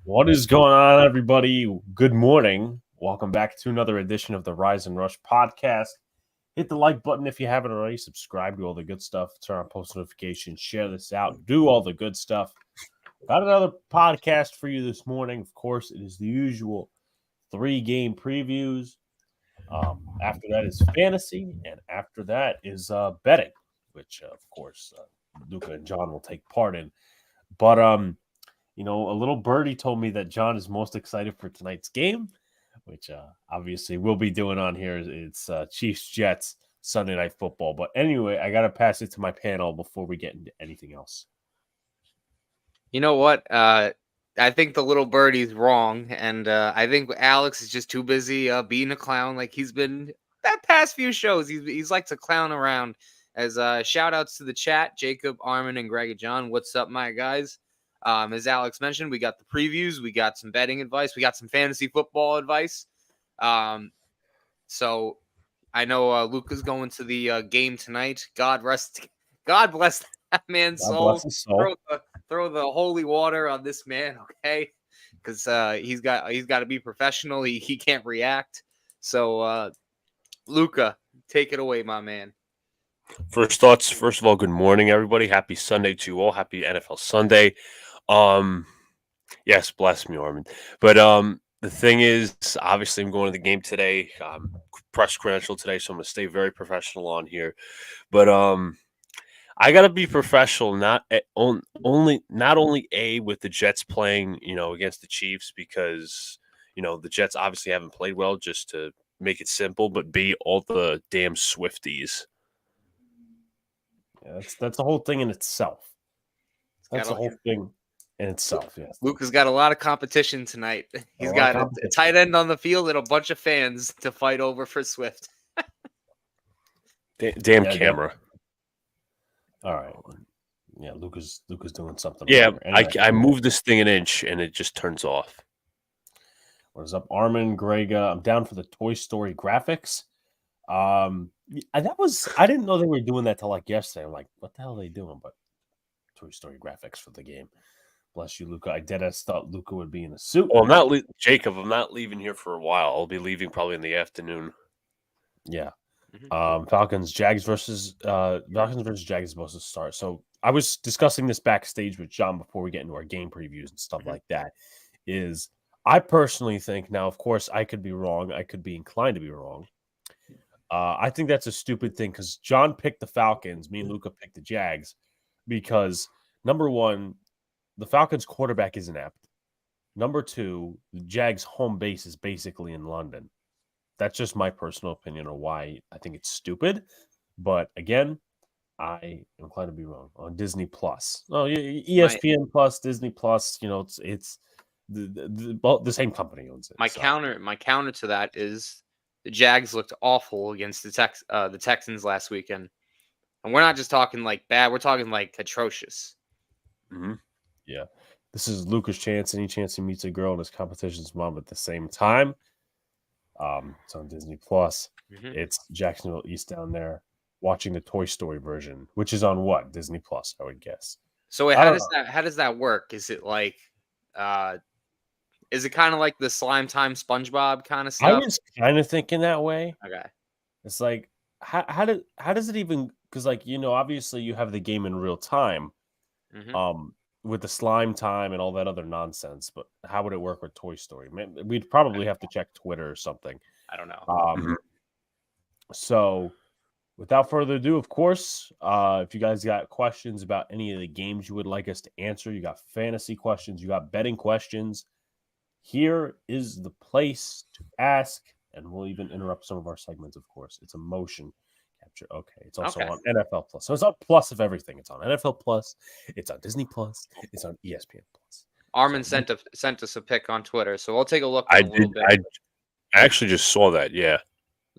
What is going on, everybody? Good morning. Welcome back to another edition of the Rise and Rush podcast. Hit the like button if you haven't already. Subscribe to all the good stuff. Turn on post notifications. Share this out. Do all the good stuff. Got another podcast for you this morning. Of course, it is the usual 3-game previews. After that is fantasy, and after that is betting, which, of course, Luca and John will take part in. But a little birdie told me that John is most excited for tonight's game, which obviously we'll be doing on here. It's Chiefs-Jets Sunday Night Football. But anyway, I got to pass it to my panel before we get into anything else. You know what? I think the little birdie's wrong, and I think Alex is just too busy being a clown like he's been that past few shows. He's like to clown around. As shout outs to the chat, Jacob, Armin, and Greg and John. What's up, my guys? As Alex mentioned, we got the previews, we got some betting advice, we got some fantasy football advice. So I know Luca's going to the game tonight. God bless that man's soul. Throw the holy water on this man, okay? Because he's got to be professional. He can't react. So Luca, take it away, my man. First thoughts. First of all, good morning, everybody. Happy Sunday to you all. Happy NFL Sunday. Yes, bless me, Armin. But the thing is, obviously, I'm going to the game today. Press credential today, so I'm gonna stay very professional on here. But I gotta be professional, not only with the Jets playing, against the Chiefs, because the Jets obviously haven't played well, just to make it simple. But B, all the damn Swifties. Yeah, that's the whole thing in itself. That's the whole thing in itself. Yes. Luca's got a lot of competition tonight. He's got a tight end on the field and a bunch of fans to fight over for Swift. Damn camera. All right. Yeah, Luca's doing something. Yeah, anyway, I moved this thing an inch and it just turns off. What is up, Armin, Greg? I'm down for the Toy Story graphics. I didn't know they were doing that till like yesterday. I'm like, what the hell are they doing? But Toy Story graphics for the game. Bless you, Luca. I thought Luca would be in a suit. Well, I'm not Jacob. I'm not leaving here for a while. I'll be leaving probably in the afternoon. Yeah. Falcons versus Jags is supposed to start. So I was discussing this backstage with John before we get into our game previews and stuff like that. I personally think, now, of course, I could be wrong. I could be inclined to be wrong. I think that's a stupid thing because John picked the Falcons. Me and Luca picked the Jags because, number one, the Falcons quarterback is inept. Number two, the Jags home base is basically in London. That's just my personal opinion on why I think it's stupid. But again, I am inclined to be wrong. On Disney Plus. Oh, ESPN Plus, Disney Plus, it's the same company owns it. My counter to that is the Jags looked awful against the Texans last weekend. And we're not just talking like bad, we're talking like atrocious. Mm-hmm. Yeah. This is Luca's chance. Any chance he meets a girl and his competition's mom at the same time. It's on Disney Plus. Mm-hmm. It's Jacksonville East down there watching the Toy Story version, which is on what? Disney Plus, I would guess. So wait, how does that work? Is it like is it kind of like the Slime Time SpongeBob kind of stuff? I was kind of thinking that way. Okay. It's like how does it even, because obviously you have the game in real time. Mm-hmm. With the Slime Time and all that other nonsense, but how would it work with Toy Story? We'd probably have to check Twitter or something. I don't know. So without further ado, of course, if you guys got questions about any of the games you would like us to answer, you got fantasy questions, you got betting questions, here is the place to ask, and we'll even interrupt some of our segments, of course. It's a motion capture. Okay. It's also on NFL Plus. So it's on Plus of everything. It's on NFL Plus. It's on Disney Plus. It's on ESPN Plus. Armin sent us a pic on Twitter, so we'll take a look. I actually just saw that. Yeah.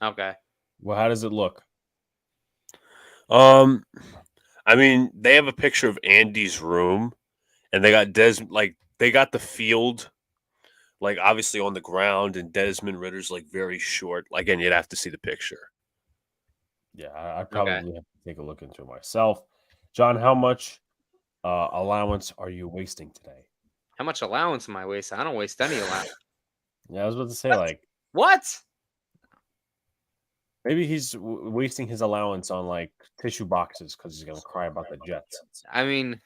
Okay. Well, how does it look? I mean, they have a picture of Andy's room, and they got they got the field, like obviously on the ground, and Desmond Ritter's like very short. Again, you'd have to see the picture. Yeah, I probably have to take a look into it myself. John, how much allowance are you wasting today? How much allowance am I wasting? I don't waste any allowance. Yeah, I was about to say, like, What? maybe he's wasting his allowance on like tissue boxes because he's gonna cry about the Jets. I mean,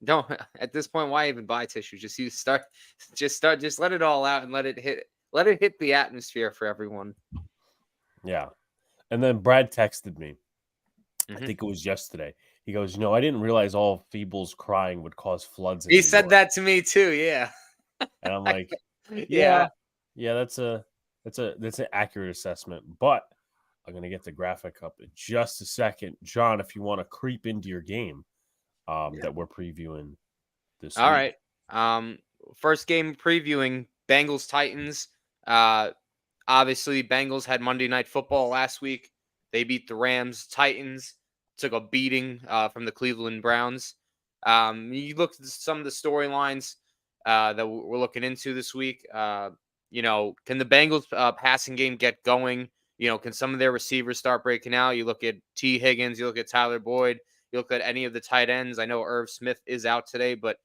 don't at this point. Why even buy tissue? Just let it all out and let it hit the atmosphere for everyone. Yeah, and then Brad texted me. I Mhm. think it was yesterday. He goes, I didn't realize all Feebles crying would cause floods in He New said York. that to me too. Yeah. And I'm like, Yeah. yeah, that's an accurate assessment. But I'm gonna get the graphic up in just a second, John. If you want to creep into your game, that we're previewing this All week. right. First game previewing Bengals Titans. Obviously Bengals had Monday Night Football last week. They beat the Rams. Titans took a beating from the Cleveland Browns. You look at some of the storylines that we're looking into this week. Can the Bengals passing game get going? Can some of their receivers start breaking out? You look at T. Higgins, you look at Tyler Boyd, you look at any of the tight ends. I know Irv Smith is out today, but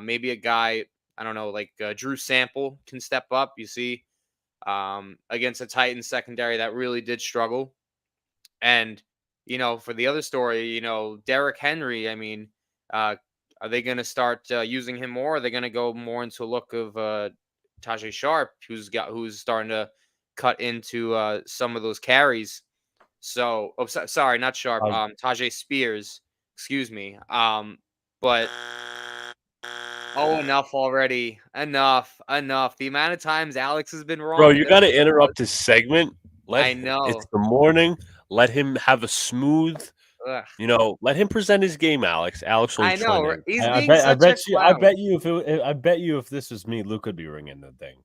maybe a guy, I don't know, like Drew Sample can step up. You see, against a Titans secondary that really did struggle. And, for the other story, Derrick Henry, I mean, are they going to start using him more? Are they going to go more into a look of Tajay Sharp, who's starting to cut into some of those carries? So, sorry, not Sharp. Tajay Spears, excuse me. But enough already. Enough. The amount of times Alex has been Bro, wrong. you got to interrupt his segment. I It's know. the morning. Let him have a smooth. Ugh. Let him present his game, Alex. Alex will I join know. in. He's I being bet, I such a bet you, I clown. bet you, if this was me, Luca would be ringing the thing.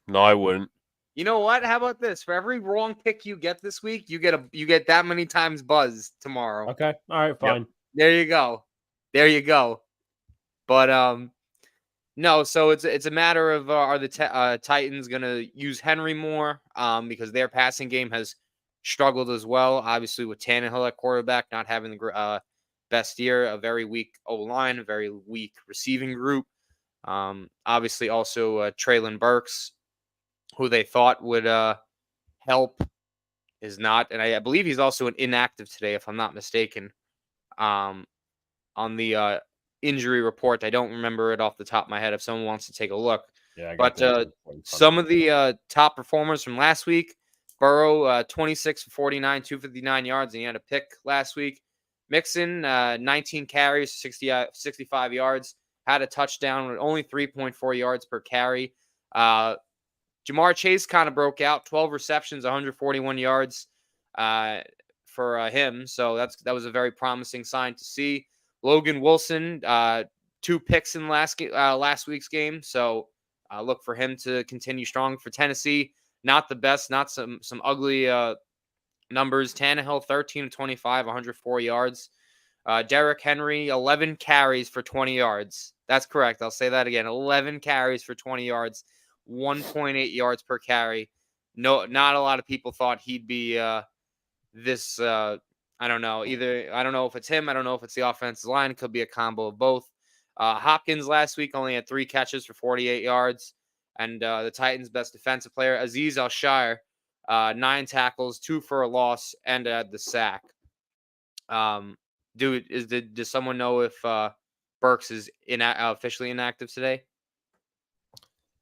No, I wouldn't. You know what? How about this? For every wrong pick you get this week, you get that many times buzz tomorrow. Okay, all right, fine. There you go. But no. So it's a matter of are the Titans gonna use Henry more? Because their passing game has struggled as well. Obviously, with Tannehill at quarterback, not having the best year, a very weak O line, a very weak receiving group. Obviously, also Traylon Burks, who they thought would help, is not, and I believe he's also an inactive today, if I'm not mistaken. On the injury report, I don't remember it off the top of my head. If someone wants to take a look, Yeah, I got but some of the top performers from last week: Burrow, 26 for 49, 259 yards, and he had a pick last week. Mixon, 19 carries, 65 yards, had a touchdown with only 3.4 yards per carry. Jamar Chase kind of broke out, 12 receptions, 141 yards for him. So that was a very promising sign to see. Logan Wilson, 2 picks in last week's game. So look for him to continue strong for Tennessee. Not the best, not some ugly numbers. Tannehill, 13 to 25, 104 yards. Derrick Henry, 11 carries for 20 yards. That's correct. I'll say that again. 11 carries for 20 yards. 1.8 yards per carry. No, not a lot of people thought he'd be this. I don't know. I don't know if it's him. I don't know if it's the offensive line. It could be a combo of both. Hopkins last week only had 3 catches for 48 yards. And the Titans' best defensive player, Azeez Al-Shire, 9 tackles, 2 for a loss, and the sack. Does someone know if Burks is officially inactive today?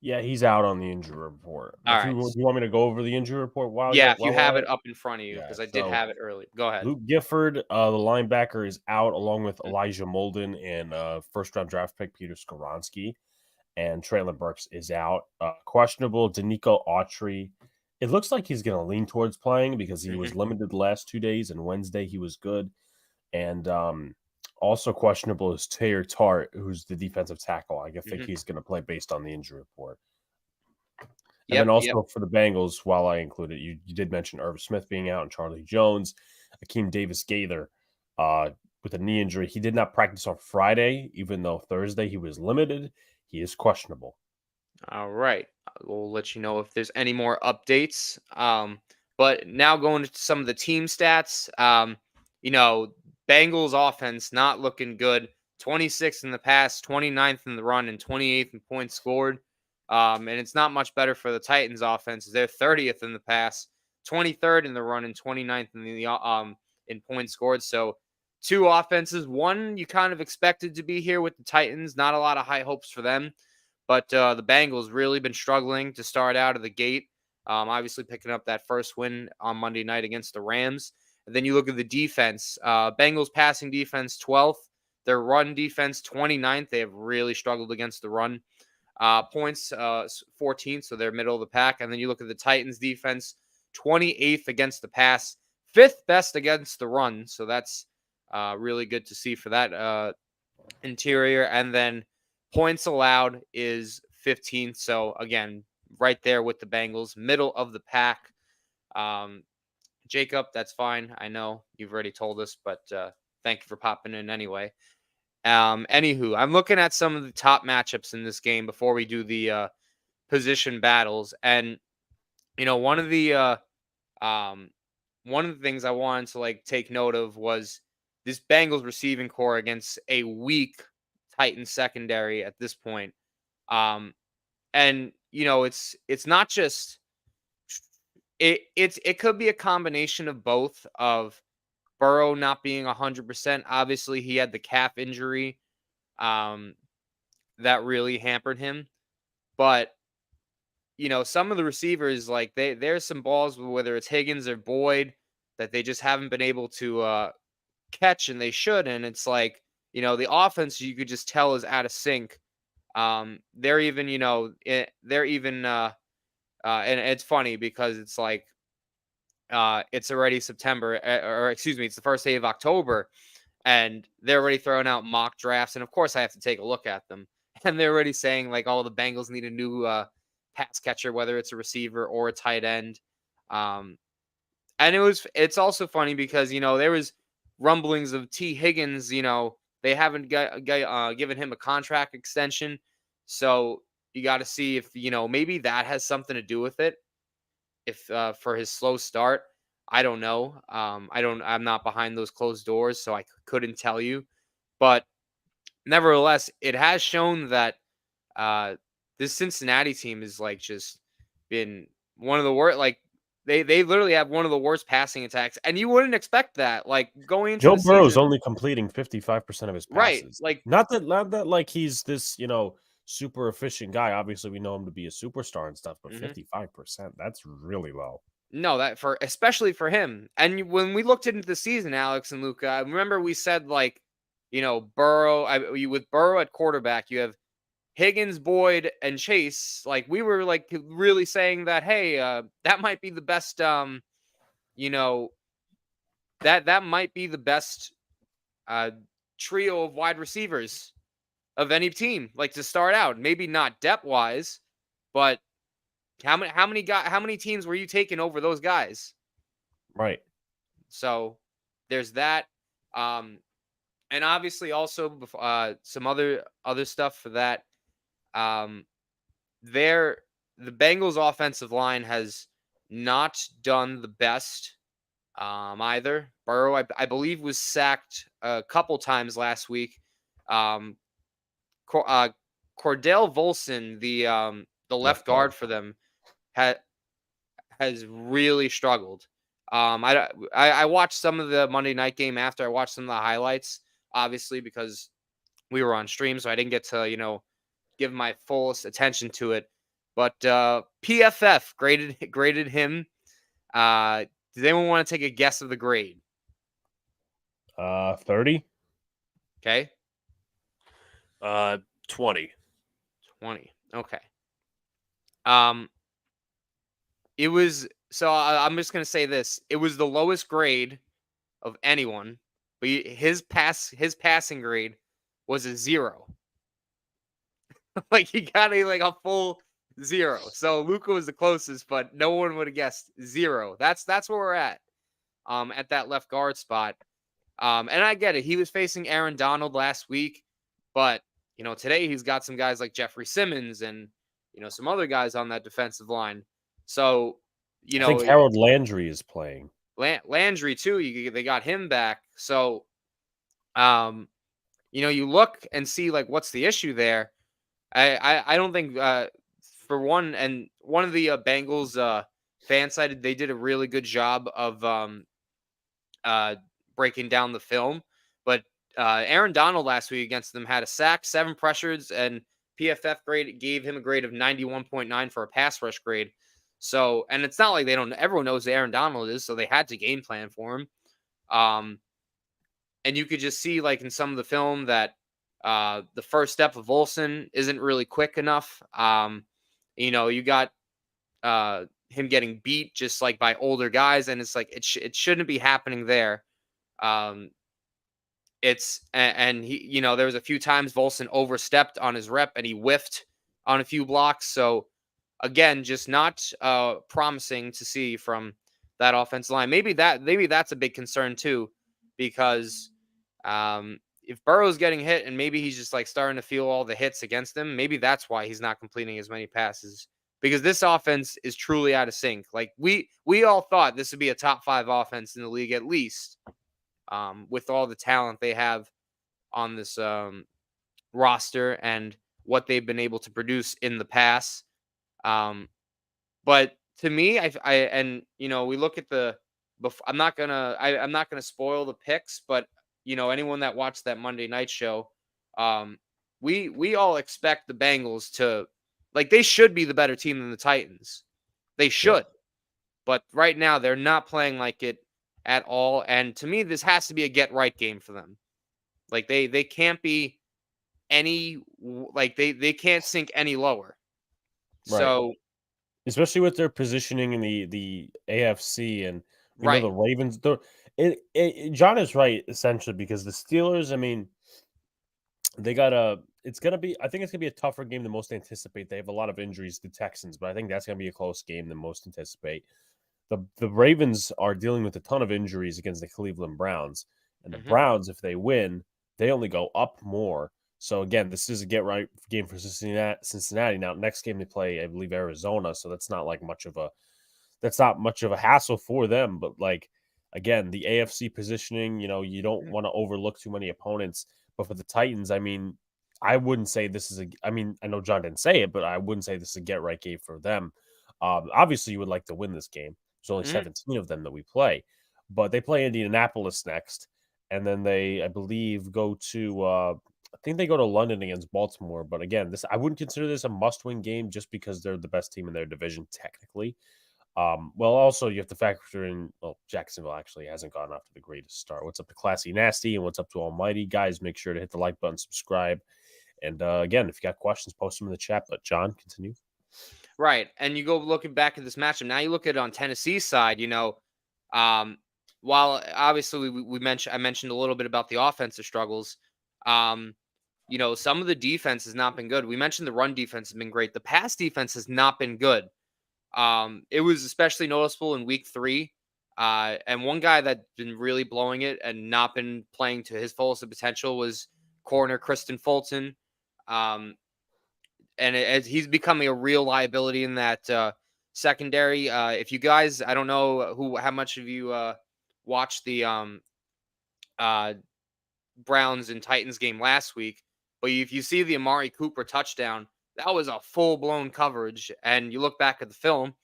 Yeah, he's out on the injury report. All Do right. you want me to go over the injury report If you have it up in front of you, Yeah, because I did have it early. Go ahead. Luke Gifford, the linebacker, is out along with Elijah Molden and first-round draft pick Peter Skoronski. And Traylon Burks is out. Questionable, Danico Autry. It looks like he's going to lean towards playing because he was limited the last 2 days, and Wednesday he was good. And also questionable is Taylor Tart, who's the defensive tackle. I think he's going to play based on the injury report. And then also for the Bengals, while I included, you did mention Irv Smith being out and Charlie Jones, Akeem Davis-Gaither with a knee injury. He did not practice on Friday, even though Thursday he was limited. He is questionable. All right. We'll let you know if there's any more updates. But now going to some of the team stats, Bengals offense not looking good. 26th in the pass, 29th in the run, and 28th in points scored. And it's not much better for the Titans offense. They're 30th in the pass, 23rd in the run, and 29th in points scored. So two offenses. One you kind of expected to be here with the Titans. Not a lot of high hopes for them. But the Bengals really been struggling to start out of the gate. Obviously picking up that first win on Monday night against the Rams. And then you look at the defense. Bengals passing defense 12th. Their run defense 29th. They have really struggled against the run. Points 14th, so they're middle of the pack. And then you look at the Titans defense 28th against the pass, 5th best against the run. So that's really good to see for that interior. And then points allowed is 15th. So again, right there with the Bengals, middle of the pack. Jacob, that's fine. I know you've already told us, but thank you for popping in anyway. Anywho, I'm looking at some of the top matchups in this game before we do the position battles. And, one of the things I wanted to take note of was this Bengals receiving core against a weak Titans secondary at this point. And it's not just it could be a combination of both of Burrow not being 100%. Obviously, he had the calf injury that really hampered him. But some of the receivers, there's some balls, whether it's Higgins or Boyd, that they just haven't been able to catch, and they should. And it's the offense, you could just tell, is out of sync. They're even, and it's funny because it's it's already September, or excuse me, it's the first day of October, and they're already throwing out mock drafts. And of course, I have to take a look at them. And they're already saying all the Bengals need a new pass catcher, whether it's a receiver or a tight end. And it's also funny because there was rumblings of T. Higgins. They haven't given him a contract extension, so you got to see if maybe that has something to do with it. If for his slow start, I don't know. I'm not behind those closed doors, so I couldn't tell you. But nevertheless, it has shown that this Cincinnati team is just been one of the worst. They literally have one of the worst passing attacks, and you wouldn't expect that. Going into Joe the Burrow's season, only completing 55% of his right? passes. Not that he's this super efficient guy. Obviously, we know him to be a superstar and stuff, but 55%, that's really low. No, especially for him. And when we looked into the season, Alex and Luca, I remember we said Burrow. With Burrow at quarterback, you have Higgins, Boyd, and Chase. We were really saying that, hey, that might be the best. That might be the best trio of wide receivers of any team. To start out, maybe not depth wise, but how many teams were you taking over those guys? Right. So there's that. And obviously also some other stuff for that. The Bengals offensive line has not done the best either. Burrow, I believe, was sacked a couple times last week. Cordell Volson, the left guard for them, has really struggled. I watched some of the Monday night game after. I watched some of the highlights, obviously, because we were on stream, so I didn't get to give my fullest attention to it. But PFF graded him. Does anyone want to take a guess of the grade? 30. Okay. 20. 20. Okay. It was, so I'm just gonna say this. It was the lowest grade of anyone, but his passing grade was a 0. He got a full 0. So Luca was the closest, but no one would have guessed 0. That's where we're at that left guard spot. And I get it. He was facing Aaron Donald last week, but today he's got some guys like Jeffrey Simmons and some other guys on that defensive line. So I think Harold Landry is playing. Landry too. They got him back. So you look and see like what's the issue there. I don't think for one, and one of the Bengals fan sided, they did a really good job of breaking down the film. But Aaron Donald last week against them had a sack, 7 pressures, and PFF grade gave him a grade of 91.9 for a pass rush grade. So, and it's not like everyone knows who Aaron Donald is, so they had to game plan for him. And you could just see, like, in some of the film that the first step of Olsen isn't really quick enough. You got him getting beat just like by older guys, and it's like it shouldn't be happening there. And he, there was a few times Volson overstepped on his rep and he whiffed on a few blocks. So again, just not promising to see from that offensive line. Maybe that's a big concern too, because if Burrow's getting hit and maybe he's just like starting to feel all the hits against him, maybe that's why he's not completing as many passes, because this offense is truly out of sync. Like we all thought this would be a top 5 offense in the league, at least, with all the talent they have on this roster and what they've been able to produce in the past. But to me, we look at I'm not gonna spoil the picks, but anyone that watched that Monday night show, we all expect the Bengals to, like, they should be the better team than the Titans. They should. Yeah. But right now they're not playing like it at all. And to me, this has to be a get right game for them. Like they can't be any, like they can't sink any lower. Right. So, especially with their positioning in the AFC, and right. The Ravens. John is right, essentially, because the Steelers, I mean, they got I think it's gonna be a tougher game than most anticipate. They have a lot of injuries, the Texans, but I think that's gonna be a close game than most anticipate. The Ravens are dealing with a ton of injuries against the Cleveland Browns, and the Browns, if they win, they only go up more. So again, this is a get right game for Cincinnati. Now, next game they play, I believe, Arizona, so that's not much of a hassle for them. But like, again, the AFC positioning, you don't want to overlook too many opponents. But for the Titans, I mean, I wouldn't say this is I know John didn't say it, but I wouldn't say this is a get right game for them. Obviously, you would like to win this game. There's only 17 of them that we play, but they play Indianapolis next, and then they, I believe, go to I think they go to London against Baltimore. But again, I wouldn't consider this a must-win game just because they're the best team in their division technically. Well, also you have to factor in, Jacksonville actually hasn't gotten off to the greatest start. What's up to Classy Nasty and what's up to Almighty? Guys, make sure to hit the like button, subscribe, and again, if you got questions, post them in the chat. But John, continue. Right. And you go looking back at this matchup. Now you look at it on Tennessee's side, while obviously I mentioned a little bit about the offensive struggles. Some of the defense has not been good. We mentioned the run defense has been great. The pass defense has not been good. It was especially noticeable in week 3. And one guy that's been really blowing it and not been playing to his fullest potential was corner Kristen Fulton. And he's becoming a real liability in that secondary. If you guys, I don't know how much of you watched the Browns and Titans game last week, but if you see the Amari Cooper touchdown, that was a full-blown coverage. And you look back at the film,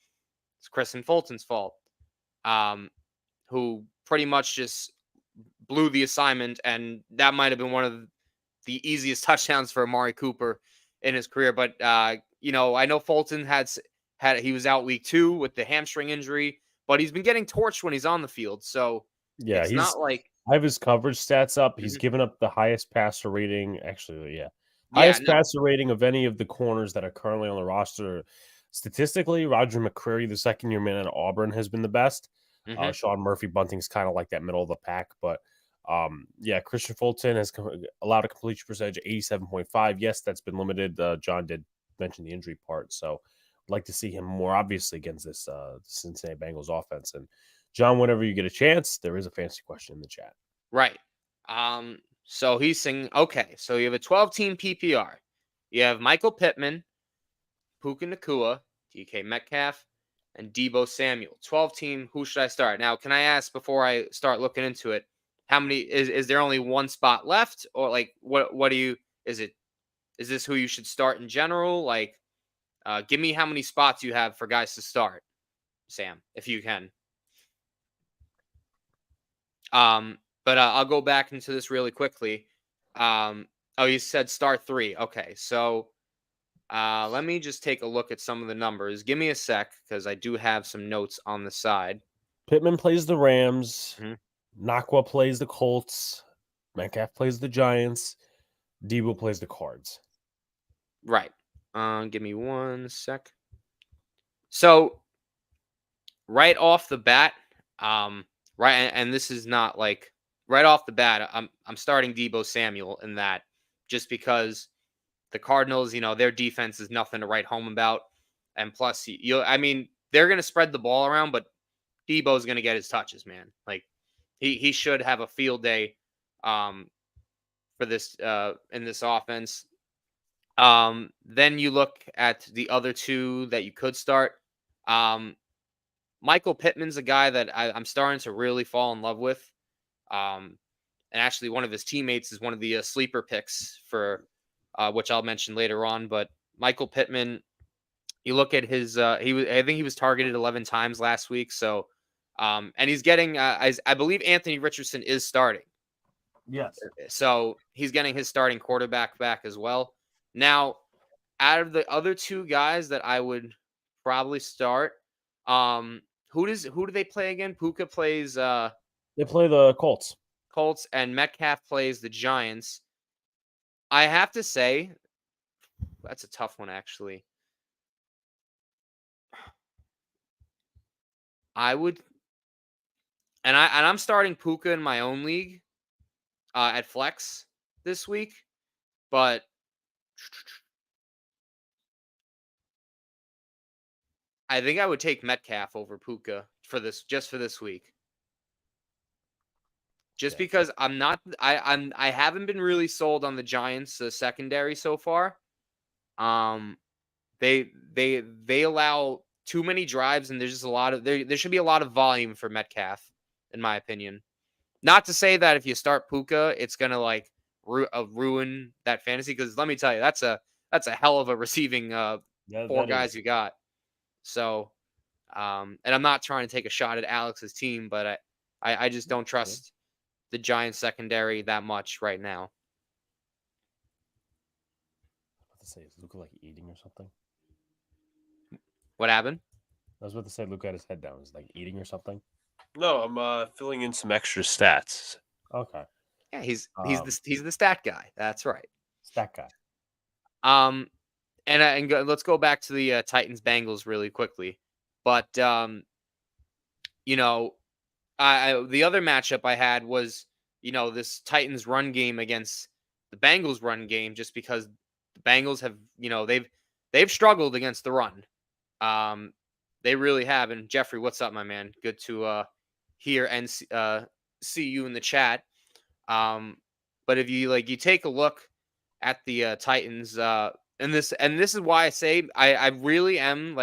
it's Kristen Fulton's fault, who pretty much just blew the assignment, and that might have been one of the easiest touchdowns for Amari Cooper in his career. But I know Fulton he was out week 2 with the hamstring injury, but he's been getting torched when he's on the field. So yeah, it's not like I have his coverage stats up. He's given up the highest passer rating. Actually, highest passer rating of any of the corners that are currently on the roster. Statistically, Roger McCreary, the second-year man at Auburn, has been the best. Sean Murphy Bunting's kind of like that middle of the pack, but Christian Fulton has allowed a completion percentage of 87.5. Yes, that's been limited. John did mention the injury part, so I'd like to see him more obviously against this Cincinnati Bengals offense. And John, whenever you get a chance, there is a fancy question in the chat. Right. So he's saying, okay, so you have a 12-team PPR. You have Michael Pittman, Puka Nacua, DK Metcalf, and Deebo Samuel. 12-team, who should I start? Now, can I ask before I start looking into it, how many is there only one spot left, or like what do you is this who you should start in general? Like, give me how many spots you have for guys to start, Sam, if you can. But I'll go back into this really quickly. Oh, you said start 3. Okay, so let me just take a look at some of the numbers. Give me a sec because I do have some notes on the side. Pittman plays the Rams. Mhm. Nakwa plays the Colts. Metcalf plays the Giants. Debo plays the Cards. Right. Give me one sec. So right off the bat, right, and this is not like right off the bat, I'm starting Debo Samuel in that just because the Cardinals, their defense is nothing to write home about, and plus, I mean, they're gonna spread the ball around, but Debo's gonna get his touches, man. Like he should have a field day, for this in this offense. Then you look at the other two that you could start. Michael Pittman's a guy that I'm starting to really fall in love with. And actually, one of his teammates is one of the sleeper picks for which I'll mention later on. But Michael Pittman, you look at his I think he was targeted 11 times last week. So, and he's getting I believe Anthony Richardson is starting. Yes. So he's getting his starting quarterback back as well. Now, out of the other two guys that I would probably start, who do they play again? Puka plays They play the Colts. Colts and Metcalf plays the Giants. I have to say, that's a tough one actually. I would, and I'm starting Puka in my own league at flex this week, but I think I would take Metcalf over Puka for this week. Just because I haven't been really sold on the Giants secondary so far. They allow too many drives, and there's just a lot of there should be a lot of volume for Metcalf, in my opinion. Not to say that if you start Puka, it's gonna like ruin that fantasy, because let me tell you, that's a hell of a receiving four guys you got. So, and I'm not trying to take a shot at Alex's team, but I just don't trust the Giants secondary that much right now. I was about to say, is Luca like eating or something? What happened? I was about to say Luca had his head down. Is like eating or something? No, I'm filling in some extra stats. Okay. Yeah, he's the stat guy. That's right. Stat guy. And let's go back to the Titans Bengals really quickly. But the other matchup I had was this Titans run game against the Bengals run game, just because the Bengals have they've struggled against the run. They really have. And Jeffrey, what's up, my man? Good to hear and see you in the chat. But if you take a look at the Titans, and this is why I say I really am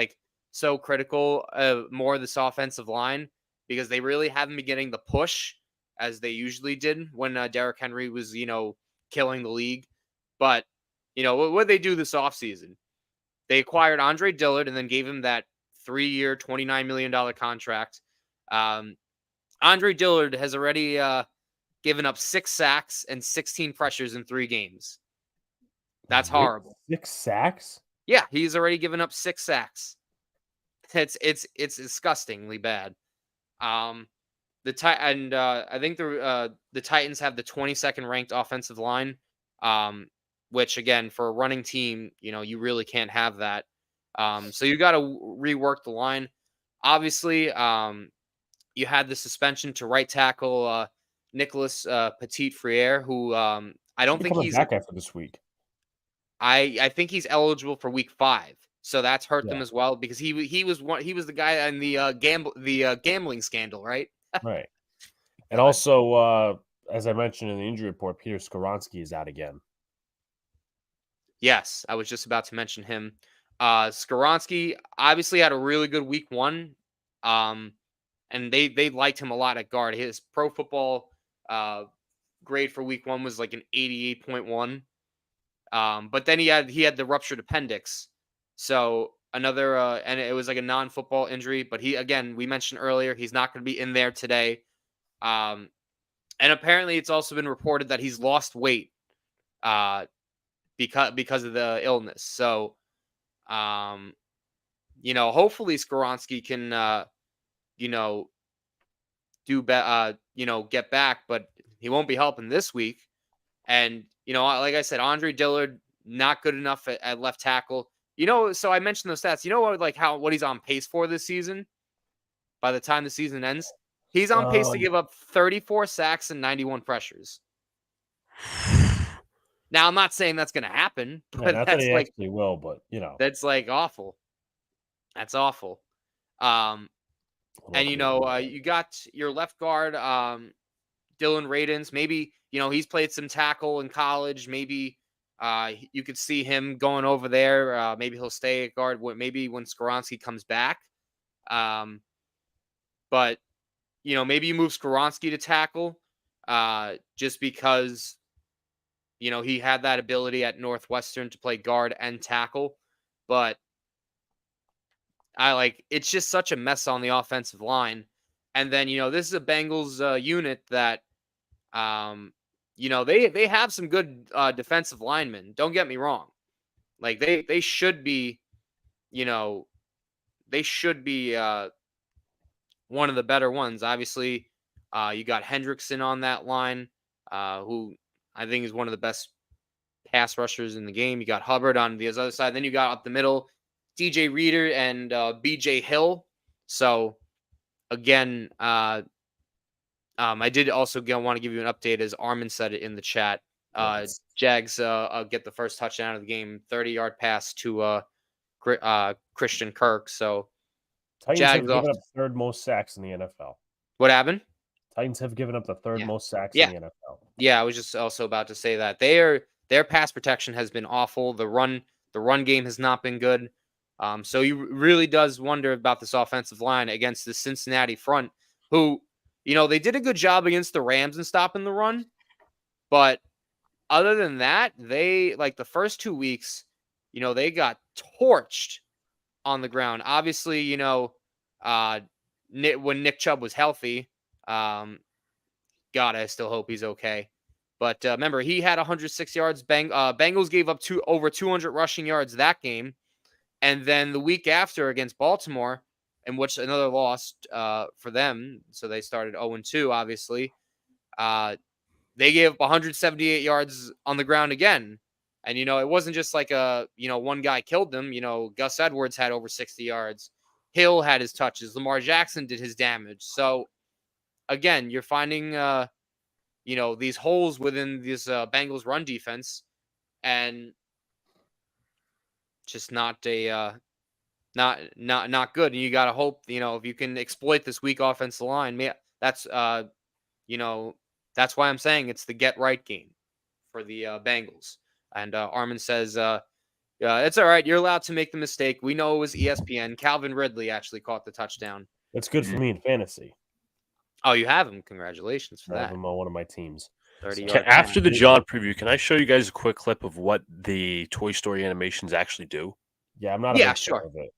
so critical of more of this offensive line, because they really haven't been getting the push as they usually did when Derrick Henry was killing the league. But what they do this offseason, they acquired Andre Dillard and then gave him that 3-year, $29 million contract. Andre Dillard has already given up 6 sacks and 16 pressures in 3 games. That's horrible. 6 sacks? Yeah, he's already given up 6 sacks. It's disgustingly bad. I think the Titans have the 22nd ranked offensive line, which again, for a running team, you really can't have that. So you got to rework the line. Obviously, you had the suspension to right tackle Nicholas Petit-Frere, who I don't think he's back after this week. I think he's eligible for week 5, so that's hurt them as well, because he was the guy in the gambling scandal, right? Right. And also, as I mentioned in the injury report, Peter Skoronski is out again. Yes, I was just about to mention him. Skoronski obviously had a really good week 1, and they liked him a lot at guard. His Pro Football grade for week 1 was like an 88.1. But then he had the ruptured appendix. So another and it was like a non-football injury, but we mentioned earlier, he's not going to be in there today. And apparently it's also been reported that he's lost weight because of the illness. So hopefully Skoronski can get back, but he won't be helping this week. And like I said, Andre Dillard not good enough at left tackle. So I mentioned those stats. What he's on pace for this season. By the time the season ends, he's on pace to give up 34 sacks and 91 pressures. Now, I'm not saying that's going to happen, but not that he actually will, but that's like awful. That's awful. And you got your left guard, Dylan Radins. Maybe he's played some tackle in college. Maybe you could see him going over there. Maybe he'll stay at guard. Maybe when Skoronski comes back. But maybe you move Skoronski to tackle, just because he had that ability at Northwestern to play guard and tackle. But it's just such a mess on the offensive line. And then this is a Bengals unit that they have some good defensive linemen. Don't get me wrong. Like they should be, one of the better ones. Obviously, you got Hendrickson on that line, who I think is one of the best pass rushers in the game. You got Hubbard on the other side. Then you got up the middle, DJ Reader and BJ Hill. So again, I did also want to give you an update, as Armin said it in the chat. Jags get the first touchdown of the game, 30-yard pass to Christian Kirk. So Titans have given up third most sacks in the NFL. What happened? Titans have given up the third most sacks in the NFL. Yeah, I was just also about to say that their pass protection has been awful. The run game has not been good. So he really does wonder about this offensive line against the Cincinnati front, who, they did a good job against the Rams in stopping the run. But other than that, they, the first 2 weeks, they got torched on the ground. Obviously, when Nick Chubb was healthy, God, I still hope he's okay. But remember, he had 106 yards. Bengals gave up over 200 rushing yards that game. And then the week after against Baltimore, in which another loss for them, so they started 0-2, obviously, they gave up 178 yards on the ground again. And, it wasn't just like one guy killed them. Gus Edwards had over 60 yards. Hill had his touches. Lamar Jackson did his damage. So, again, you're finding, these holes within this Bengals run defense, and just not good. And you got to hope, if you can exploit this weak offensive line, that's why I'm saying it's the get right game for the Bengals. And Armin says, it's all right. You're allowed to make the mistake. We know it was ESPN. Calvin Ridley actually caught the touchdown. That's good for me in fantasy. Oh, you have him. Congratulations for that. I have him on one of my teams. After the John preview, can I show you guys a quick clip of what the Toy Story animations actually do? Yeah, I'm not a big fan of it.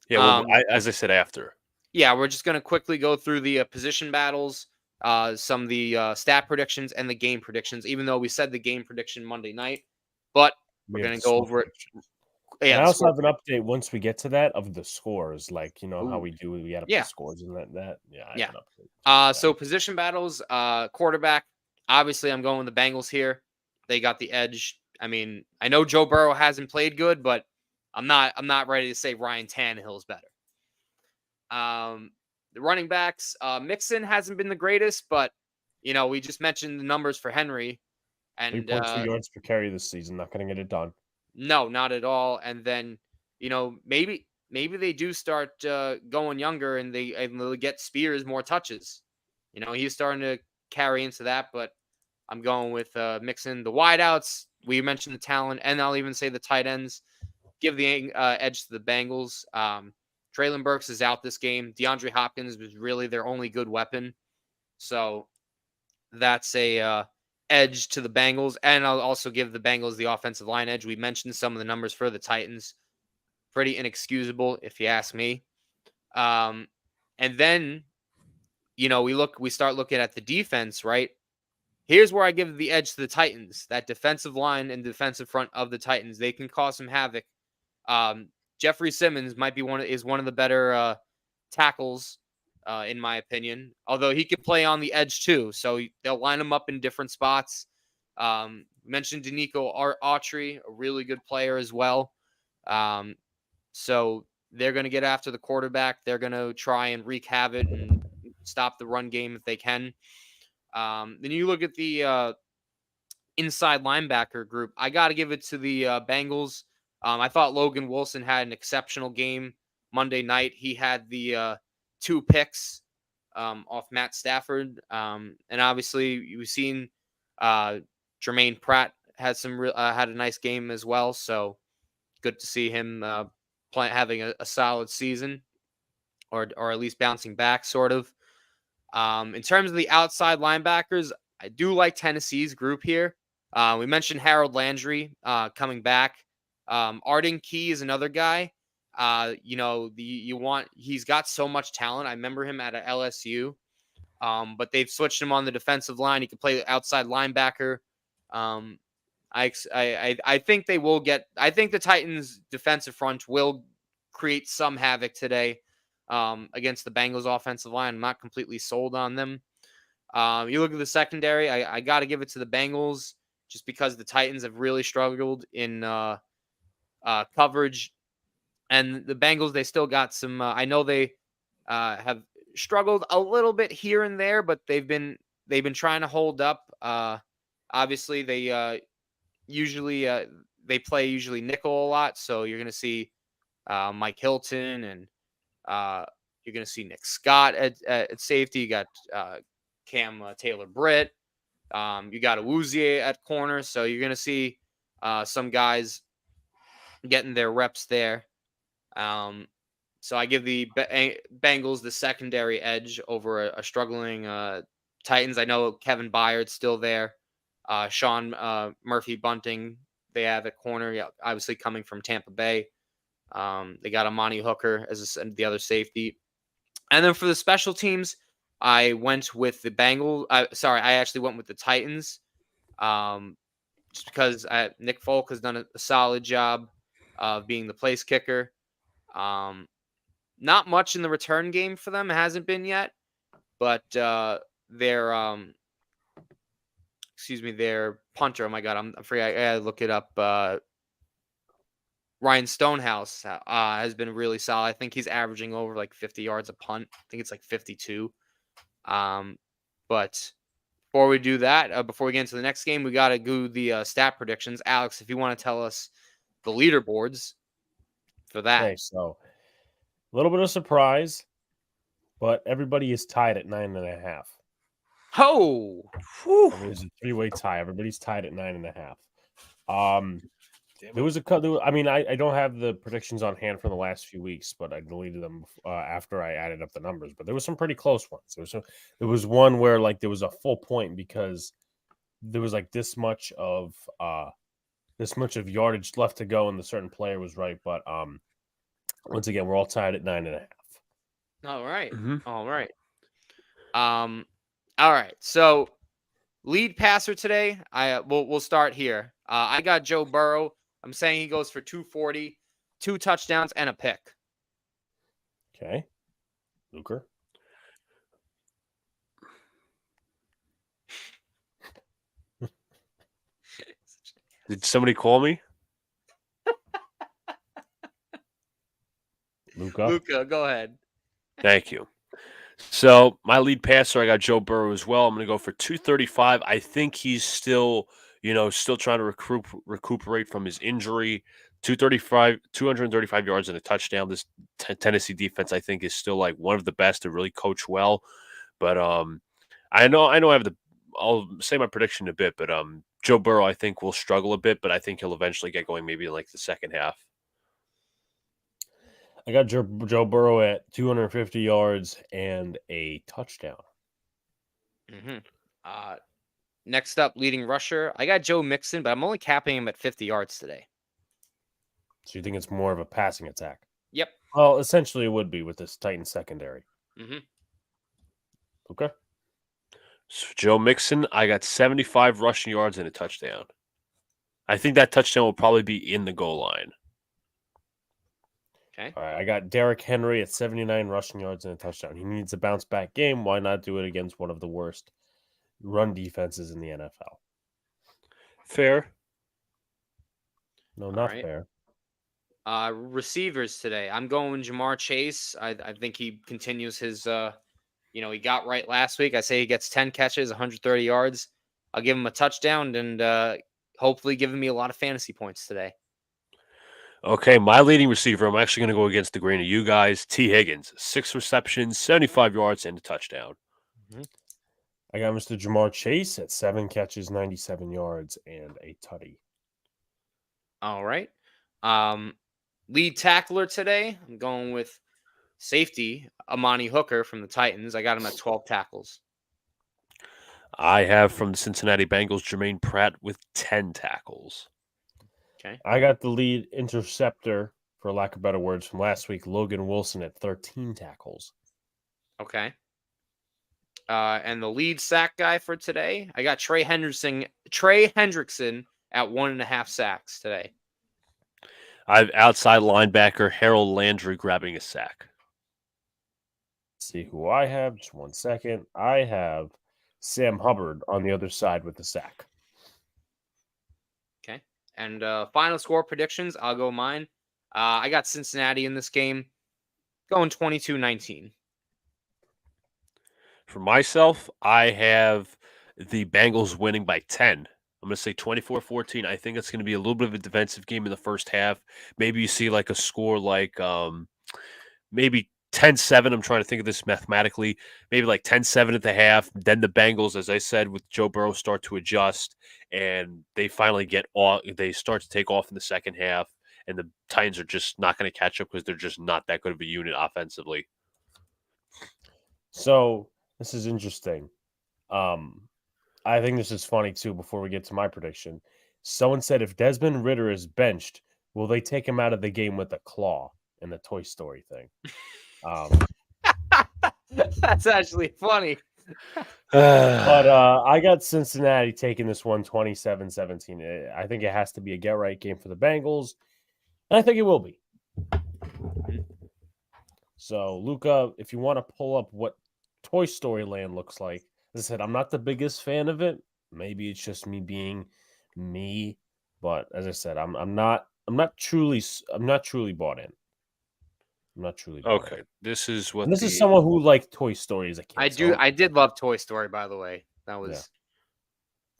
Yeah, well, as I said, after. Yeah, we're just going to quickly go through the position battles, some of the stat predictions, and the game predictions, even though we said the game prediction Monday night. But we're going to go over it. Yeah, I also have an update once we get to that of the scores, how we do. We add up the scores and that. Yeah. So position battles, quarterback. Obviously, I'm going with the Bengals here. They got the edge. I mean, I know Joe Burrow hasn't played good, but I'm not ready to say Ryan Tannehill's better. The running backs, Mixon hasn't been the greatest, but we just mentioned the numbers for Henry, and 3.2 yards per carry this season. Not going to get it done. No, not at all. And then maybe they do start going younger, and they'll get Spears more touches. He's starting to carry into that, but I'm going with Mixon. The wideouts, we mentioned the talent, and I'll even say the tight ends. Give the edge to the Bengals. Treylon Burks is out this game. DeAndre Hopkins was really their only good weapon. So that's a edge to the Bengals, and I'll also give the Bengals the offensive line edge. We mentioned some of the numbers for the Titans. Pretty inexcusable, if you ask me. And then, we start looking at the defense, right? Here's where I give the edge to the Titans. That defensive line and defensive front of the Titans, they can cause some havoc. Jeffrey Simmons might be one of the better tackles, in my opinion. Although he could play on the edge too, so they'll line him up in different spots. Mentioned Danico Autry, a really good player as well. So they're going to get after the quarterback. They're going to try and wreak havoc and stop the run game if they can. Then you look at the inside linebacker group. I got to give it to the Bengals. I thought Logan Wilson had an exceptional game Monday night. He had the 2 picks off Matt Stafford. And obviously, you've seen Jermaine Pratt had had a nice game as well. So good to see him having a solid season, or at least bouncing back, sort of. In terms of the outside linebackers, I do like Tennessee's group here. We mentioned Harold Landry coming back. Arden Key is another guy. He's got so much talent. I remember him at LSU, but they've switched him on the defensive line. He can play outside linebacker. I think they will get. I think the Titans' defensive front will create some havoc today against the Bengals' offensive line. I'm not completely sold on them. You look at the secondary. I got to give it to the Bengals just because the Titans have really struggled in coverage, and the Bengals, they still got some. I know they have struggled a little bit here and there, but they've been trying to hold up. Obviously, they usually they play nickel a lot, so you're going to see Mike Hilton, and you're going to see Nick Scott at safety. You got Cam Taylor-Britt. You got Awuzie at corner, so you're going to see some guys getting their reps there. So I give the Bengals the secondary edge over a struggling Titans. I know Kevin Byard's still there. Sean Murphy-Bunting, they have at corner, obviously coming from Tampa Bay. They got Amani Hooker as the other safety. And then for the special teams, I went with the Bengals. I actually went with the Titans. Just because Nick Folk has done a solid job of being the place kicker. Not much in the return game for them. It hasn't been yet. But their punter, oh my God, I'm afraid I gotta look it up. Ryan Stonehouse has been really solid. I think he's averaging over like 50 yards a punt. I think it's like 52. But before we do that, before we get into the next game, we got to do the stat predictions. Alex, if you want to tell us the leaderboards for that. Okay, so a little bit of surprise, but everybody is tied at 9.5. Oh, it was a 3-way tie. Everybody's tied at 9.5. There was I don't have the predictions on hand from the last few weeks, but I deleted them after I added up the numbers. But there was some pretty close ones. There was one where like there was a full point because there was like this much of yardage left to go, and the certain player was right. But once again, we're all tied at 9.5. All right. Mm-hmm. All right. All right. So lead passer today. We'll start here. I got Joe Burrow. I'm saying he goes for 240, 2 touchdowns, and a pick. Okay. Luca. Did somebody call me? Luca, go ahead. Thank you. So my lead passer, I got Joe Burrow as well. I'm going to go for 235. I think he's still trying to recuperate from his injury. 235 yards and a touchdown. This Tennessee defense, I think, is still like one of the best to really coach well. But I'll say my prediction in a bit, but Joe Burrow, I think, will struggle a bit, but I think he'll eventually get going maybe in like the second half. I got Joe Burrow at 250 yards and a touchdown. Mm-hmm. Next up, leading rusher. I got Joe Mixon, but I'm only capping him at 50 yards today. So you think it's more of a passing attack? Yep. Well, essentially it would be with this Titan secondary. Mm-hmm. Okay. So Joe Mixon, I got 75 rushing yards and a touchdown. I think that touchdown will probably be in the goal line. Okay. All right. I got Derrick Henry at 79 rushing yards and a touchdown. He needs a bounce back game. Why not do it against one of the worst run defenses in the NFL? Fair. No, not right. fair. Receivers today. I'm going Jamar Chase. I think he continues his he got right last week. I say he gets 10 catches, 130 yards. I'll give him a touchdown and hopefully giving me a lot of fantasy points today. Okay, my leading receiver, I'm actually going to go against the grain of you guys. T. Higgins, 6 receptions, 75 yards, and a touchdown. Mm-hmm. I got Mr. Jamar Chase at 7 catches, 97 yards, and a tutty. All right. Lead tackler today, I'm going with safety, Amani Hooker from the Titans. I got him at 12 tackles. I have from the Cincinnati Bengals, Jermaine Pratt with 10 tackles. Okay. I got the lead interceptor, for lack of better words, from last week, Logan Wilson at 13 tackles. Okay. And the lead sack guy for today, I got Trey Hendrickson at 1.5 sacks today. I have outside linebacker Harold Landry grabbing a sack. Let's see who I have. Just 1 second. I have Sam Hubbard on the other side with the sack. Okay. And final score predictions, I'll go mine. I got Cincinnati in this game, going 22-19. For myself, I have the Bengals winning by 10. I'm going to say 24-14. I think it's going to be a little bit of a defensive game in the first half. Maybe you see like a score like maybe 10-7. I'm trying to think of this mathematically. Maybe like 10-7 at the half. Then the Bengals, as I said, with Joe Burrow, start to adjust, and they finally get off. They start to take off in the second half, and the Titans are just not going to catch up because they're just not that good of a unit offensively. So this is interesting. I think this is funny too. Before we get to my prediction, someone said if Desmond Ridder is benched, will they take him out of the game with a claw in the Toy Story thing? That's actually funny. But I got Cincinnati taking this one 27-17. I think it has to be a get-right game for the Bengals, and I think it will be. So, Luca, if you want to pull up what Toy Story Land looks like, as I said, I'm not the biggest fan of it. Maybe it's just me being me, but as I said, I'm not truly bought in. I'm not truly bought Okay, in. this is what And this is someone who liked Toy Story as a kid. I did love Toy Story, by the way. That was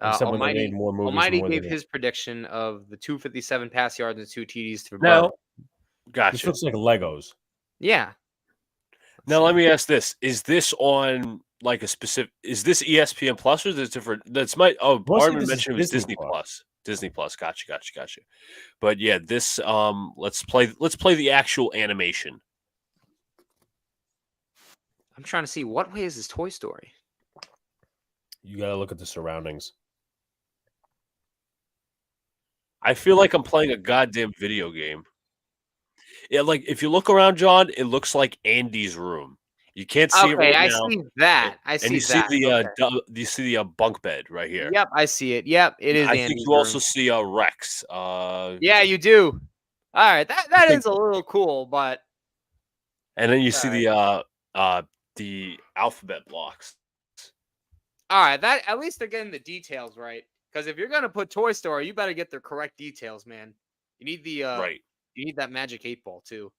Almighty. Almighty gave his prediction of the 257 pass yards and 2 TDs to now. Gotcha. This looks like Legos. Yeah. Now let me ask this: is this on like a specific? Is this ESPN Plus or is it different? That's my Armin mentioned it was Disney Plus. Disney Plus. Gotcha. But yeah, this let's play the actual animation. I'm trying to see what way is this Toy Story. You got to look at the surroundings. I feel like I'm playing a goddamn video game. Yeah, like if you look around, John, it looks like Andy's room. You can't see it right now. I see that. You see the bunk bed right here. Yep, I see it. Yep, it is. I think you also see Rex. Yeah, you do. All right, that is a little cool, but. And then you see the alphabet blocks. All right, that at least they're getting the details right. Because if you're gonna put Toy Story, you better get the correct details, man. You need the right. You need that magic 8-ball too.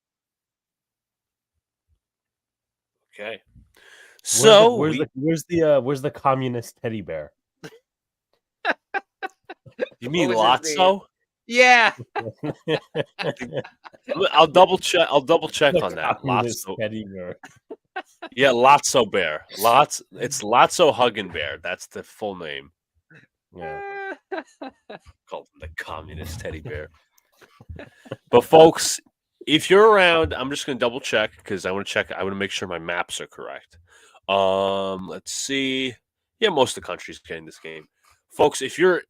Okay. So where's the communist teddy bear? You mean Lotso? Yeah. I'll double check on that. Lotso teddy bear. Yeah, Lotso bear. It's Lotso Huggin' Bear. That's the full name. Yeah. Called the communist teddy bear. But folks, if you're around, I'm just going to double check because I want to make sure my maps are correct. Let's see. Yeah, most of the country's getting this game. Folks, if you're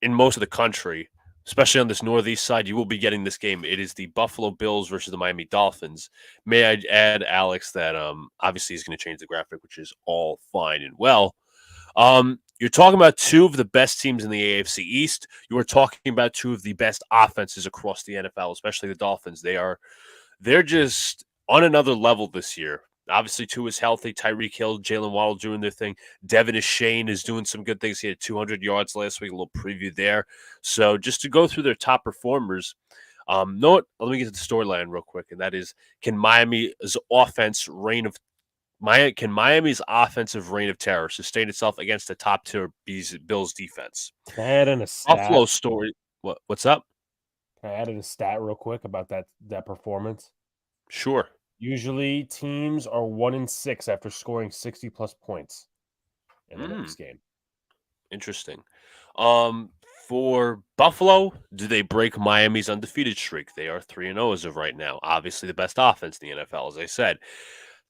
in most of the country, especially on this northeast side, you will be getting this game. It is the Buffalo Bills versus the Miami Dolphins. May I add, Alex, that obviously he's going to change the graphic, which is all fine and well. You're talking about two of the best teams in the AFC East. You are talking about two of the best offenses across the NFL, especially the Dolphins. They're just on another level this year. Obviously, Tua is healthy. Tyreek Hill, Jalen Waddle doing their thing. Devin Shane is doing some good things. He had 200 yards last week. A little preview there. So just to go through their top performers, know what? Let me get to the storyline real quick, and that is: Can Miami's offensive reign of terror sustain itself against the top tier Bills defense? Can I add in a stat? Buffalo story. What's up? Can I add in a stat real quick about that performance? Sure. Usually teams are 1-6 after scoring 60+ points in the next game. Interesting. For Buffalo, do they break Miami's undefeated streak? They are 3-0 as of right now. Obviously, the best offense in the NFL, as I said.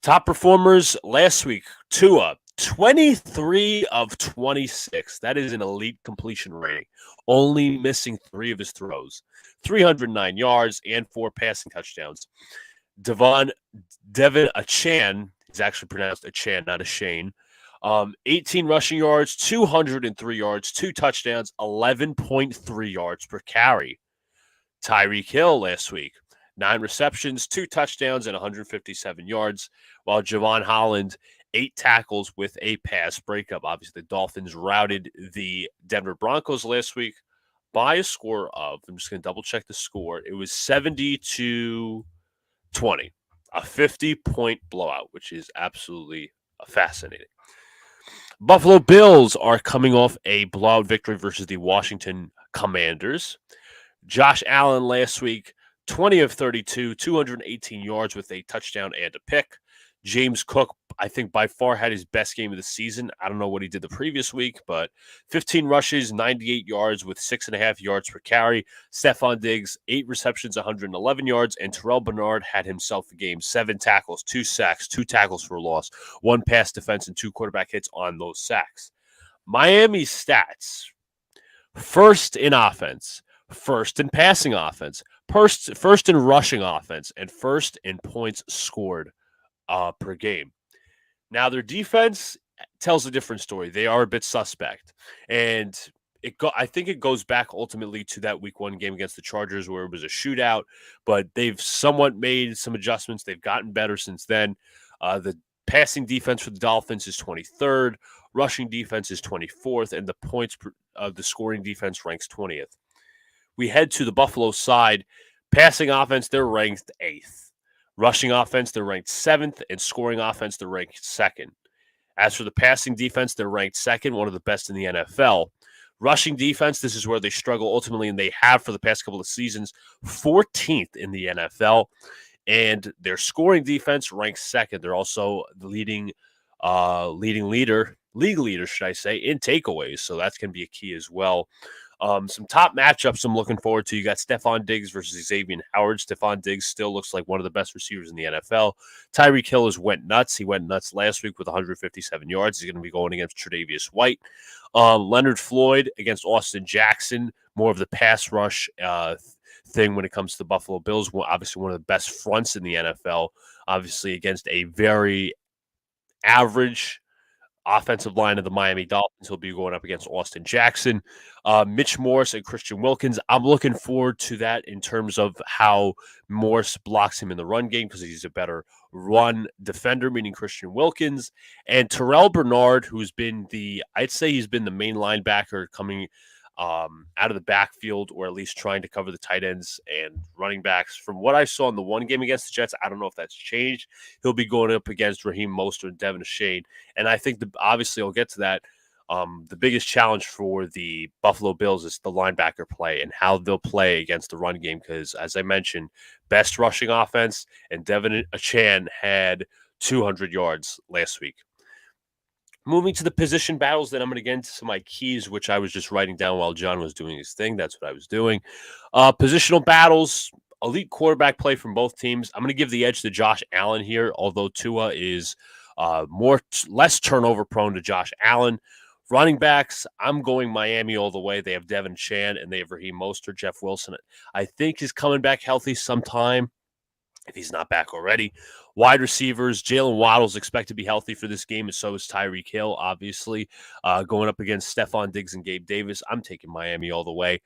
Top performers last week: Tua, 23 of 26. That is an elite completion rating. Only missing 3 of his throws. 309 yards and 4 passing touchdowns. Devin Achan, he's actually pronounced Achan, not a Shane. 18 rushing yards, 203 yards, 2 touchdowns, 11.3 yards per carry. Tyreek Hill last week, 9 receptions, 2 touchdowns, and 157 yards, while Javon Holland, 8 tackles with a pass breakup. Obviously, the Dolphins routed the Denver Broncos last week by a score of, I'm just going to double check the score. It was 70-20, a 50-point blowout, which is absolutely fascinating. Buffalo Bills are coming off a blowout victory versus the Washington Commanders. Josh Allen last week, 20 of 32, 218 yards with a touchdown and a pick. James Cook, I think by far had his best game of the season. I don't know what he did the previous week, but 15 rushes, 98 yards with 6.5 yards per carry. Stephon Diggs, 8 receptions, 111 yards. And Terrell Bernard had himself a game. 7 tackles, 2 sacks, 2 tackles for a loss, 1 pass defense, and 2 quarterback hits on those sacks. Miami's stats: first in offense, first in passing offense, first in rushing offense, and first in points scored per game. Now, their defense tells a different story. They are a bit suspect. And I think it goes back ultimately to that week 1 game against the Chargers where it was a shootout, but they've somewhat made some adjustments. They've gotten better since then. The passing defense for the Dolphins is 23rd. Rushing defense is 24th. And the points of the scoring defense ranks 20th. We head to the Buffalo side. Passing offense, they're ranked 8th. Rushing offense, they're ranked 7th, and scoring offense, they're ranked 2nd. As for the passing defense, they're ranked 2nd, one of the best in the NFL. Rushing defense, this is where they struggle ultimately, and they have for the past couple of seasons, 14th in the NFL. And their scoring defense ranks 2nd. They're also the league leader, should I say, in takeaways. So that's going to be a key as well. Some top matchups I'm looking forward to. You got Stephon Diggs versus Xavier Howard. Stephon Diggs still looks like one of the best receivers in the NFL. Tyreek Hill went nuts. He went nuts last week with 157 yards. He's going to be going against Tre'Davious White. Leonard Floyd against Austin Jackson. More of the pass rush thing when it comes to the Buffalo Bills. Obviously, one of the best fronts in the NFL. Obviously, against a very average offensive line of the Miami Dolphins. He'll be going up against Austin Jackson, Mitch Morse, and Christian Wilkins. I'm looking forward to that in terms of how Morse blocks him in the run game because he's a better run defender, meaning Christian Wilkins. And Terrell Bernard, who's been I'd say he's been the main linebacker coming out of the backfield, or at least trying to cover the tight ends and running backs. From what I saw in the one game against the Jets, I don't know if that's changed. He'll be going up against Raheem Mostert and Devin Shane. And I think, obviously, I'll get to that. The biggest challenge for the Buffalo Bills is the linebacker play and how they'll play against the run game. Because, as I mentioned, best rushing offense, and Devin Achan had 200 yards last week. Moving to the position battles, then I'm going to get into some of my keys, which I was just writing down while John was doing his thing. That's what I was doing. Positional battles, elite quarterback play from both teams. I'm going to give the edge to Josh Allen here, although Tua is less turnover prone to Josh Allen. Running backs, I'm going Miami all the way. They have Devin Chan and they have Raheem Mostert. Jeff Wilson, I think, is coming back healthy sometime, if he's not back already. Wide receivers, Jalen Waddle's expected to be healthy for this game, and so is Tyreek Hill, obviously. Going up against Stephon Diggs and Gabe Davis, I'm taking Miami all the way.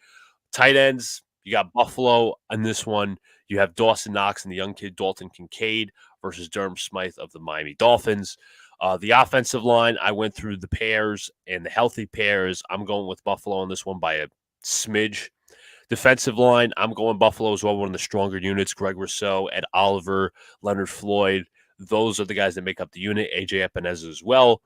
Tight ends, you got Buffalo in this one. You have Dawson Knox and the young kid Dalton Kincaid versus Durham Smythe of the Miami Dolphins. The offensive line, I went through the pairs and the healthy pairs. I'm going with Buffalo on this one by a smidge. Defensive line, I'm going Buffalo as well, one of the stronger units. Greg Rousseau, Ed Oliver, Leonard Floyd. Those are the guys that make up the unit. AJ Epineza as well.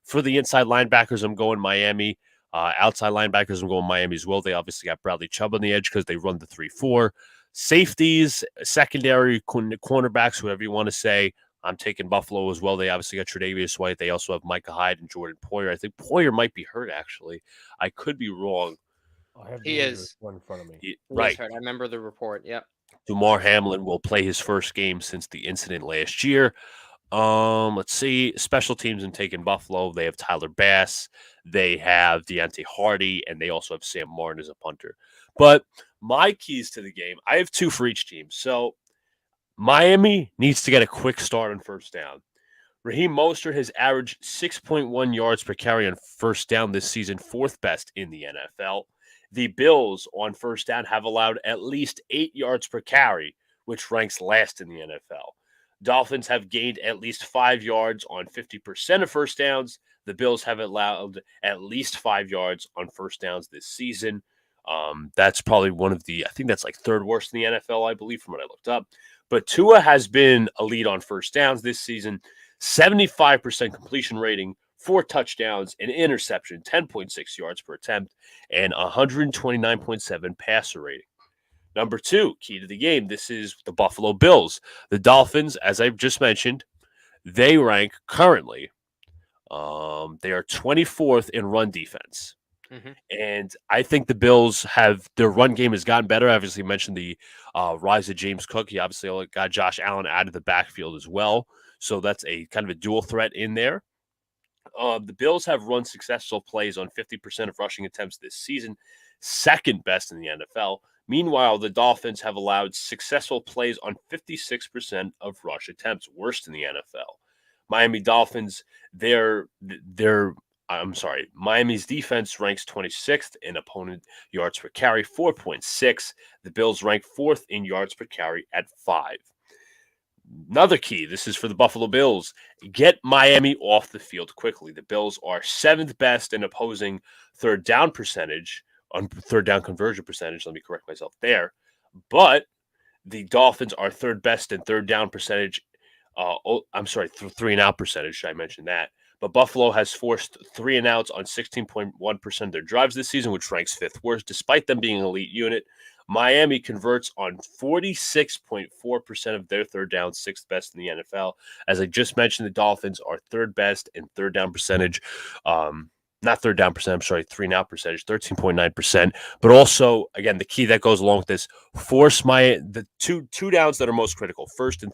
For the inside linebackers, I'm going Miami. Outside linebackers, I'm going Miami as well. They obviously got Bradley Chubb on the edge because they run the 3-4. Safeties, secondary, cornerbacks, whatever you want to say, I'm taking Buffalo as well. They obviously got Tre'Davious White. They also have Micah Hyde and Jordan Poyer. I think Poyer might be hurt, actually. I could be wrong. He is. One in front of me. Right. Hurt. I remember the report. Yep. Damar Hamlin will play his first game since the incident last year. Let's see. Special teams in taking Buffalo. They have Tyler Bass. They have Deontay Hardy. And they also have Sam Martin as a punter. But my keys to the game, I have 2 for each team. So Miami needs to get a quick start on first down. Raheem Mostert has averaged 6.1 yards per carry on first down this season, 4th best in the NFL. The Bills on first down have allowed at least 8 yards per carry, which ranks last in the NFL. Dolphins have gained at least 5 yards on 50% of first downs. The Bills have allowed at least 5 yards on first downs this season. That's probably one of the, I think that's like 3rd worst in the NFL, I believe, from what I looked up. But Tua has been a lead on first downs this season. 75% completion rating, 4 touchdowns, an interception, 10.6 yards per attempt, and 129.7 passer rating. Number 2, key to the game, this is the Buffalo Bills. The Dolphins, as I've just mentioned, they rank currently, they are 24th in run defense. Mm-hmm. And I think the Bills their run game has gotten better. I obviously mentioned the rise of James Cook. He obviously got Josh Allen out of the backfield as well. So that's a kind of a dual threat in there. The Bills have run successful plays on 50% of rushing attempts this season, 2nd best in the NFL. Meanwhile, the Dolphins have allowed successful plays on 56% of rush attempts, worst in the NFL. Miami Dolphins, Miami's defense ranks 26th in opponent yards per carry, 4.6. The Bills rank 4th in yards per carry at 5. Another key, this is for the Buffalo Bills, get Miami off the field quickly. The Bills are 7th best in opposing third down percentage, on third down conversion percentage. Let me correct myself there. But the Dolphins are 3rd best in third down percentage. 3-and-out percentage. I mentioned that. But Buffalo has forced 3-and-outs on 16.1% of their drives this season, which ranks 5th worst, despite them being an elite unit. Miami converts on 46.4% of their third down, 6th best in the NFL. As I just mentioned, the Dolphins are 3rd best in third down percentage. Not third down percent, 3-and-out percentage, 13.9%. But also, again, the key that goes along with this, force the two downs that are most critical, first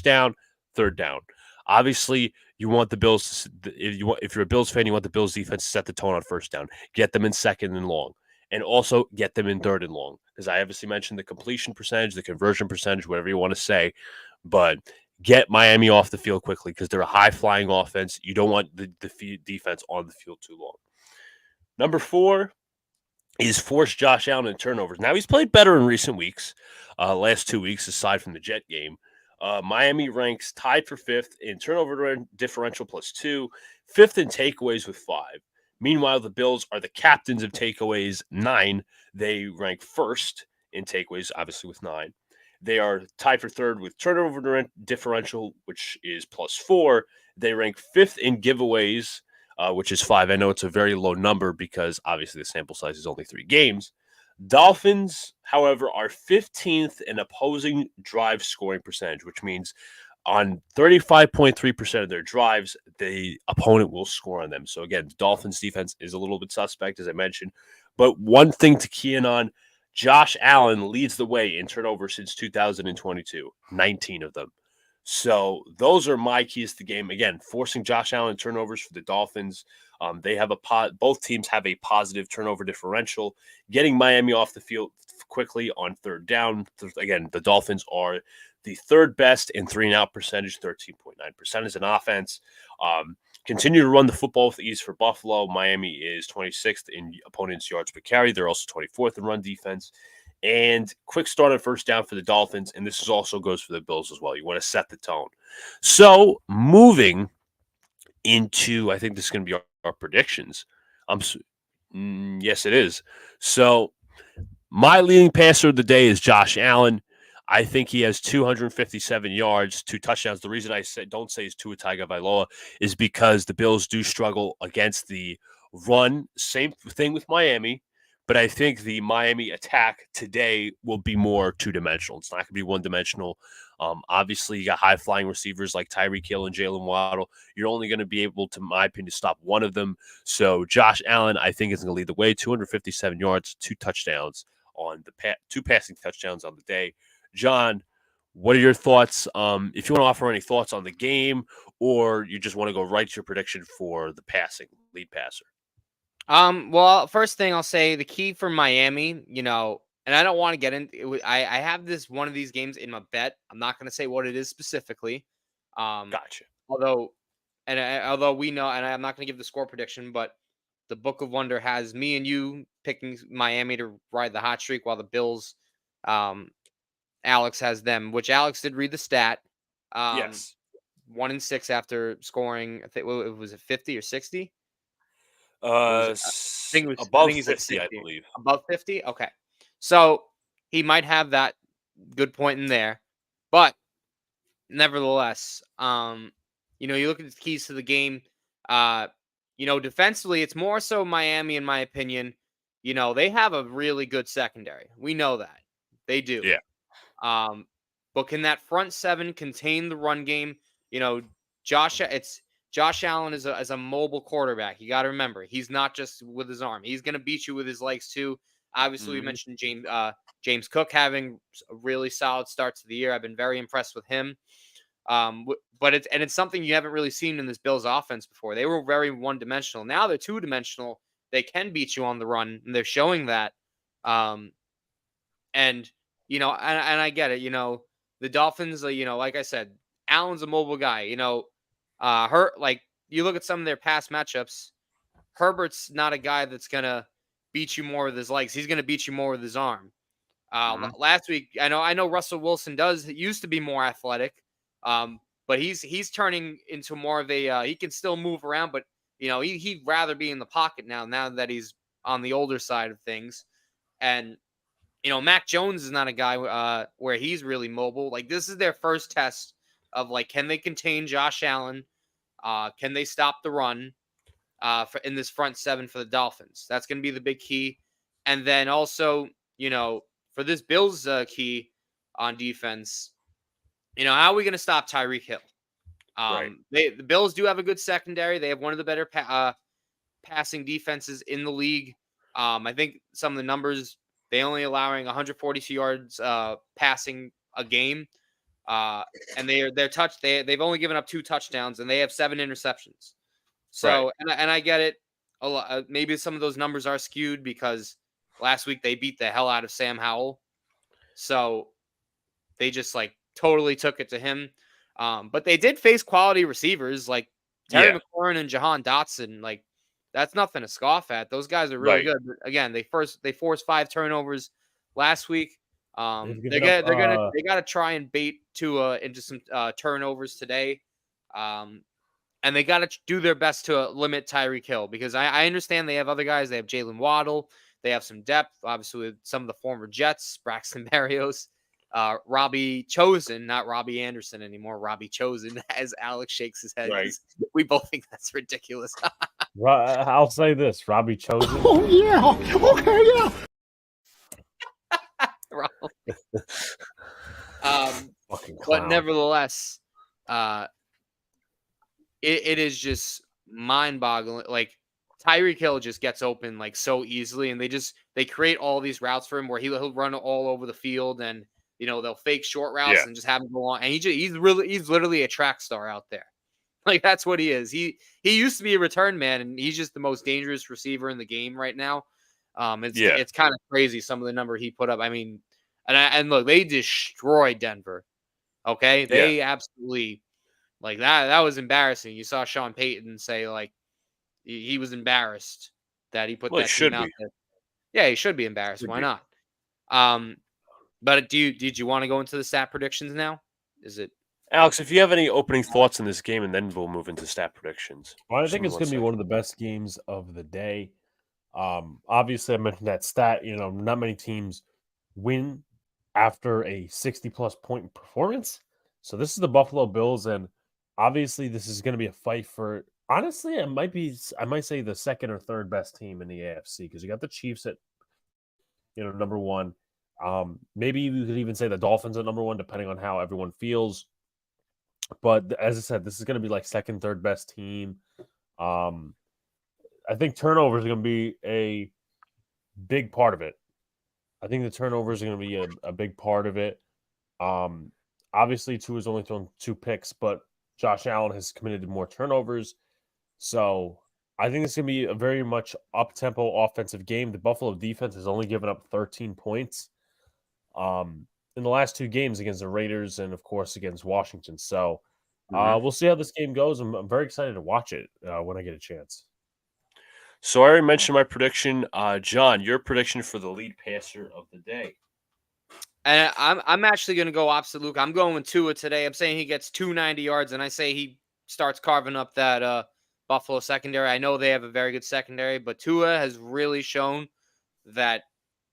down, third down. Obviously, you want the Bills, if you're a Bills fan, you want the Bills defense to set the tone on first down. Get them in 2nd and long. And also get them in 3rd and long. Because I obviously mentioned the completion percentage, the conversion percentage, whatever you want to say. But get Miami off the field quickly because they're a high-flying offense. You don't want the defense on the field too long. Number 4 is force Josh Allen in turnovers. Now, he's played better in recent weeks, last 2 weeks, aside from the Jet game. Miami ranks tied for 5th in turnover differential +2, 5th in takeaways with 5. Meanwhile, the Bills are the captains of takeaways, 9. They rank 1st in takeaways, obviously with 9. They are tied for 3rd with turnover differential, which is +4. They rank 5th in giveaways, which is 5. I know it's a very low number because obviously the sample size is only 3 games. Dolphins, however, are 15th in opposing drive scoring percentage, which means on 35.3% of their drives, the opponent will score on them. So again, Dolphins defense is a little bit suspect, as I mentioned. But one thing to key in on, Josh Allen leads the way in turnovers since 2022, 19 of them. So those are my keys to the game. Again, forcing Josh Allen turnovers for the Dolphins. They have both teams have a positive turnover differential. Getting Miami off the field quickly on third down. Again, the Dolphins are the third best in 3-and-out percentage, 13.9% as an offense. Continue to run the football with ease for Buffalo. Miami is 26th in opponents' yards per carry. They're also 24th in run defense. And quick start at first down for the Dolphins, and this also goes for the Bills as well. You want to set the tone. So moving into, I think this is going to be our predictions. Yes, it is. So my leading passer of the day is Josh Allen. I think he has 257 yards, 2 touchdowns. The reason I don't say it's Tua Tagovailoa is because the Bills do struggle against the run. Same thing with Miami. But I think the Miami attack today will be more two-dimensional. It's not going to be one-dimensional. Obviously, you got high-flying receivers like Tyreek Hill and Jalen Waddle. You're only going to be able to, in my opinion, stop one of them. So Josh Allen, I think, is going to lead the way. 257 yards, 2 touchdowns on the 2 passing touchdowns on the day. John, what are your thoughts? If you want to offer any thoughts on the game, or you just want to go right to your prediction for the passing lead passer. Well, first thing I'll say, the key for Miami, and I don't want to get into it. I have one of these games in my bet. I'm not going to say what it is specifically. Gotcha. Although we know, and I'm not going to give the score prediction, but the Book of Wonder has me and you picking Miami to ride the hot streak, while the Bills, Alex has them, which Alex did read the stat. Yes. 1-6 after scoring, I think it was 50 or 60. I think he's at 50, I believe. Above 50? Okay. So he might have that good point in there. But nevertheless, you look at the keys to the game. Defensively, it's more so Miami, in my opinion. They have a really good secondary. We know that. They do. Yeah. But can that front seven contain the run game? Josh Allen is a mobile quarterback. You got to remember, he's not just with his arm. He's going to beat you with his legs too. Obviously, we mentioned James Cook having a really solid start to the year. I've been very impressed with him. But it's something you haven't really seen in this Bills offense before. They were very one-dimensional. Now they're two-dimensional. They can beat you on the run, and they're showing that. And I get it. The Dolphins, like I said, Allen's a mobile guy. You look at some of their past matchups, Herbert's not a guy that's gonna beat you more with his legs. He's gonna beat you more with his arm. Last week, I know Russell Wilson used to be more athletic, but he's turning into more of a he can still move around, but he'd rather be in the pocket now that he's on the older side of things. And Mac Jones is not a guy where he's really mobile. Like, this is their first test of, like, can they contain Josh Allen? Can they stop the run in this front seven for the Dolphins? That's going to be the big key. And then also, for this Bills key on defense, how are we going to stop Tyreek Hill? Right. The Bills do have a good secondary. They have one of the better passing defenses in the league. I think some of the numbers, they only allowing 142 yards passing a game. And they've only given up 2 touchdowns, and they have 7 interceptions. So, right. and I get it. Maybe some of those numbers are skewed because last week they beat the hell out of Sam Howell. So they just totally took it to him. But they did face quality receivers like Terry McLaurin and Jahan Dotson. That's nothing to scoff at. Those guys are really good. But again, they forced 5 turnovers last week. They got to try and bait Tua into some turnovers today. And they got to do their best to limit Tyreek Hill, because I understand they have other guys. They have Jalen Waddle. They have some depth, obviously, with some of the former Jets, Braxton Berrios, Robbie Chosen, not Robbie Anderson anymore, Robbie Chosen, as Alex shakes his head. Right. We both think that's ridiculous. I'll say this, Robbie Chosen. Oh, yeah. Okay, yeah. But nevertheless, it is just mind-boggling. Tyreek Hill just gets open so easily, and they create all these routes for him where he'll run all over the field, and they'll fake short routes and just have him go on. And he's literally a track star out there. Like, that's what he is. He used to be a return man, and he's just the most dangerous receiver in the game right now. It's kind of crazy some of the number he put up. I mean, and look, they destroyed Denver. Okay, they absolutely, like, that was embarrassing. You saw Sean Payton say, like, he was embarrassed that he put that team out there. Yeah, he should be embarrassed. Why not? But did you want to go into the stat predictions now? Is it Alex? If you have any opening thoughts on this game, and then we'll move into stat predictions. Well, I think it's going to be one of the best games of the day. Obviously, I mentioned that stat. Not many teams win after a 60-plus point performance. So this is the Buffalo Bills, and obviously this is going to be a fight for. Honestly, I might say the second or third best team in the AFC, because you got the Chiefs at number one. Maybe you could even say the Dolphins at number one, depending on how everyone feels. But as I said, this is going to be like second, third best team. I think turnovers are going to be a big part of it. I think the turnovers are going to be a big part of it. Obviously, Tua's only thrown 2 picks, but Josh Allen has committed more turnovers. So I think it's going to be a very much up-tempo offensive game. The Buffalo defense has only given up 13 points in the last 2 games against the Raiders and, of course, against Washington. So we'll see how this game goes. I'm very excited to watch it when I get a chance. So I already mentioned my prediction. John, your prediction for the lead passer of the day. And I'm actually going to go opposite Luca. I'm going with Tua today. I'm saying he gets 290 yards, and I say he starts carving up that Buffalo secondary. I know they have a very good secondary, but Tua has really shown that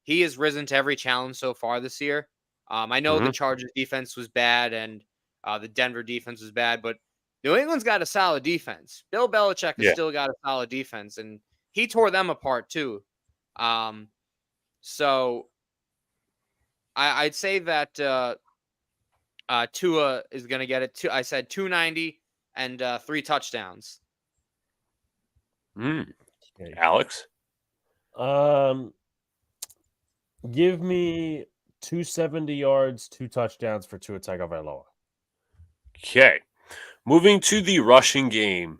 he has risen to every challenge so far this year. I know the Chargers defense was bad and the Denver defense was bad, but New England's got a solid defense. Bill Belichick has still got a solid defense, and he tore them apart too. So I'd say that Tua is going to get it. I said 290 and 3 touchdowns. Okay. Alex? Give me 270 yards, 2 touchdowns for Tua Tagovailoa. Okay. Moving to the rushing game,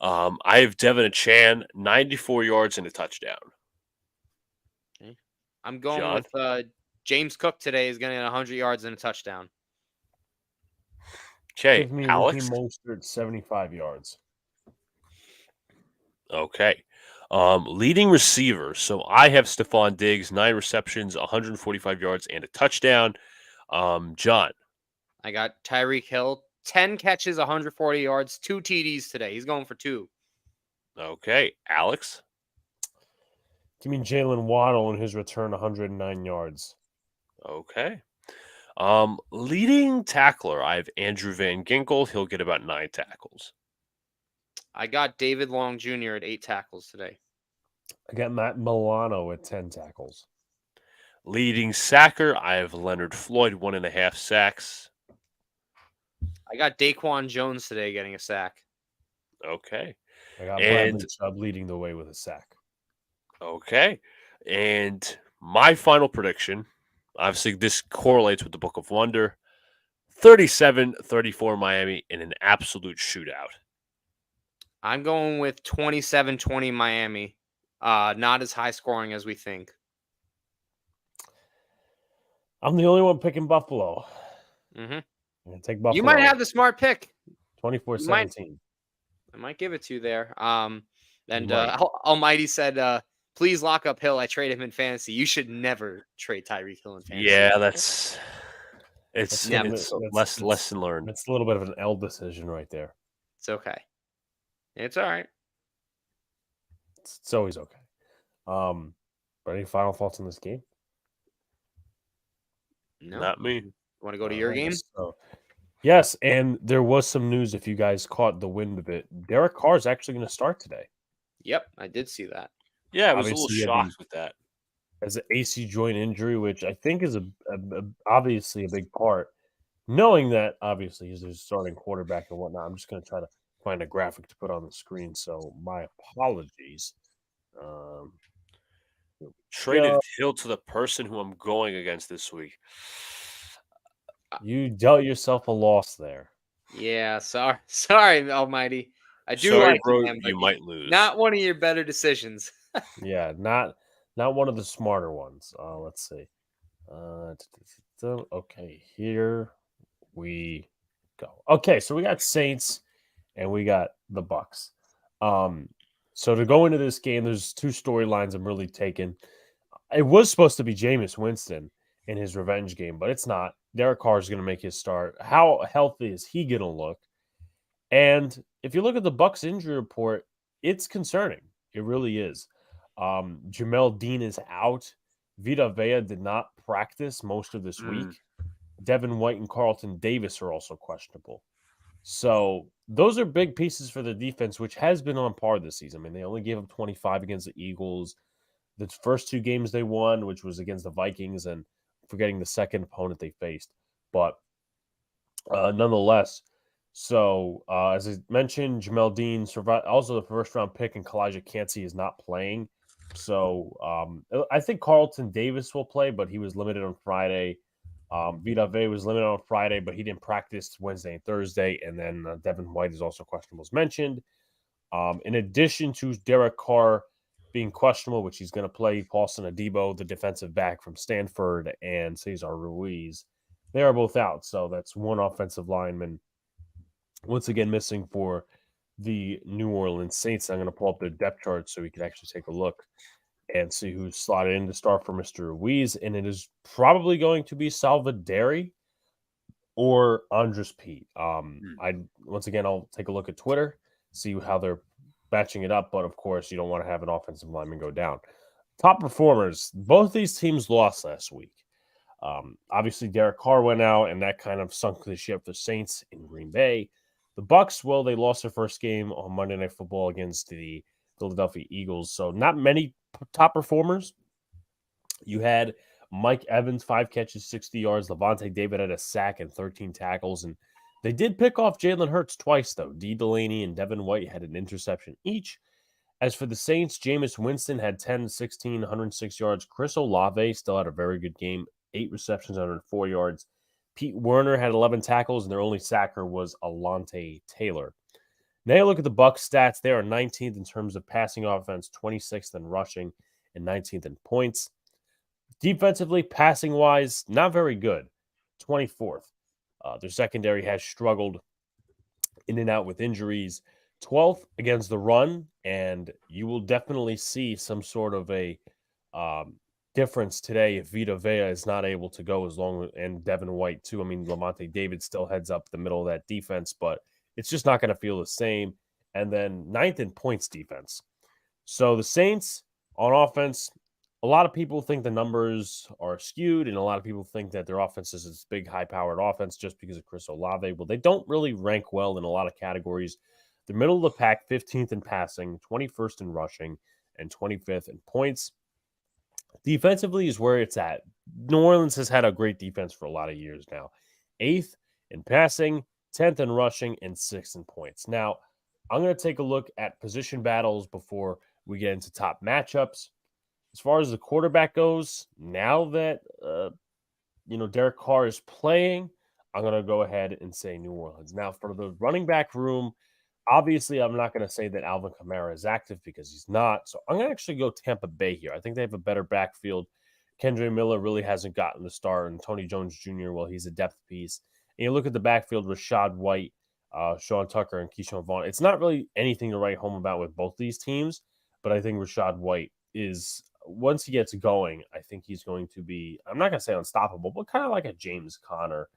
I have Devin Achan, 94 yards and a touchdown. Okay. I'm going with James Cook today is going to get 100 yards and a touchdown. Okay, Give me Alex? Mostert 75 yards. Okay. Leading receiver. So I have Stephon Diggs, 9 receptions, 145 yards, and a touchdown. John? I got Tyreek Hill, 10 catches, 140 yards, 2 TDs today. He's going for 2. Okay. Alex? Give me Jalen Waddle in his return, 109 yards. Okay. Leading tackler, I have Andrew Van Ginkel. He'll get about 9 tackles. I got David Long Jr. at 8 tackles today. I got Matt Milano at 10 tackles. Leading sacker, I have Leonard Floyd, 1.5 sacks. I got Daquan Jones today getting a sack. Okay. I got Bradley Chubb leading the way with a sack. Okay. And my final prediction, obviously this correlates with the Book of Wonder, 37-34 Miami in an absolute shootout. I'm going with 27-20 Miami. Not as high scoring as we think. I'm the only one picking Buffalo. Mm-hmm. I'm going to take Buffalo. You might have the smart pick. 24-17. I might give it to you there. Almighty said, please lock up Hill. I trade him in fantasy. You should never trade Tyreek Hill in fantasy. Yeah, it's lesson learned. It's a little bit of an L decision right there. It's okay. It's all right. It's always okay. But any final thoughts on this game? No. Not me. You want to go to your game? So, yes, and there was some news, if you guys caught the wind of it. Derek Carr is actually going to start today. Yep, I did see that. Yeah, I was a little shocked with that. As an AC joint injury, which I think is obviously a big part. Knowing that, obviously, he's a starting quarterback and whatnot, I'm just going to try to find a graphic to put on the screen. So my apologies. Traded Hill to the person who I'm going against this week. You dealt yourself a loss there. Yeah, sorry, Almighty. I do Sorry, like bro, you, man, but you might lose. not one of your better decisions. Yeah, not one of the smarter ones. Let's see. Okay, here we go. Okay, so we got Saints and we got the Bucks. So to go into this game, there's two storylines I'm really taking. It was supposed to be Jameis Winston in his revenge game, but it's not. Derek Carr is going to make his start. How healthy is he going to look? And if you look at the Bucks injury report, it's concerning. It really is. Jamel Dean is out. Vita Vea did not practice most of this week. Devin White and Carlton Davis are also questionable. So those are big pieces for the defense, which has been on par this season. I mean, they only gave up 25 against the Eagles. The first two games they won, which was against the Vikings and forgetting the second opponent they faced. But nonetheless, so as I mentioned, Jamel Dean survived, also the first round pick, and Kalijah Cansey is not playing. So I think Carlton Davis will play, but he was limited on Friday. Vita Vea was limited on Friday, but he didn't practice Wednesday and Thursday. And then Devin White is also questionable, as mentioned. In addition to Derek Carr being questionable, which he's going to play, Paulson Adebo, the defensive back from Stanford, and Cesar Ruiz, they are both out. So that's one offensive lineman once again missing for the New Orleans Saints. I'm going to pull up their depth chart so we can actually take a look and see who's slotted in to start for Mr. Ruiz. And it is probably going to be Salvaderi or Andres Pete. Once again, I'll take a look at Twitter, see how they're matching it up. But of course, you don't want to have an offensive lineman go down. Top performers, both these teams lost last week. Obviously, Derek Carr went out, and that kind of sunk the ship for Saints in Green Bay. The Bucks, well, they lost their first game on Monday Night Football against the Philadelphia Eagles. So not many top performers. You had Mike Evans, 5 catches, 60 yards. Levante David had a sack and 13 tackles. And they did pick off Jalen Hurts twice, though. D. Delaney and Devin White had an interception each. As for the Saints, Jameis Winston had 10, 16, 106 yards. Chris Olave still had a very good game, 8 receptions, 104 yards. Pete Werner had 11 tackles, and their only sacker was Alontae Taylor. Now you look at the Bucs stats. They are 19th in terms of passing offense, 26th in rushing, and 19th in points. Defensively, passing-wise, not very good, 24th. Their secondary has struggled in and out with injuries. 12th against the run, and you will definitely see some sort of a difference today if Vita Vea is not able to go as long, and Devin White too. I mean, Levante David still heads up the middle of that defense, but it's just not going to feel the same. And then 9th in points defense. So the Saints on offense, a lot of people think the numbers are skewed, and a lot of people think that their offense is this big, high-powered offense just because of Chris Olave. Well, they don't really rank well in a lot of categories. The middle of the pack, 15th in passing, 21st in rushing, and 25th in points. Defensively is where it's at. New Orleans has had a great defense for a lot of years now. 8th in passing, 10th in rushing, and 6th in points. Now, I'm going to take a look at position battles before we get into top matchups. As far as the quarterback goes, now that Derek Carr is playing, I'm going to go ahead and say New Orleans. Now, for the running back room, obviously, I'm not going to say that Alvin Kamara is active because he's not. So I'm going to actually go Tampa Bay here. I think they have a better backfield. Kendre Miller really hasn't gotten the start, and Tony Jones Jr., well, he's a depth piece. And you look at the backfield with Rashad White, Sean Tucker, and Keyshawn Vaughn. It's not really anything to write home about with both these teams, but I think Rashad White is, once he gets going, I think he's going to be, I'm not going to say unstoppable, but kind of like a James Conner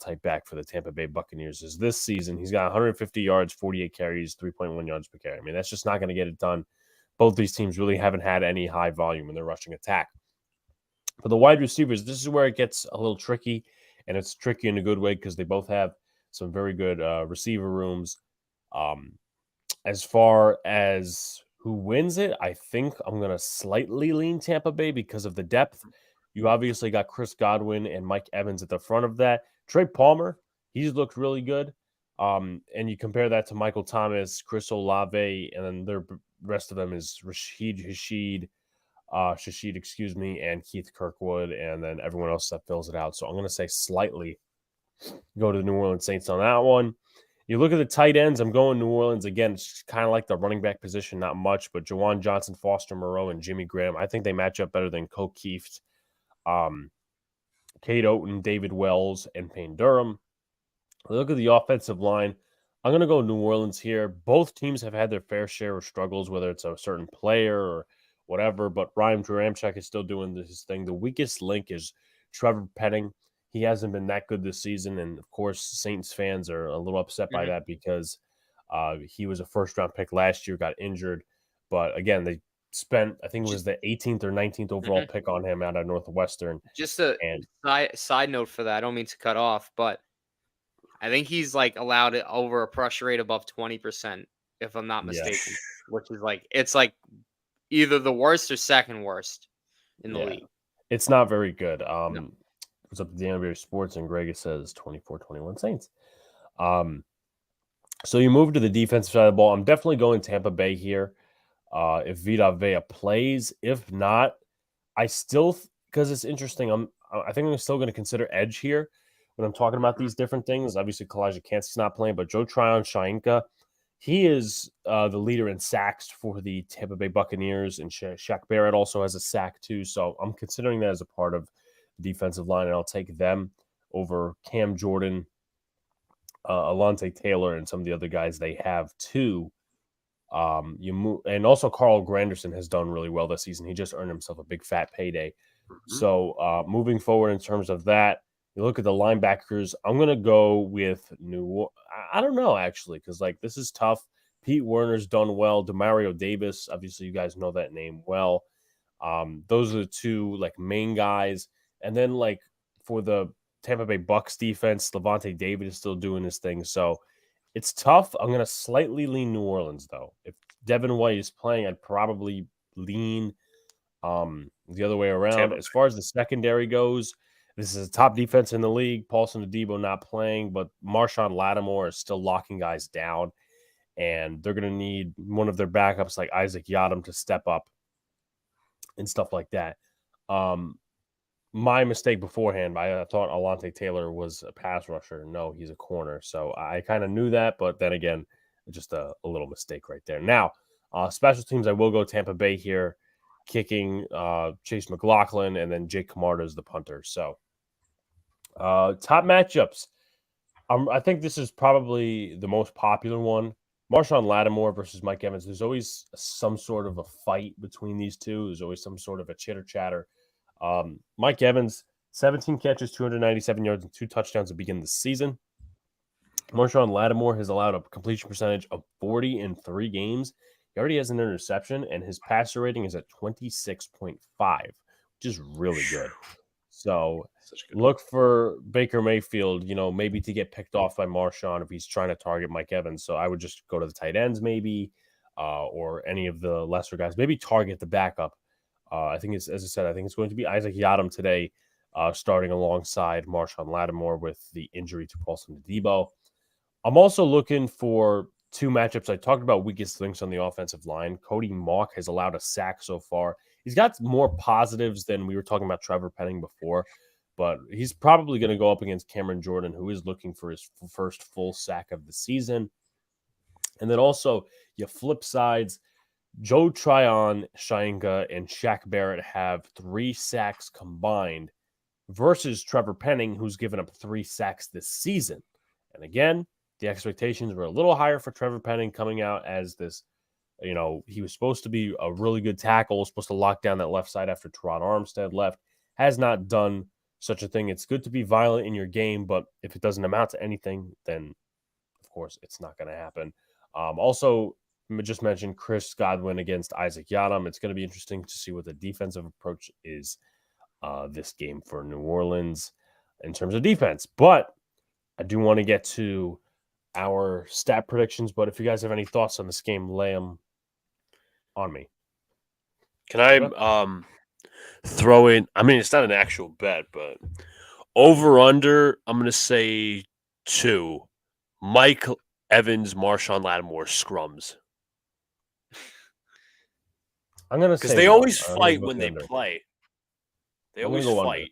type back for the Tampa Bay Buccaneers. Is this season, he's got 150 yards, 48 carries, 3.1 yards per carry. I mean, that's just not going to get it done. Both these teams really haven't had any high volume in their rushing attack. For the wide receivers, this is where it gets a little tricky, and it's tricky in a good way because they both have some very good receiver rooms. As far as who wins it, I think I'm going to slightly lean Tampa Bay because of the depth. You obviously got Chris Godwin and Mike Evans at the front of that. Trey Palmer, he's looked really good. And you compare that to Michael Thomas, Chris Olave, and then the rest of them is Shashid, and Keith Kirkwood, and then everyone else that fills it out. So I'm going to say slightly Go to the New Orleans Saints on that one. You look at the tight ends, I'm going New Orleans again. It's kind of like the running back position, not much, but Jawan Johnson, Foster Moreau, and Jimmy Graham. I think they match up better than O'Keefe, Kate Oaten, David Wells, and Payne Durham. Look at the offensive line. I'm going to go New Orleans here. Both teams have had their fair share of struggles, whether it's a certain player or whatever, but Ryan Dramchuk is still doing this thing. The weakest link is Trevor Penning. He hasn't been that good this season, and of course, Saints fans are a little upset by that because he was a first-round pick last year, got injured. But again, they spent, I think it was the 18th or 19th overall pick on him out of Northwestern. Just a side note for that. I don't mean to cut off, but I think he's like allowed it over a pressure rate above 20%, if I'm not mistaken, which is like, it's like either the worst or second worst in the league. It's not very good. No. What's up to the NBA Sports, and Greg says 24-21 Saints. So you move to the defensive side of the ball. I'm definitely going Tampa Bay here. If Vita Vea plays, if not, I still, because it's interesting, I think I'm still going to consider edge here when I'm talking about these different things. Obviously, Kalijah Kancey's not playing, but Joe Tryon-Shoyinka, he is the leader in sacks for the Tampa Bay Buccaneers, and Shaq Barrett also has a sack too. So I'm considering that as a part of the defensive line, and I'll take them over Cam Jordan, Alontae Taylor, and some of the other guys they have too. And also Carl Granderson has done really well this season. He just earned himself a big fat payday. So moving forward in terms of that, you look at the linebackers. I'm gonna go with I don't know actually, because like this is tough. Pete Werner's done well. Demario Davis, obviously you guys know that name well. Those are the two like main guys, and then like for the Tampa Bay Bucks defense, Levante David is still doing his thing. So it's tough. I'm going to slightly lean New Orleans, though. If Devin White is playing, I'd probably lean the other way around. As far as the secondary goes, this is a top defense in the league. Paulson Adebo not playing, but Marshawn Lattimore is still locking guys down, and they're going to need one of their backups like Isaac Yiadom to step up and stuff like that. My mistake beforehand, I thought Alontae Taylor was a pass rusher. No, he's a corner. So I kind of knew that, but then again, just a little mistake right there. Now, special teams, I will go Tampa Bay here, kicking Chase McLaughlin, and then Jake Camarda is the punter. So top matchups. I think this is probably the most popular one. Marshawn Lattimore versus Mike Evans. There's always some sort of a fight between these two. There's always some sort of a chitter-chatter. Mike Evans, 17 catches, 297 yards, and 2 touchdowns to begin the season. Marshawn Lattimore has allowed a completion percentage of 40 in 3 games. He already has an interception, and his passer rating is at 26.5, which is really good. So look for Baker Mayfield, maybe to get picked off by Marshawn if he's trying to target Mike Evans. So I would just go to the tight ends maybe, or any of the lesser guys. Maybe target the backup. I think it's, as I said, I think it's going to be Isaac Yiadom today, starting alongside Marshawn Lattimore with the injury to Paulson Adebo. I'm also looking for 2 matchups. I talked about weakest links on the offensive line. Cody Mauch has allowed a sack so far. He's got more positives than we were talking about Trevor Penning before, but he's probably going to go up against Cameron Jordan, who is looking for his first full sack of the season. And then also, you flip sides. Joe Tryon-Shoyinka and Shaq Barrett have 3 sacks combined versus Trevor Penning, who's given up 3 sacks this season. And again, the expectations were a little higher for Trevor Penning coming out as this, he was supposed to be a really good tackle, was supposed to lock down that left side after Teron Armstead left, has not done such a thing. It's good to be violent in your game, but if it doesn't amount to anything, then of course it's not going to happen. Also, just mentioned Chris Godwin against Isaac Yiadom. It's going to be interesting to see what the defensive approach is this game for New Orleans in terms of defense. But I do want to get to our stat predictions. But if you guys have any thoughts on this game, lay them on me. Can I throw in? I mean, it's not an actual bet, but over/under. I'm going to say 2. Mike Evans, Marshawn Lattimore scrums. I'm gonna say because they always fight when they play. They always fight.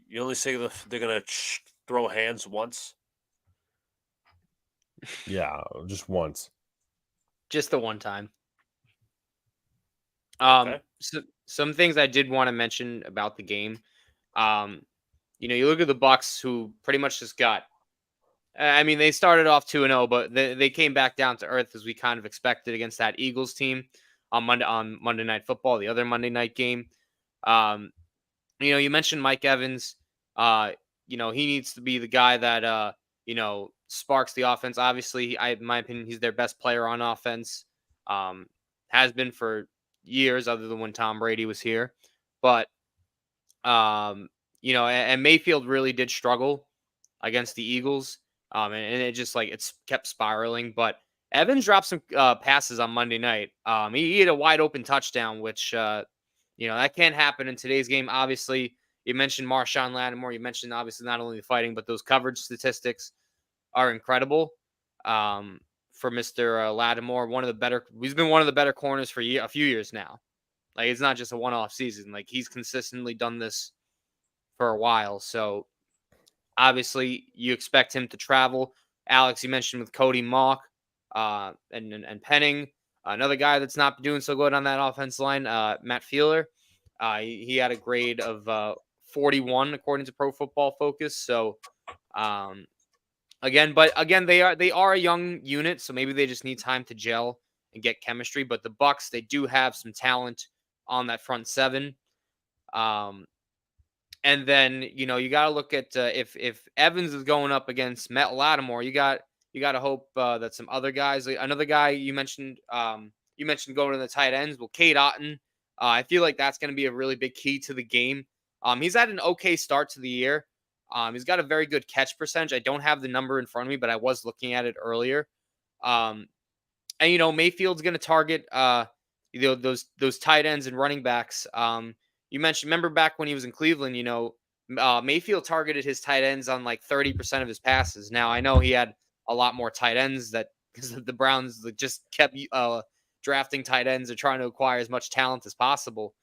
You only say they're gonna throw hands once? Yeah, just once. Just the one time. Okay. So, some things I did want to mention about the game. You look at the Bucks, who pretty much just got. I mean, they started off 2-0, but they came back down to earth as we kind of expected against that Eagles team on Monday Night Football, the other Monday night game. Um, you mentioned Mike Evans. He needs to be the guy that sparks the offense. Obviously, in my opinion, he's their best player on offense. Has been for years, other than when Tom Brady was here. But and Mayfield really did struggle against the Eagles. And it just it's kept spiraling. But Evans dropped some passes on Monday night. He had a wide open touchdown, which that can't happen in today's game. Obviously, you mentioned Marshawn Lattimore. You mentioned obviously not only the fighting, but those coverage statistics are incredible. For Mr. Lattimore, he's been one of the better corners for a few years now. Like, it's not just a one-off season. Like, he's consistently done this for a while. So obviously you expect him to travel. Alex, you mentioned with Cody Mock and Penning. Another guy that's not doing so good on that offense line, Matt Feeler. He had a grade of 41 according to Pro Football Focus. So again, they are a young unit, so maybe they just need time to gel and get chemistry. But the Bucks, they do have some talent on that front seven. And then you got to look at if Evans is going up against Matt Lattimore, you got to hope that some other guys, another guy you mentioned going to the tight ends. Well, Cade Otton, I feel like that's going to be a really big key to the game. He's had an okay start to the year. He's got a very good catch percentage. I don't have the number in front of me, but I was looking at it earlier. And Mayfield's going to target those tight ends and running backs. Remember back when he was in Cleveland, Mayfield targeted his tight ends on like 30% of his passes. Now, I know he had a lot more tight ends because the Browns just kept drafting tight ends and trying to acquire as much talent as possible.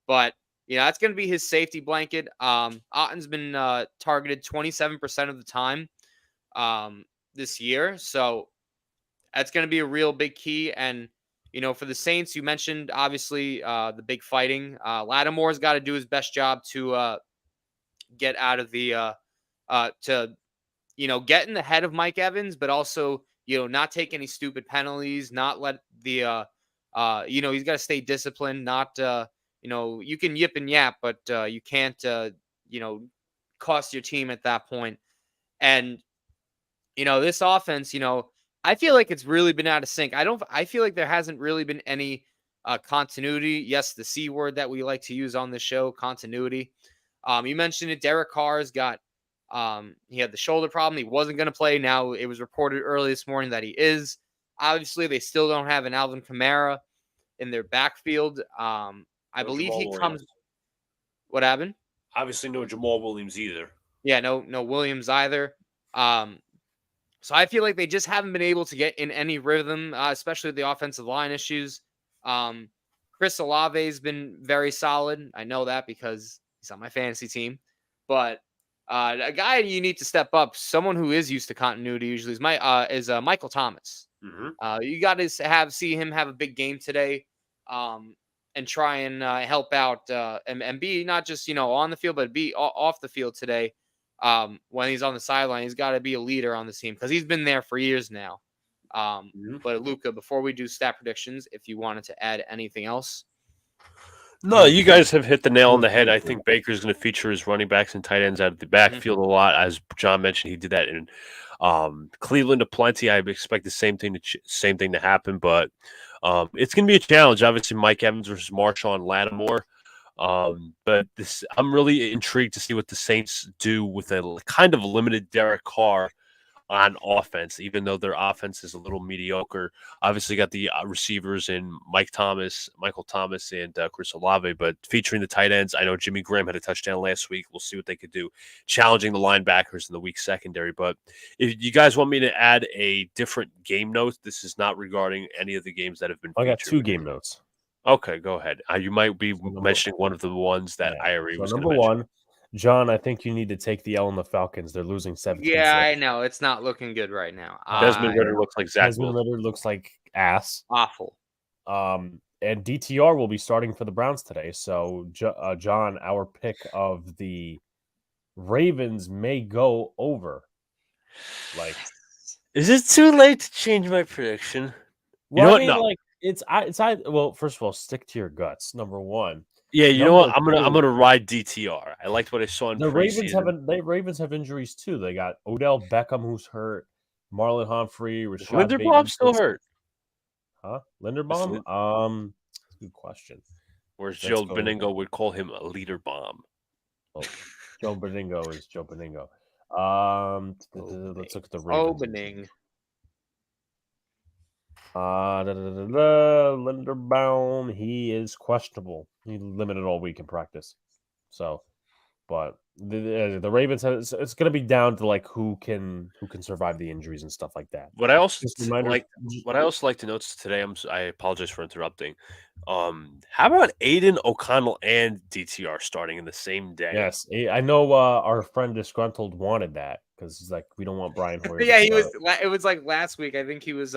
But, that's going to be his safety blanket. Otton's been targeted 27% of the time this year. So that's going to be a real big key. And, for the Saints, you mentioned, obviously, the big fighting. Lattimore's got to do his best job to get out of the get in the head of Mike Evans, but also, not take any stupid penalties, not let the, he's got to stay disciplined, not, you can yip and yap, but you can't, cost your team at that point. And, this offense, I feel like it's really been out of sync. I feel like there hasn't really been any continuity. Yes, the C word that we like to use on the show, continuity. You mentioned it. Derek Carr's got, he had the shoulder problem. He wasn't going to play. Now it was reported early this morning that he is. Obviously, they still don't have an Alvin Kamara in their backfield. I believe he comes. What happened? Obviously, no Jamal Williams either. Yeah, no Williams either. So I feel like they just haven't been able to get in any rhythm, especially with the offensive line issues. Chris Olave's been very solid. I know that because he's on my fantasy team. But a guy you need to step up, someone who is used to continuity usually is Michael Thomas. Mm-hmm. You got to see him have a big game today, and try and help out and be not just on the field, but be off the field today. When he's on the sideline, he's got to be a leader on the team because he's been there for years now. But Luca, before we do stat predictions, if you wanted to add anything else. No, you guys have hit the nail on the head. I think Baker's going to feature his running backs and tight ends out of the backfield a lot. As John mentioned, he did that in Cleveland aplenty. I expect the same thing to happen, but it's going to be a challenge. Obviously, Mike Evans versus Marshawn Lattimore. But I'm really intrigued to see what the Saints do with a kind of limited Derek Carr on offense, even though their offense is a little mediocre. Obviously got the receivers in Michael Thomas, and Chris Olave, but featuring the tight ends. I know Jimmy Graham had a touchdown last week. We'll see what they could do, challenging the linebackers in the weak secondary. But if you guys want me to add a different game note, this is not regarding any of the games that have been featured. I got 2 game notes. Okay, go ahead. You might be mentioning one of the ones that I already was number one, John, I think you need to take the L on the Falcons. They're losing 17-6. Yeah, I know. It's not looking good right now. Desmond Ritter looks like Zach Desmond Wilson. Ritter looks like ass. Awful. And DTR will be starting for the Browns today. So, John, our pick of the Ravens may go over. Like, is it too late to change my prediction? well, You know what? No. Like well, first of all, stick to your guts. Number one. Yeah, you know what? I'm gonna ride DTR. I liked what I saw in the preseason. Ravens have injuries too. They got Odell Beckham who's hurt, Marlon Humphrey, Rashad Linderbaum Bateman still hurt. Huh? Linderbaum? Good question. Whereas Joe Beningo would call him a leader bomb. Oh, Joe Beningo is Joe Beningo. Let's look at the Ravens. Opening. Linderbaum, he is questionable. He limited all week in practice. So, but the Ravens, it's going to be down to like who can survive the injuries and stuff like that. What I also like to note today, I apologize for interrupting. How about Aiden O'Connell and DTR starting in the same day? Yes, I know. Our friend Disgruntled wanted that because he's like, we don't want Brian Hoyer. Yeah, he was. It was like last week. I think he was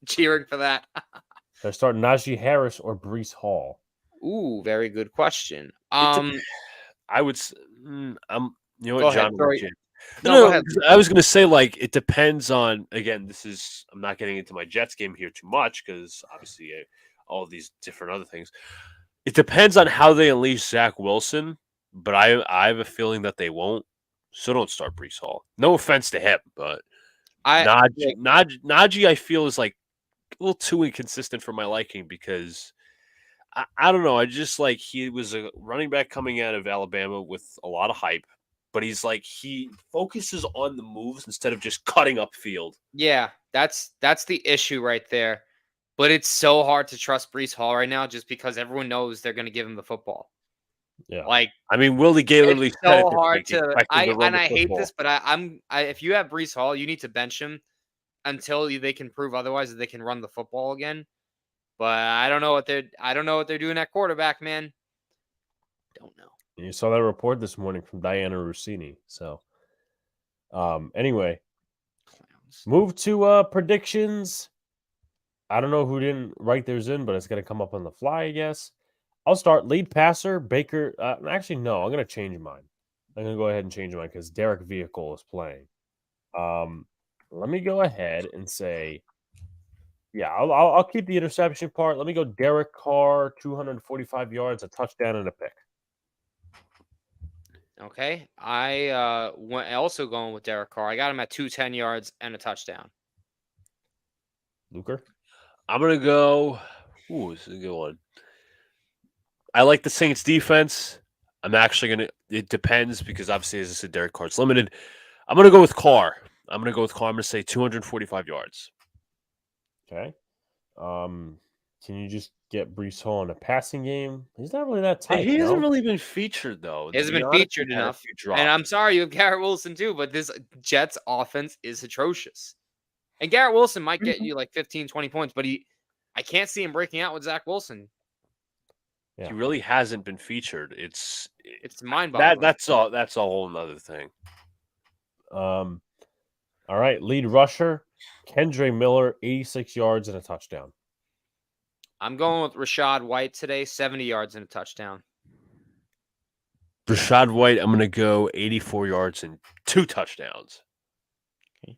cheering for that. They're starting Najee Harris or Breece Hall. Ooh, very good question. I would. You know what, go John? ahead, no, I was going to say, like, it depends on. Again, I'm not getting into my Jets game here too much because obviously all of these different other things. It depends on how they unleash Zach Wilson, but I have a feeling that they won't. So don't start Breece Hall. No offense to him, but Najee, I feel is like a little too inconsistent for my liking because. I don't know. I just like he was a running back coming out of Alabama with a lot of hype, but he's like he focuses on the moves instead of just cutting up field. Yeah, that's the issue right there. But it's so hard to trust Breece Hall right now just because everyone knows they're going to give him the football. Yeah, like I mean, Willie Gay literally said so hard to. I hate football. this, but if you have Breece Hall, you need to bench him until they can prove otherwise that they can run the football again. But I don't know what they're doing at quarterback, man. Don't know. You saw that report this morning from Diana Rossini. So, anyway, move to predictions. I don't know who didn't write theirs in, but it's going to come up on the fly, I guess. I'll start lead passer Baker. Actually, no, I'm going to change mine. I'm going to go ahead and change mine because Derek Vehicle is playing. Let me go ahead and say. Yeah, I'll keep the interception part. Let me go Derek Carr, 245 yards, a touchdown, and a pick. Okay. I went also going with Derek Carr. I got him at 210 yards and a touchdown. Luca? I'm going to go. Ooh, this is a good one. I like the Saints defense. I'm actually going to. It depends because obviously, as I said, Derek Carr's limited. I'm going to go with Carr. I'm going to say 245 yards. Okay. Can you just get Breece Hall in a passing game? He's not really that tight. He hasn't really been featured, though. He hasn't been featured enough. And I'm sorry you have Garrett Wilson, too, but this Jets offense is atrocious. And Garrett Wilson might get you like 15, 20 points, but I can't see him breaking out with Zach Wilson. Yeah. He really hasn't been featured. It's mind-boggling. That's a whole nother thing. All right, lead rusher, Kendre Miller, 86 yards and a touchdown. I'm going with Rachaad White today, 70 yards and a touchdown. Rachaad White, I'm going to go 84 yards and 2 touchdowns. Okay.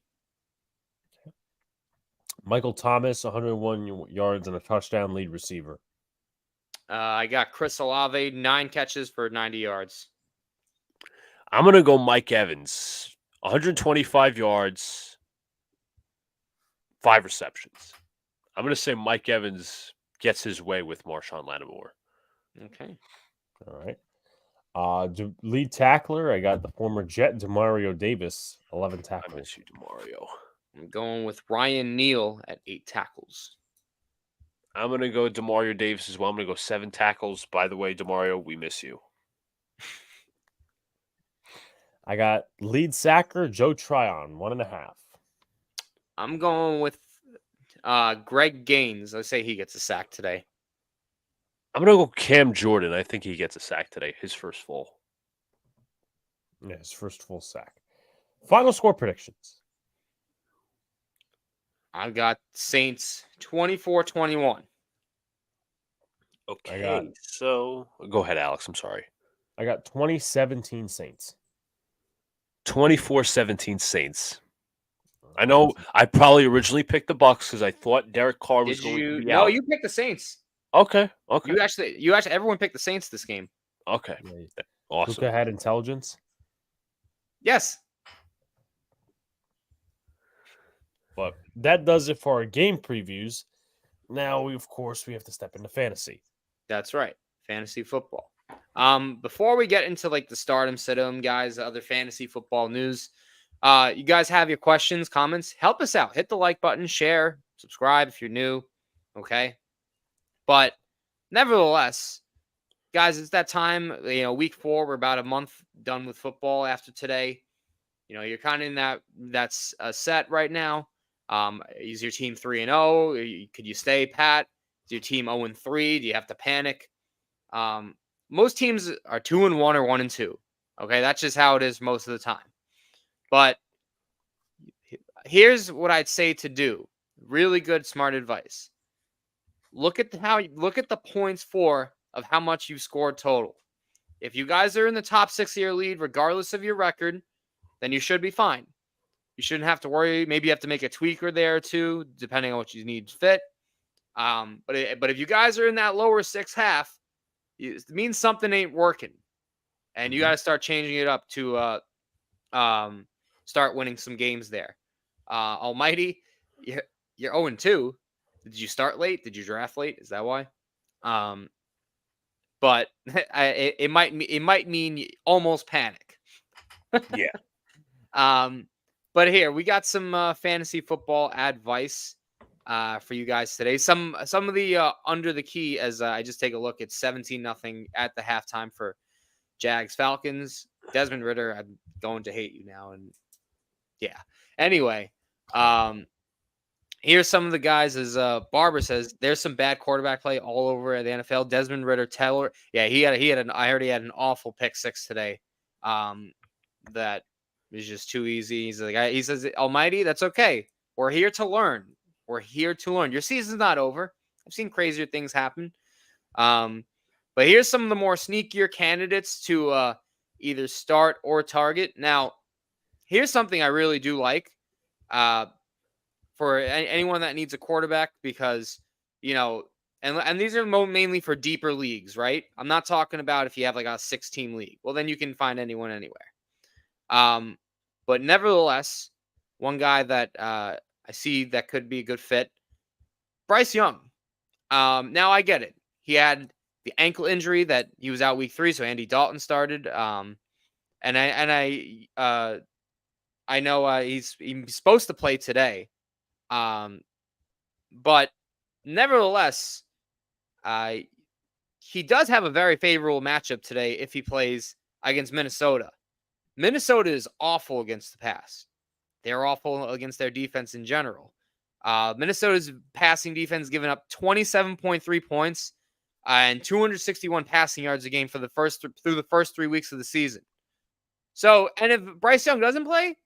Michael Thomas, 101 yards and a touchdown, lead receiver. I got Chris Olave, 9 catches for 90 yards. I'm going to go Mike Evans, 125 yards, 5 receptions. I'm going to say Mike Evans gets his way with Marshawn Lattimore. Okay. All right. Lead tackler, I got the former Jet, Demario Davis, 11 tackles. I miss you, Demario. I'm going with Ryan Neal at 8 tackles. I'm going to go Demario Davis as well. I'm going to go 7 tackles. By the way, Demario, we miss you. I got lead sacker, Joe Tryon, 1.5. I'm going with Greg Gaines. I say he gets a sack today. I'm going to go Cam Jordan. I think he gets a sack today. His first full. Yeah, his first full sack. Final score predictions. I've got Saints 24-21. Okay, so go ahead, Alex. I'm sorry. I got 2017 Saints. 24-17 Saints. I know I probably originally picked the Bucks because I thought Derek Carr was going to be No, out. you picked the Saints. Okay. You actually, everyone picked the Saints this game. Okay. Yeah. Awesome. Luca had intelligence. Yes. But that does it for our game previews. Now, of course, we have to step into fantasy. That's right. Fantasy football. Before we get into like the stardom, sit-em, guys, other fantasy football news, you guys have your questions, comments, help us out. Hit the like button, share, subscribe if you're new. Okay. But nevertheless, guys, it's that time, week 4, we're about a month done with football after today. You're kind of in that's set right now. Is your team 3-0? Could you stay pat? Is your team 0-3? Do you have to panic? Most teams are 2-1 or 1-2. Okay, that's just how it is most of the time. But here's what I'd say to do. Really good, smart advice. Look at the points of how much you've scored total. If you guys are in the top 6 of your lead, regardless of your record, then you should be fine. You shouldn't have to worry. Maybe you have to make a tweaker there or two, depending on what you need fit. But if you guys are in that lower 6 half, it means something ain't working, and you got to start changing it up to start winning some games there. Almighty, you're 0-2. Did you start late? Did you draft late? Is that why? But it might mean almost panic. Yeah. But here we got some fantasy football advice for you guys today. Some of the under the key as I just take a look. It's 17-0 at the halftime for Jags Falcons. Desmond Ridder, I'm going to hate you now, and yeah. Anyway, here's some of the guys. As Barbara says, there's some bad quarterback play all over the NFL. Desmond Ridder, Taylor, yeah, I heard he had an awful pick 6 today. That is just too easy. He says, Almighty, that's okay. We're here to learn. Your season's not over. I've seen crazier things happen. But here's some of the more sneakier candidates to either start or target. Now, here's something I really do like for anyone that needs a quarterback because, and these are mainly for deeper leagues, right? I'm not talking about if you have like a 6-team league. Well, then you can find anyone anywhere. But nevertheless, one guy that I see that could be a good fit, Bryce Young. Now I get it. He had the ankle injury that he was out week 3, so Andy Dalton started. And I know he's supposed to play today. But nevertheless, he does have a very favorable matchup today if he plays against Minnesota. Minnesota is awful against the pass. They're awful against their defense in general. Minnesota's passing defense giving up 27.3 points and 261 passing yards a game through the first 3 weeks of the season. So, and if Bryce Young doesn't play,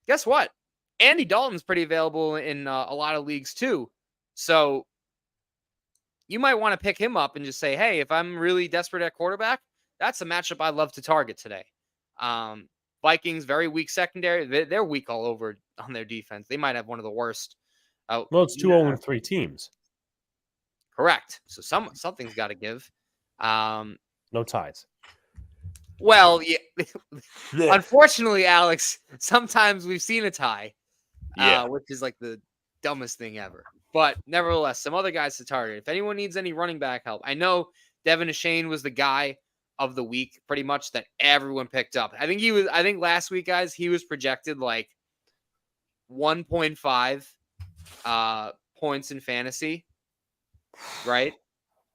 guess what? Andy Dalton's pretty available in a lot of leagues too. So you might want to pick him up and just say, hey, if I'm really desperate at quarterback, that's a matchup I love to target today. Vikings, very weak secondary. They're weak all over on their defense. They might have one of the worst. Well, it's 2 0-3 teams. Correct. So something's got to give. No ties. Well, yeah. Unfortunately, Alex, sometimes we've seen a tie, which is like the dumbest thing ever. But nevertheless, some other guys to target. If anyone needs any running back help, I know Devin Achane was the guy of the week, pretty much, that everyone picked up. I think last week, guys, he was projected like 1.5 points in fantasy, right?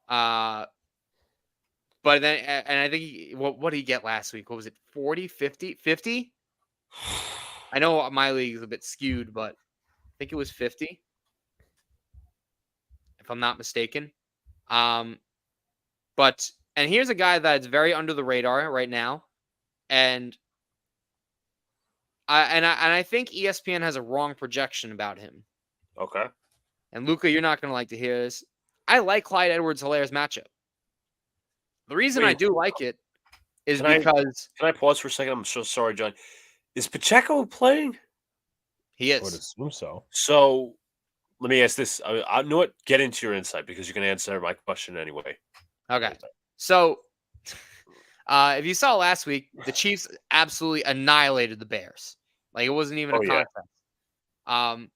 But then, and I think what did he get last week? What was it? 40, 50, 50? I know my league is a bit skewed, but I think it was 50, if I'm not mistaken. And here's a guy that's very under the radar right now, and I think ESPN has a wrong projection about him. Okay. And Luca, you're not going to like to hear this. I like Clyde Edwards-Hilaire's matchup. The reason I do like it is because can I pause for a second? I'm so sorry, John. Is Pacheco playing? He I would is. assume so. So let me ask this. I know what. Get into your insight because you can answer my question anyway. Okay. So if you saw last week, the Chiefs absolutely annihilated the Bears. Like, it wasn't even a contest. And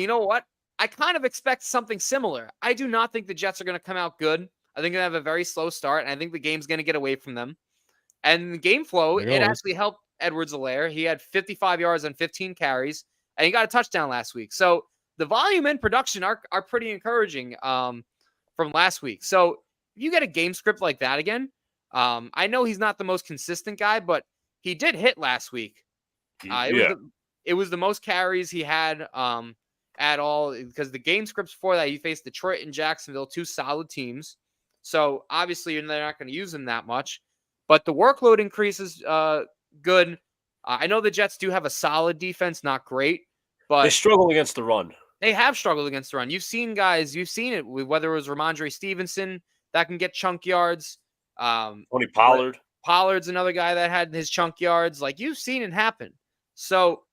you know what? I kind of expect something similar. I do not think the Jets are going to come out good. I think they have a very slow start, and I think the game's going to get away from them. And the game flow, it actually helped Edwards-Helaire. He had 55 yards on 15 carries, and he got a touchdown last week. So the volume and production are pretty encouraging from last week. So if you get a game script like that again, I know he's not the most consistent guy, but he did hit last week. It was the most carries he had at all, because the game scripts before that, he faced Detroit and Jacksonville, two solid teams. So obviously they're not going to use him that much, but the workload increase is good. I know the Jets do have a solid defense, not great, but they struggle against the run. They have struggled against the run. You've seen it with whether it was Ramondre Stevenson that can get chunk yards. Tony Pollard. Pollard's another guy that had his chunk yards. Like, you've seen it happen. So,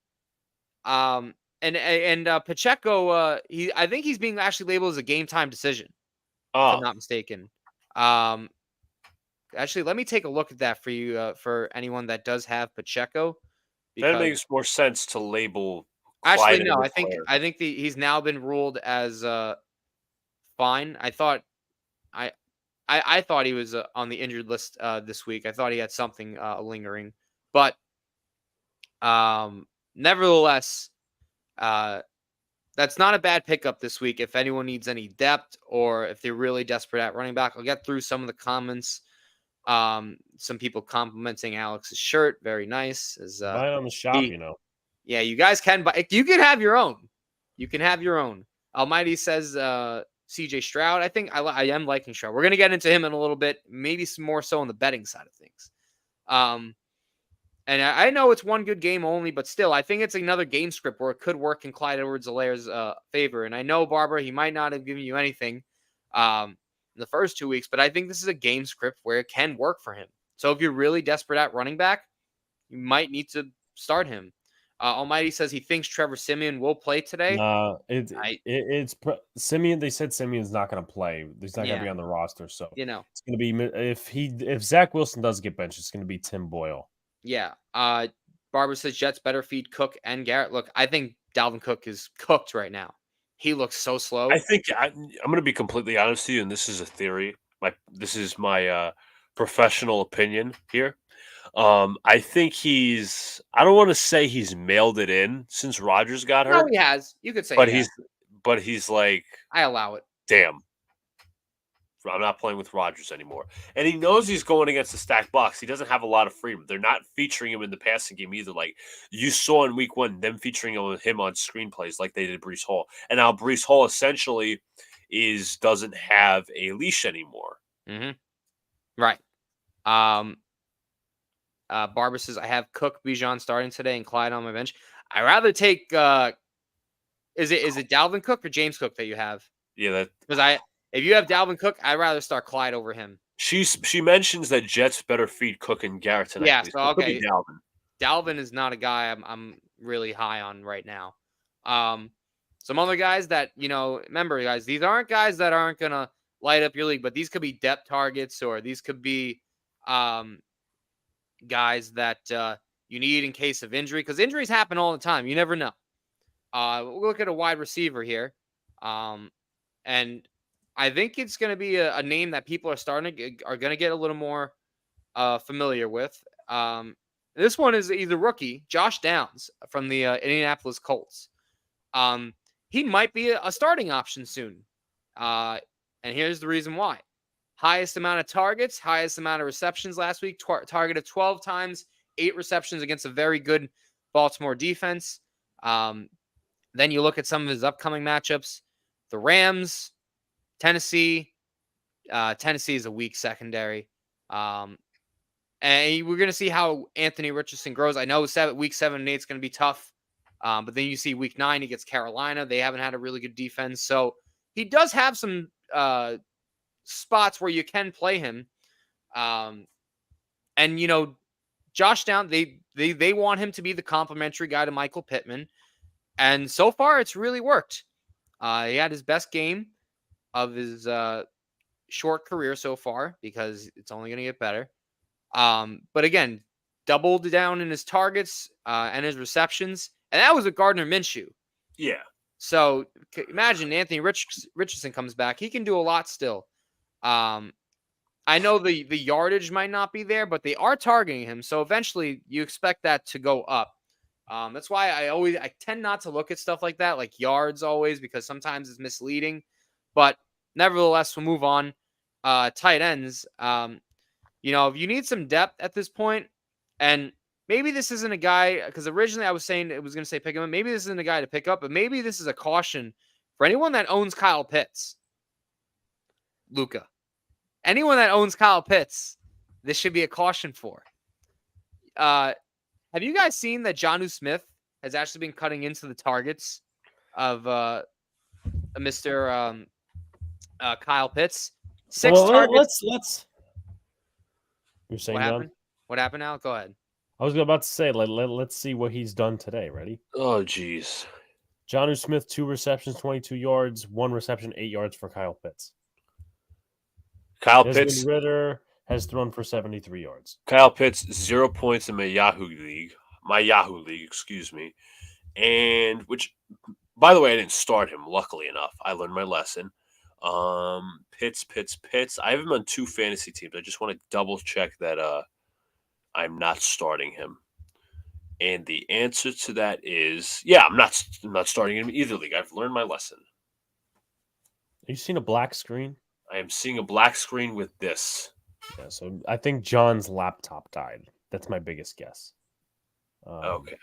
and Pacheco, I think he's being actually labeled as a game time decision, if I'm not mistaken. Actually, let me take a look at that for you, for anyone that does have Pacheco. That makes more sense to label. Actually, no. I think he's now been ruled as fine. I thought he was on the injured list this week. I thought he had something lingering, but nevertheless, that's not a bad pickup this week. If anyone needs any depth, or if they're really desperate at running back, I'll get through some of the comments. Some people complimenting Alex's shirt, very nice. Buy it on the shop, Yeah, you guys can buy. You can have your own. You can have your own. Almighty says CJ Stroud. I think I am liking Stroud. We're gonna get into him in a little bit, maybe some more so on the betting side of things. And I know it's one good game only, but still, I think it's another game script where it could work in Clyde Edwards-Hilaire's favor. And I know, Barbara, he might not have given you anything in the first 2 weeks, but I think this is a game script where it can work for him. So if you're really desperate at running back, you might need to start him. Almighty says he thinks Trevor Siemian will play today. It's Siemian. They said Simeon's not going to play. He's not going to be on the roster. So it's going to be if Zach Wilson does get benched, it's going to be Tim Boyle. Yeah. Barbara says Jets better feed Cook and Garrett. Look, I think Dalvin Cook is cooked right now. He looks so slow. I think I'm going to be completely honest with you, and this is a theory. This is my professional opinion here. I think I don't want to say he's mailed it in since Rodgers got hurt. No, he has. You could say, but he's like, I allow it. Damn, I'm not playing with Rodgers anymore. And he knows he's going against the stacked box. He doesn't have a lot of freedom. They're not featuring him in the passing game either. Like you saw in week 1, them featuring him on screenplays like they did Breece Hall. And now Breece Hall essentially doesn't have a leash anymore. Mm-hmm. Right. Barbara says, I have Cook, Bijan starting today and Clyde on my bench. I rather take is it Dalvin Cook or James Cook that you have? Yeah, because if you have Dalvin Cook, I'd rather start Clyde over him. She mentions that Jets better feed Cook and Garrett tonight. Yeah, so okay. Dalvin is not a guy I'm really high on right now. Some other guys that, remember, guys, these aren't guys that aren't gonna light up your league, but these could be depth targets, or these could be guys that you need in case of injury, because injuries happen all the time. You never know. We'll look at a wide receiver here, and I think it's going to be a name that people are going to get a little more familiar with. This one is the rookie Josh Downs from the Indianapolis Colts. He might be a starting option soon, and here's the reason why. Highest amount of targets, highest amount of receptions last week, targeted 12 times, 8 receptions against a very good Baltimore defense. Then you look at some of his upcoming matchups. The Rams, Tennessee. Tennessee is a weak secondary. And we're going to see how Anthony Richardson grows. I know week 7 and 8 is going to be tough. But then you see week 9, he gets Carolina. They haven't had a really good defense. So he does have some spots where you can play him. And, you know, Josh Down, they want him to be the complimentary guy to Michael Pittman. And so far, it's really worked. He had his best game of his short career so far because it's only going to get better. But again, doubled down in his targets and his receptions. And that was with Gardner Minshew. Yeah. So imagine Anthony Richardson comes back. He can do a lot still. I know the yardage might not be there, but they are targeting him. So eventually you expect that to go up. That's why I tend not to look at stuff like that, like yards always, because sometimes it's misleading. But nevertheless, we'll move on. Tight ends. You know, if you need some depth at this point, and maybe this isn't a guy, because originally I was saying it was going to say pick him up. Maybe this isn't a guy to pick up, but maybe this is a caution for anyone that owns Kyle Pitts. Luca. Anyone that owns Kyle Pitts, this should be a caution for. Have you guys seen that Jonnu Smith has actually been cutting into the targets of Mr. Kyle Pitts? 6 targets. Let's. You're saying What happened? John? What happened, Al? Go ahead. I was about to say, let's see what he's done today. Ready? Oh, geez. Jonnu Smith, 2 receptions, 22 yards, 1 reception, 8 yards for Kyle Pitts. Kyle Desmond Pitts. Ritter has thrown for 73 yards. Kyle Pitts, 0 points in my Yahoo league, excuse me. And which, by the way, I didn't start him, luckily enough. I learned my lesson. Pitts. I have him on 2 fantasy teams. I just want to double check that I'm not starting him. And the answer to that is, yeah, I'm not starting him in either league. I've learned my lesson. Have you seen a black screen? I am seeing a black screen with this. Yeah, so I think John's laptop died. That's my biggest guess. Okay.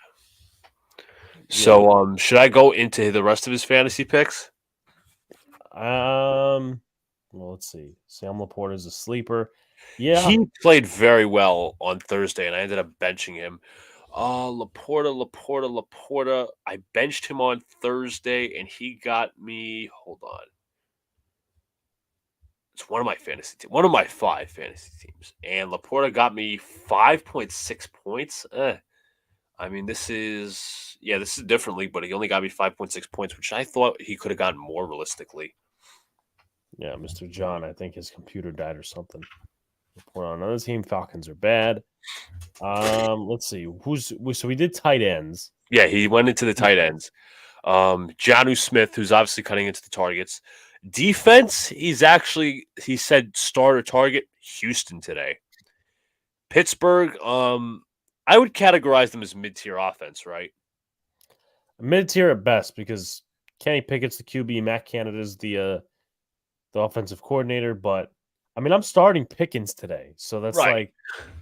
So, should I go into the rest of his fantasy picks? Well, let's see. Sam Laporta is a sleeper. Yeah, He played very well on Thursday, and I ended up benching him. Laporta. I benched him on Thursday, and he got me. Hold on. It's one of my 5 fantasy teams, and Laporta got me 5.6 points. I mean, this is a different league, but he only got me 5.6 points, which I thought he could have gotten more realistically. Yeah, Mr. John, I think his computer died or something. Laporta on another team. Falcons are bad. Let's see. So we did tight ends. Yeah, he went into the tight ends. Jonnu Smith, who's obviously cutting into the targets. Defense, he said start or target Houston today. Pittsburgh, I would categorize them as mid-tier offense, right? Mid-tier at best, because Kenny Pickett's the QB, Matt Canada's the offensive coordinator, but I mean, I'm starting Pickens today, so that's right.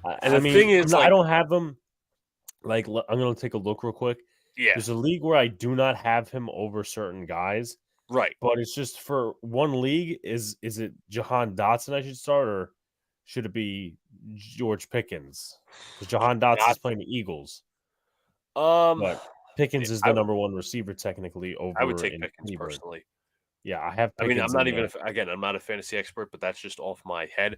like, and the thing is, I don't have him. Like, I'm gonna take a look real quick. Yeah, there's a league where I do not have him over certain guys. Right. But it's just for one league. Is it Jahan Dotson I should start, or should it be George Pickens? Because Jahan Dotson is playing the Eagles. But Pickens is the number 1 receiver technically over. I would take Pickens Cleveland. personally. Yeah, I have Pickens. I mean, I'm not a fantasy expert, but that's just off my head.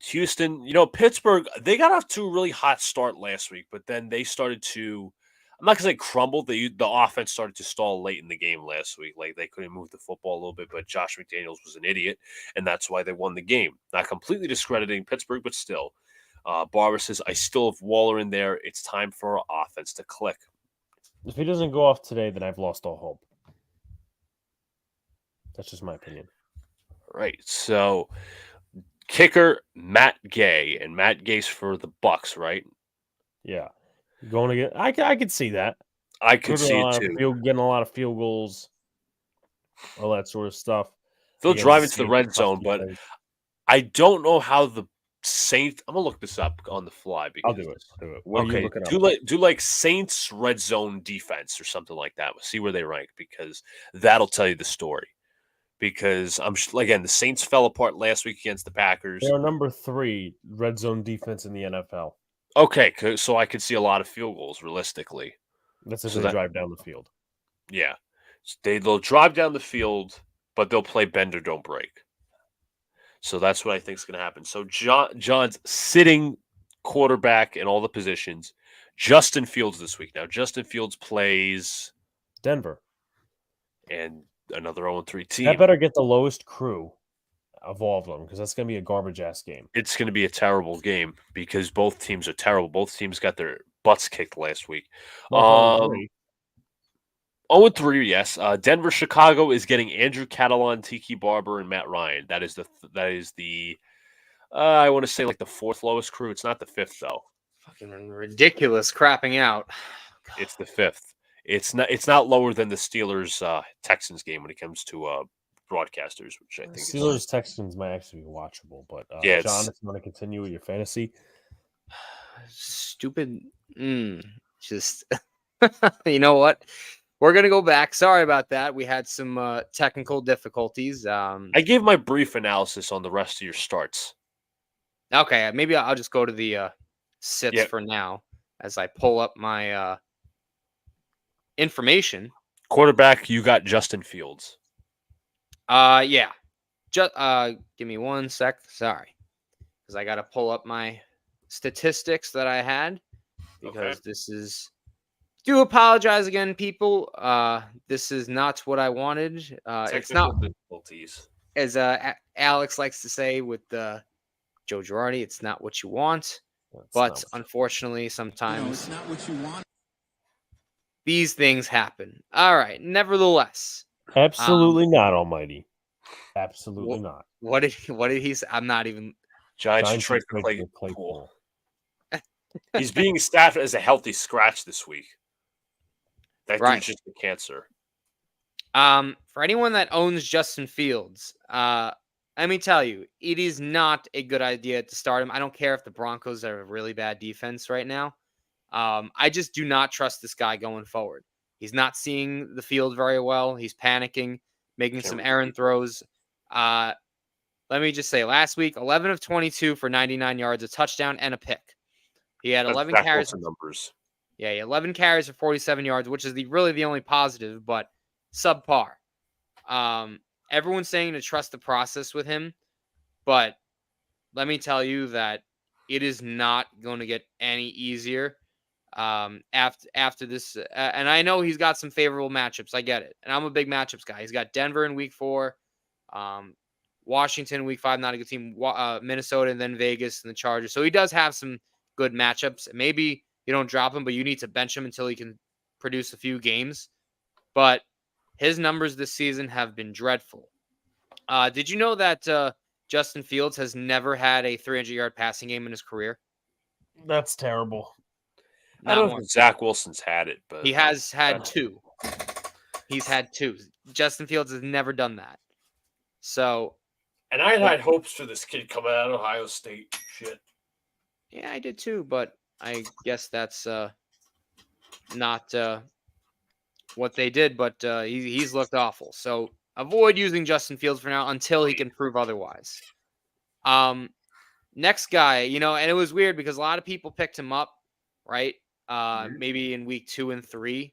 Houston, Pittsburgh, they got off to a really hot start last week, but then they started to, I'm not going to say crumbled. The offense started to stall late in the game last week. Like, they couldn't move the football a little bit, but Josh McDaniels was an idiot, and that's why they won the game. Not completely discrediting Pittsburgh, but still. Barber says, I still have Waller in there. It's time for our offense to click. If he doesn't go off today, then I've lost all hope. That's just my opinion. Right. So, kicker, Matt Gay, and Matt Gay's for the Bucks, right? Yeah. Going to get, I could see that. I could see it too. Getting a lot of field goals, all that sort of stuff. They'll drive into the red zone, but I don't know how the Saints. I'm gonna look this up on the fly. I'll do it. Okay, do like Saints red zone defense or something like that. We'll see where they rank, because that'll tell you the story. because again, the Saints fell apart last week against the Packers. They're number 3 red zone defense in the NFL. Okay, so I could see a lot of field goals realistically. That's if they drive down the field. Yeah. They'll drive down the field, but they'll play bend or don't break. So that's what I think is going to happen. So John's sitting quarterback in all the positions. Justin Fields this week. Now, Justin Fields plays Denver. And another 0-3 team. That better get the lowest crew of all of them, because that's going to be a garbage-ass game. It's going to be a terrible game because both teams are terrible. Both teams got their butts kicked last week. 0-3, yes. Denver, Chicago is getting Andrew Catalon, Tiki Barber, and Matt Ryan. That is the I want to say like the 4th lowest crew. It's not the 5th though. Fucking ridiculous crapping out. It's the 5th. It's not lower than the Steelers Texans game when it comes to broadcasters, which I think Steelers Texans might actually be watchable. But yeah, John, if you want to continue with your fantasy, stupid. Just you know what? We're gonna go back. Sorry about that. We had some technical difficulties. I gave my brief analysis on the rest of your starts. Okay, maybe I'll just go to the sits for now as I pull up my information. Quarterback, you got Justin Fields. Yeah. Just give me 1 sec. Sorry, because I got to pull up my statistics that I had because this is. Do apologize again, people. This is not what I wanted. It's not difficulties, as Alex likes to say with Joe Girardi. It's not what you want, but unfortunately, sometimes it's not what you want. These things happen. All right. Nevertheless, absolutely not, Almighty. Absolutely not. What did he say? I'm not even. Giants trade for Claypool. He's being staffed as a healthy scratch this week. That dude's just a cancer. For anyone that owns Justin Fields, let me tell you, it is not a good idea to start him. I don't care if the Broncos are a really bad defense right now. I just do not trust this guy going forward. He's not seeing the field very well. He's panicking, making some errant throws. Let me just say, last week, 11 of 22 for 99 yards, a touchdown, and a pick. He had 11 carries. Numbers. Yeah, 11 carries for 47 yards, which is really the only positive, but subpar. Everyone's saying to trust the process with him, but let me tell you that it is not going to get any easier after this. And I know he's got some favorable matchups. I get it. And I'm a big matchups guy. He's got Denver in week 4, Washington in week 5, not a good team, Minnesota, and then Vegas and the Chargers. So he does have some good matchups. Maybe you don't drop him, but you need to bench him until he can produce a few games. But his numbers this season have been dreadful. Did you know that Justin Fields has never had a 300-yard passing game in his career? That's terrible. I don't know if Zach Wilson's had it, but he has had 2. He's had 2. Justin Fields has never done that. So, and I had hopes for this kid coming out of Ohio State. Shit. Yeah, I did too, but I guess that's not what they did. But he's looked awful. So avoid using Justin Fields for now until he can prove otherwise. Next guy, and it was weird because a lot of people picked him up, right? Maybe in week 2 and 3.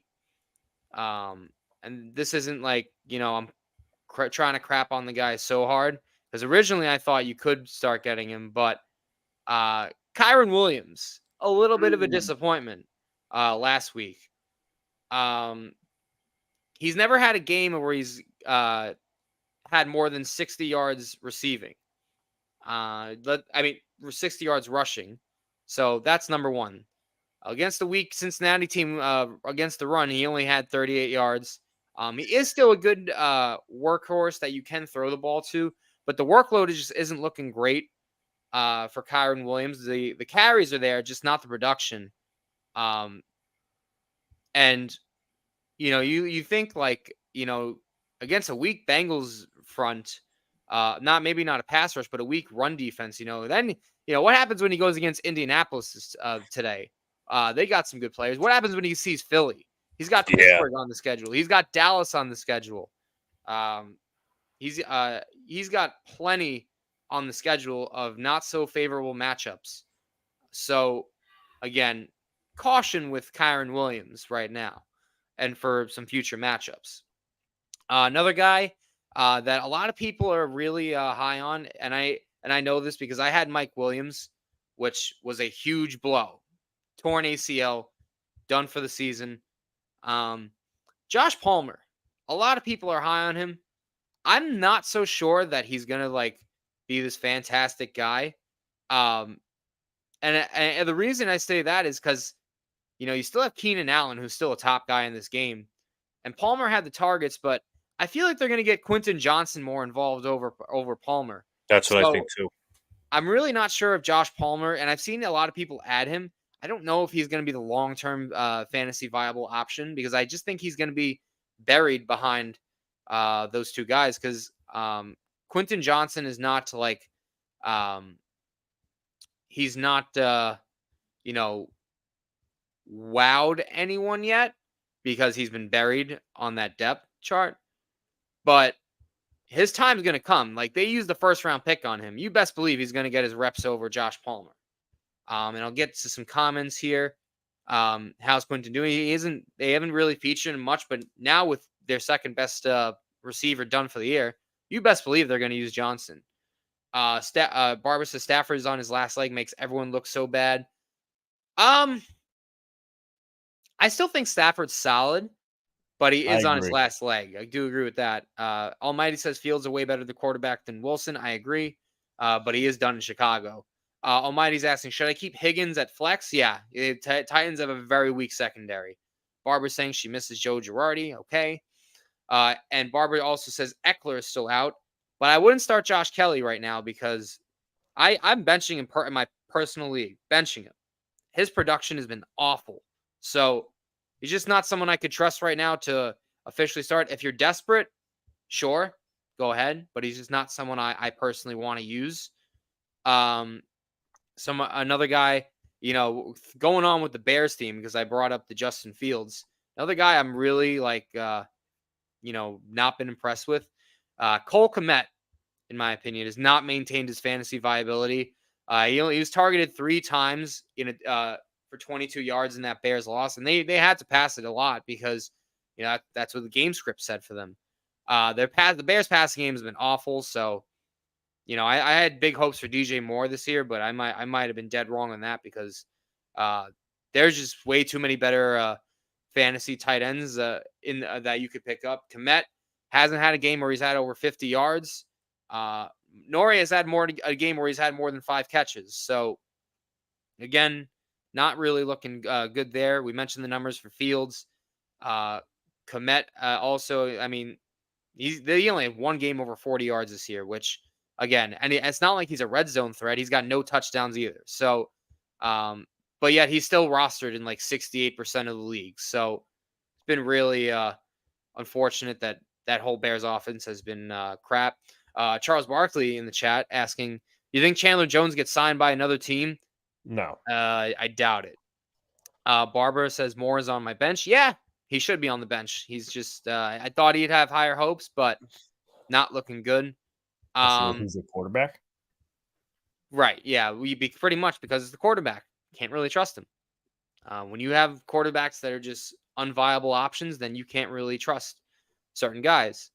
And this isn't like, I'm trying to crap on the guy so hard because originally I thought you could start getting him, but Kyren Williams, a little bit of a disappointment last week. He's never had a game where he's had more than 60 yards receiving. 60 yards rushing. So that's number 1. Against the weak Cincinnati team, against the run, he only had 38 yards. He is still a good workhorse that you can throw the ball to, but the workload just isn't looking great for Kyren Williams. The carries are there, just not the production. And you think like against a weak Bengals front, maybe not a pass rush, but a weak run defense. Then what happens when he goes against Indianapolis today? They got some good players. What happens when he sees Philly? He's got Pittsburgh on the schedule. He's got Dallas on the schedule. he's got plenty on the schedule of not so favorable matchups. So again, caution with Kyron Williams right now and for some future matchups. Another guy that a lot of people are really high on, and I know this because I had Mike Williams, which was a huge blow. Torn ACL, done for the season. Josh Palmer, a lot of people are high on him. I'm not so sure that he's gonna like be this fantastic guy. And the reason I say that is because you still have Keenan Allen, who's still a top guy in this game, and Palmer had the targets, but I feel like they're going to get Quentin Johnson more involved over Palmer. That's what I So think too. I'm really not sure if Josh Palmer, and I've seen a lot of people add him. I don't know if he's going to be the long-term fantasy viable option because I just think he's going to be buried behind those two guys because Quentin Johnson is not like he's not wowed anyone yet because he's been buried on that depth chart. But his time's going to come. Like they used the first round pick on him. You best believe he's going to get his reps over Josh Palmer. And I'll get to some comments here. How's Quentin doing? They haven't really featured him much, but now with their second best receiver done for the year, you best believe they're going to use Johnson. Barber says Stafford's on his last leg, makes everyone look so bad. I still think Stafford's solid, but he is on his last leg. I do agree with that. Almighty says Fields are way better the quarterback than Wilson. I agree, but he is done in Chicago. Almighty's asking, should I keep Higgins at flex? Yeah, Titans have a very weak secondary. Barbara's saying she misses Joe Girardi. Okay. And Barbara also says Eckler is still out, but I wouldn't start Josh Kelly right now because I'm benching him in my personal league. Benching him. His production has been awful. So he's just not someone I could trust right now to officially start. If you're desperate, sure, go ahead. But he's just not someone I personally want to use. Another guy, going on with the Bears team because I brought up the Justin Fields. Another guy I'm really not been impressed with. Cole Kmet, in my opinion, has not maintained his fantasy viability. He was targeted 3 times for 22 yards in that Bears loss, and they had to pass it a lot because that's what the game script said for them. The Bears passing game has been awful, so I had big hopes for DJ Moore this year, but I might have been dead wrong on that because there's just way too many better fantasy tight ends that you could pick up. Kmet hasn't had a game where he's had over 50 yards. Nori has had a game where he's had more than 5 catches. So again, not really looking good there. We mentioned the numbers for Fields. Kmet also, I mean, they only have 1 game over 40 yards this year, which again, and it's not like he's a red zone threat. He's got no touchdowns either. So, but yet he's still rostered in like 68% of the league. So it's been really unfortunate that whole Bears offense has been crap. Charles Barkley in the chat asking, you think Chandler Jones gets signed by another team? No. I doubt it. Barbara says Moore is on my bench. Yeah, he should be on the bench. He's just, I thought he'd have higher hopes, but not looking good. He's a quarterback? Right. Yeah, we be pretty much because it's the quarterback. Can't really trust him. When you have quarterbacks that are just unviable options, then you can't really trust certain guys.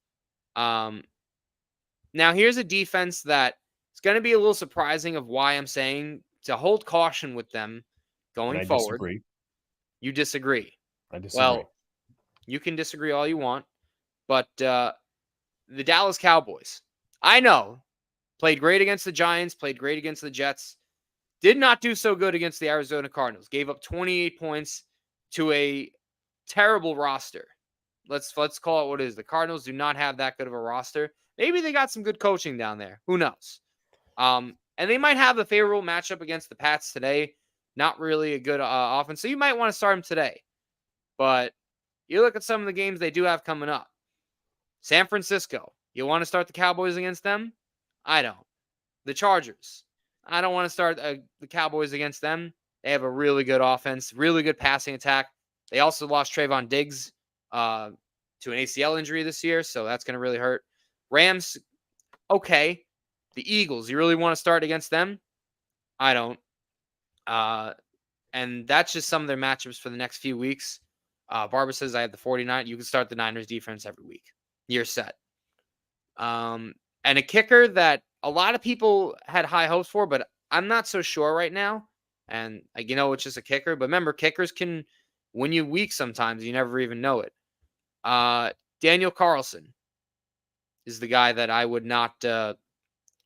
Now, here's a defense that it's going to be a little surprising of why I'm saying to hold caution with them going forward. Disagree. You disagree. I disagree. Well, you can disagree all you want, but the Dallas Cowboys, I know, played great against the Giants, played great against the Jets, did not do so good against the Arizona Cardinals. Gave up 28 points to a terrible roster. Let's call it what it is. The Cardinals do not have that good of a roster. Maybe they got some good coaching down there. Who knows? And they might have a favorable matchup against the Pats today. Not really a good offense. So you might want to start them today. But you look at some of the games they do have coming up. San Francisco. You want to start the Cowboys against them? I don't. The Chargers. I don't want to start the Cowboys against them. They have a really good offense, really good passing attack. They also lost Trayvon Diggs to an ACL injury this year, so that's going to really hurt. Rams, okay. The Eagles, you really want to start against them? I don't. And that's just some of their matchups for the next few weeks. Barbara says I have the 49. You can start the Niners defense every week. You're set. And a kicker that a lot of people had high hopes for, but I'm not so sure right now. And it's just a kicker. But remember, kickers can win you weeks sometimes. You never even know it. Daniel Carlson is the guy that I would not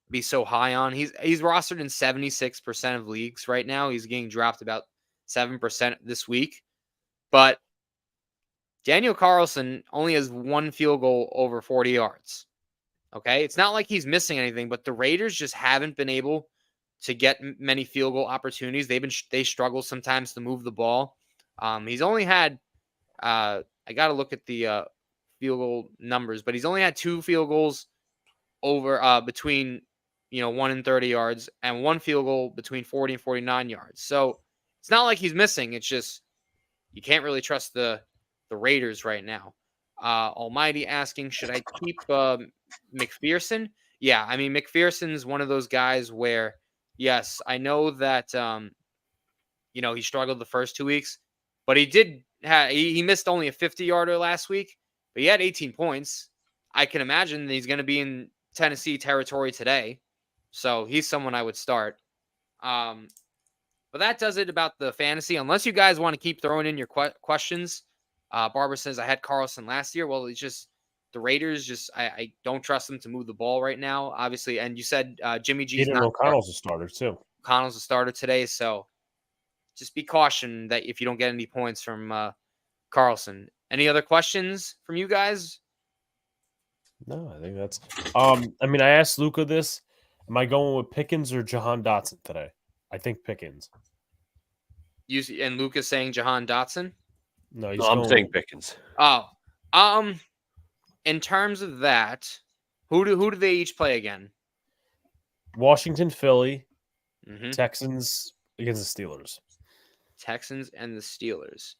be so high on. He's rostered in 76% of leagues right now. He's getting dropped about 7% this week. But Daniel Carlson only has one field goal over 40 yards. Okay? It's not like he's missing anything, but the Raiders just haven't been able to get many field goal opportunities. They struggle sometimes to move the ball. He's only had I got to look at the field goal numbers, but he's only had 2 field goals over between 1 and 30 yards and 1 field goal between 40 and 49 yards. So it's not like he's missing. It's just you can't really trust the Raiders right now. Almighty asking, should I keep McPherson? Yeah, I mean McPherson's one of those guys where, yes, I know that he struggled the first 2 weeks, but he missed only a 50-yarder last week, but he had 18 points. I can imagine that he's going to be in Tennessee territory today. So he's someone I would start. But that does it about the fantasy. Unless you guys want to keep throwing in your questions. Barbara says, I had Carlson last year. Well, it's just the Raiders. I don't trust them to move the ball right now, obviously. And you said Jimmy G's not. O'Connell's a starter, too. O'Connell's a starter today. So just be cautioned that if you don't get any points from Carlson. Any other questions from you guys? No, I think that's. I asked Luca this. Am I going with Pickens or Jahan Dotson today? I think Pickens. And Luca's saying Jahan Dotson? No, I'm saying Pickens. Oh, in terms of that, who do they each play again? Washington, Philly, Texans against the Steelers. Texans and the Steelers.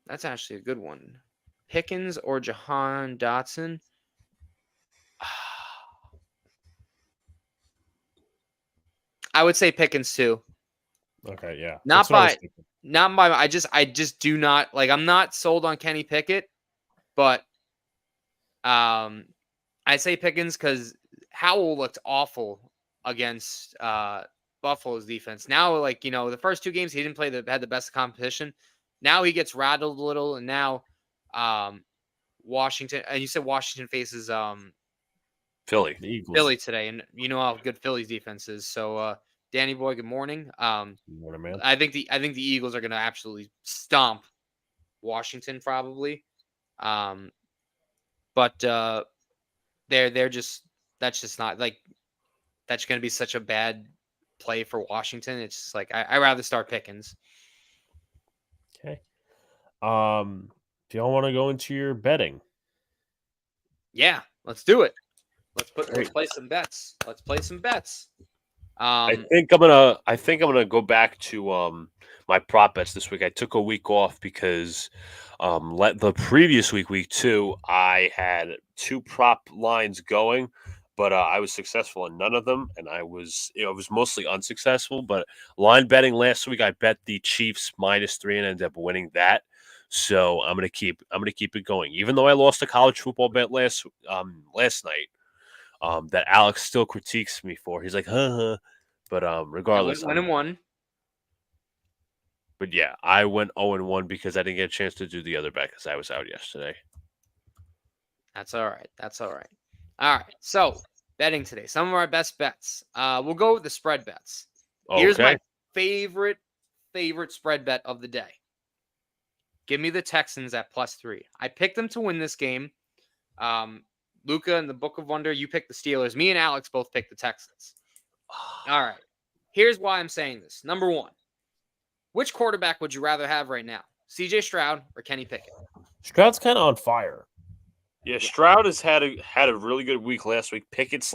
That's actually a good one. Pickens or Jahan Dotson? I would say Pickens too. Okay, yeah. Not by. I just do not like. I'm not sold on Kenny Pickett, but I say Pickens because Howell looked awful against Buffalo's defense. Now, the first 2 games he didn't had the best competition. Now he gets rattled a little, and now Washington. And you said Washington faces Philly. Philly today, and you know how good Philly's defense is. So, Danny boy, good morning. Good morning, man. I think the Eagles are going to absolutely stomp Washington, probably. But they're just that's just not that's going to be such a bad play for Washington. It's just I rather start Pickens. Okay. If y'all want to go into your betting, yeah, let's do it. Let's play some bets. Let's play some bets. I think I'm gonna go back to my prop bets this week. I took a week off because the previous week 2, I had 2 prop lines going, but I was successful in none of them, and I was mostly unsuccessful. But line betting last week, I bet the Chiefs -3 and ended up winning that. So I'm gonna keep it going, even though I lost a college football bet last night. That Alex still critiques me for. He's like, huh. But regardless, 1-1. But yeah, I went 0-1 because I didn't get a chance to do the other bet because I was out yesterday. That's all right. All right. So betting today, some of our best bets. We'll go with the spread bets. Okay. Here's my favorite spread bet of the day. Give me the Texans at +3. I picked them to win this game. Luca and the Book of Wonder, you picked the Steelers. Me and Alex both picked the Texans. All right. Here's why I'm saying this. Number 1, which quarterback would you rather have right now? CJ Stroud or Kenny Pickett? Stroud's kind of on fire. Yeah, Stroud has had a really good week last week. Pickett's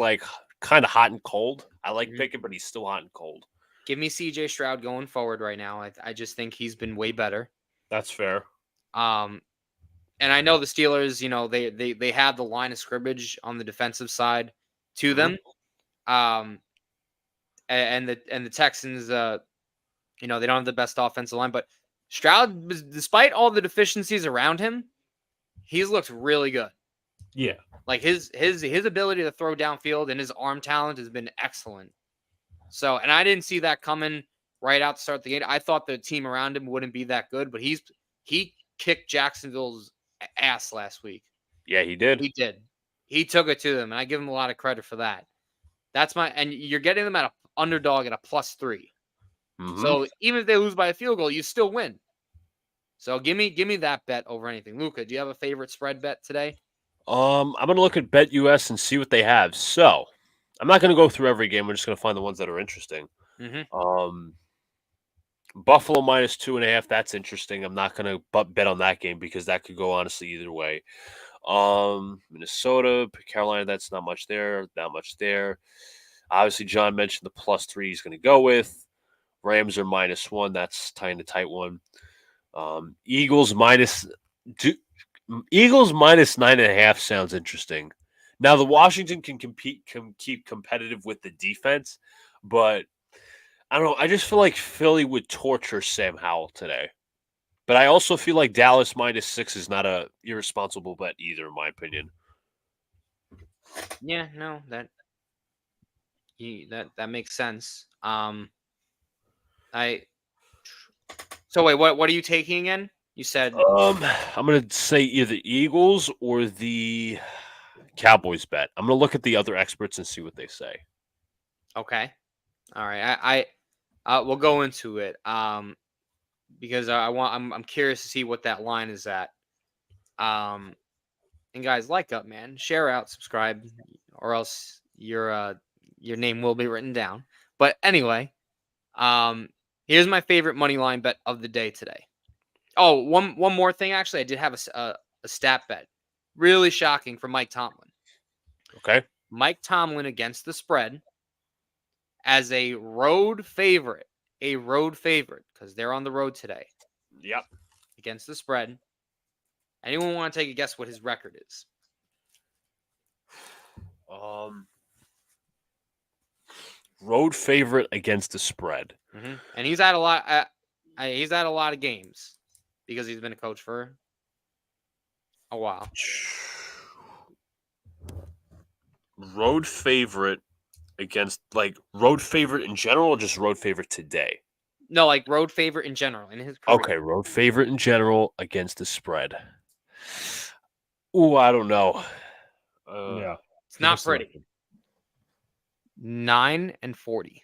kind of hot and cold. I like Pickett, but he's still hot and cold. Give me CJ Stroud going forward right now. I just think he's been way better. That's fair. And I know the Steelers, they have the line of scrimmage on the defensive side to them. And the Texans, they don't have the best offensive line, but Stroud, despite all the deficiencies around him, he's looked really good. Yeah. Like his ability to throw downfield and his arm talent has been excellent. So, and I didn't see that coming right out to start the game. I thought the team around him wouldn't be that good, but he kicked Jacksonville's ass last week. Yeah, he did. He did. He took it to them, and I give him a lot of credit for that. And you're getting them at an underdog at a +3. Mm-hmm. So even if they lose by a field goal, you still win. So give me that bet over anything. Luca, do you have a favorite spread bet today? I'm gonna look at BetUS and see what they have. So I'm not gonna go through every game. We're just gonna find the ones that are interesting. Mm-hmm. Buffalo -2.5. That's interesting. I'm not gonna bet on that game because that could go honestly either way. Minnesota, Carolina. That's not much there. Not much there. Obviously, John mentioned the +3 he's gonna go with. Rams are -1. That's tying the tight one. Eagles -9.5 sounds interesting. Now the Washington can keep competitive with the defense, but I don't know. I just feel like Philly would torture Sam Howell today. But I also feel like Dallas -6 is not a irresponsible bet either, in my opinion. Yeah, no, that makes sense. So wait, what are you taking again? You said I'm gonna say either Eagles or the Cowboys bet. I'm gonna look at the other experts and see what they say. okay. All right. We'll go into it. Because I'm curious to see what that line is at. And guys, like up, man, share out, subscribe, or else your name will be written down. But anyway, here's my favorite money line bet of the day today. Oh, one more thing. Actually, I did have a stat bet. Really shocking for Mike Tomlin. Okay. Mike Tomlin against the spread as a road favorite. A road favorite because they're on the road today. Yep. Against the spread. Anyone want to take a guess what his record is? Road favorite against the spread. Mm-hmm. And he's had a lot. He's had a lot of games because he's been a coach for a while. Road favorite against road favorite in general, or just road favorite today? No, like road favorite in general in his career. Okay, road favorite in general against the spread. Ooh, I don't know. Yeah, it's not pretty. 9-40.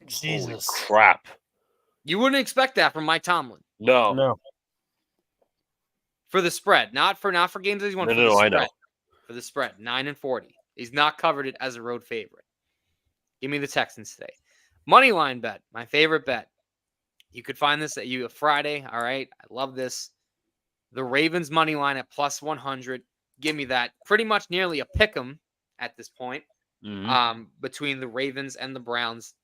Jesus Holy crap! You wouldn't expect that from Mike Tomlin. No. For the spread, not for games that he's won. No, I know. For the spread, 9-40. He's not covered it as a road favorite. Give me the Texans today. Money line bet, my favorite bet. You could find this at Friday. All right, I love this. The Ravens money line at +100. Give me that. Pretty much nearly a pick 'em at this point. Mm-hmm. Between the Ravens and the Browns.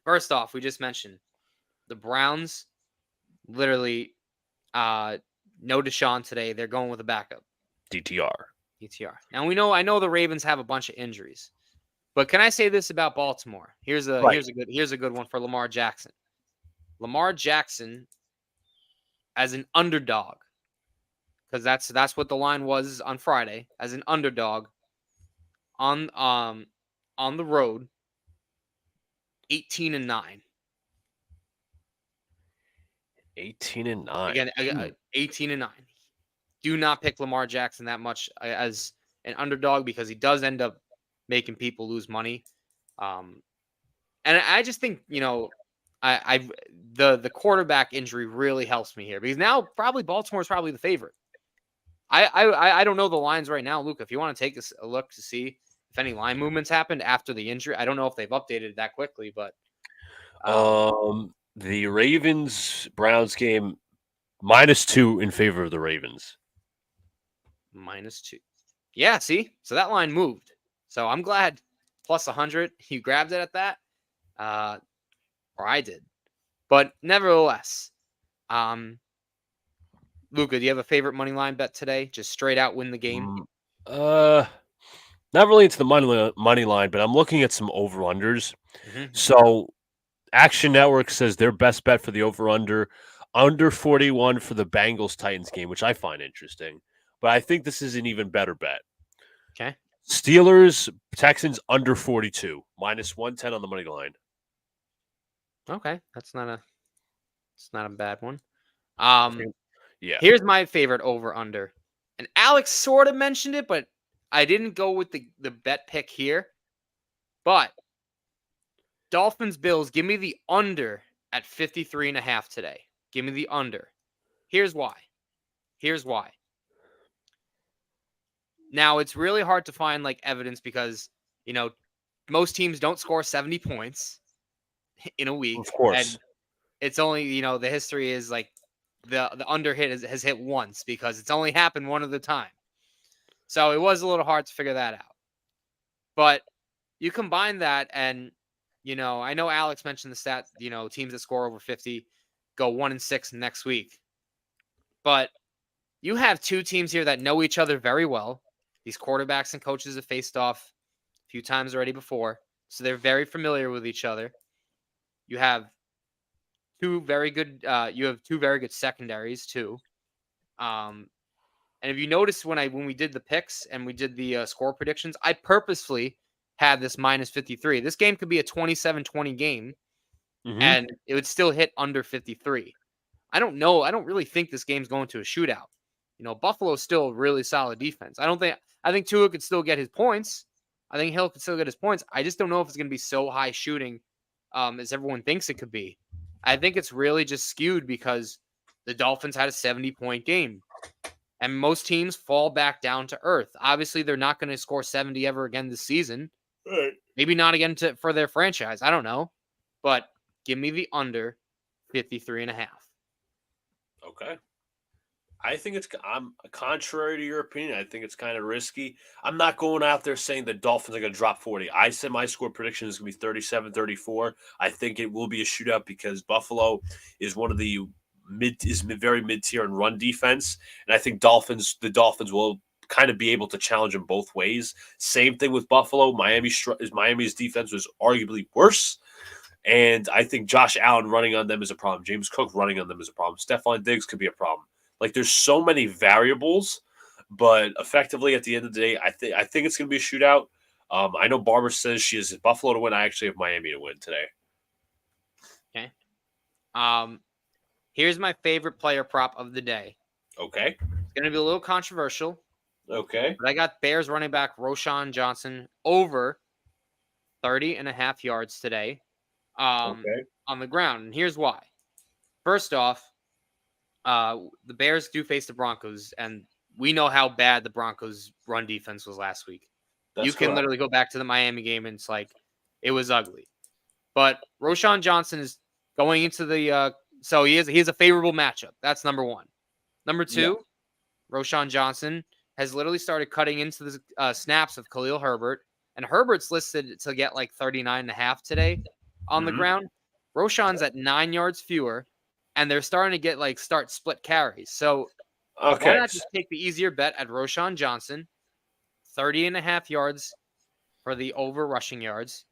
First off, we just mentioned the Browns. Literally, no Deshaun today. They're going with a backup. DTR. Now I know the Ravens have a bunch of injuries, but can I say this about Baltimore? Here's a good one for Lamar Jackson. Lamar Jackson as an underdog, because that's what the line was on Friday, as an underdog on the road, 18-9. 18-9. Again, 18-9. Do not pick Lamar Jackson that much as an underdog because he does end up making people lose money. And I just think, the quarterback injury really helps me here because now probably Baltimore is probably the favorite. I don't know the lines right now, Luca. If you want to take a look to see if any line movements happened after the injury, I don't know if they've updated that quickly, but the Ravens-Browns game -2 in favor of the Ravens. -2. Yeah, see? So that line moved. So I'm glad +100. You grabbed it at that. or I did. But nevertheless, Luca, do you have a favorite money line bet today? Just straight out win the game? Not really into the money line, but I'm looking at some over-unders. So Action Network says their best bet for the over-under, under 41 for the Bengals-Titans game, which I find interesting. But I think this is an even better bet. Okay. Steelers-Texans under 42, minus 110 on the money line. Okay, it's not a bad one. Yeah. Here's my favorite over-under. And Alex sort of mentioned it, but I didn't go with the bet pick here. But Dolphins-Bills, give me the under at 53.5 today. Give me the under. Here's why. Now, it's really hard to find like evidence because, most teams don't score 70 points in a week. Of course. And it's only, the history is like the under hit has hit once because it's only happened one other time. So it was a little hard to figure that out. But you combine that and, I know Alex mentioned the stat, teams that score over 50 go 1-6 next week. But you have two teams here that know each other very well. These quarterbacks and coaches have faced off a few times already before. So they're very familiar with each other. You have two very good secondaries too. And if you notice when we did the picks and we did the score predictions, I purposefully had this minus 53. This game could be a 27-20 game, and it would still hit under 53. I don't know. I don't really think this game's going to a shootout. Buffalo's still a really solid defense. I think Tua could still get his points. I think Hill could still get his points. I just don't know if it's going to be so high shooting as everyone thinks it could be. I think it's really just skewed because the Dolphins had a 70-point game. And most teams fall back down to earth. Obviously, they're not going to score 70 ever again this season. Right. Maybe not again for their franchise. I don't know. But give me the under 53.5. Okay. I think I'm contrary to your opinion. I think it's kind of risky. I'm not going out there saying the Dolphins are going to drop 40. I said my score prediction is going to be 37-34. I think it will be a shootout because Buffalo is one of the very mid-tier in run defense, and I think the Dolphins will kind of be able to challenge them both ways. Same thing with Buffalo. Miami's defense was arguably worse, and I think Josh Allen running on them is a problem. James Cook running on them is a problem. Stephon Diggs could be a problem. Like there's so many variables, but effectively at the end of the day, I think it's going to be a shootout. I know Barbara says she has Buffalo to win. I actually have Miami to win today. Okay. Here's my favorite player prop of the day. Okay. It's going to be a little controversial. Okay. But I got Bears running back Roschon Johnson over 30.5 yards today on the ground. And here's why. First off, the Bears do face the Broncos, and we know how bad the Broncos' run defense was last week. You can literally go back to the Miami game, and it's like it was ugly. But Roschon Johnson is going into the so he has a favorable matchup. That's number one. Number two, Roschon Johnson has literally started cutting into the snaps of Khalil Herbert, and Herbert's listed to get like 39.5 today on the ground. Roschon's at 9 yards fewer, and they're starting to get start split carries. So why not just take the easier bet at Roschon Johnson, 30.5 yards for the over rushing yards.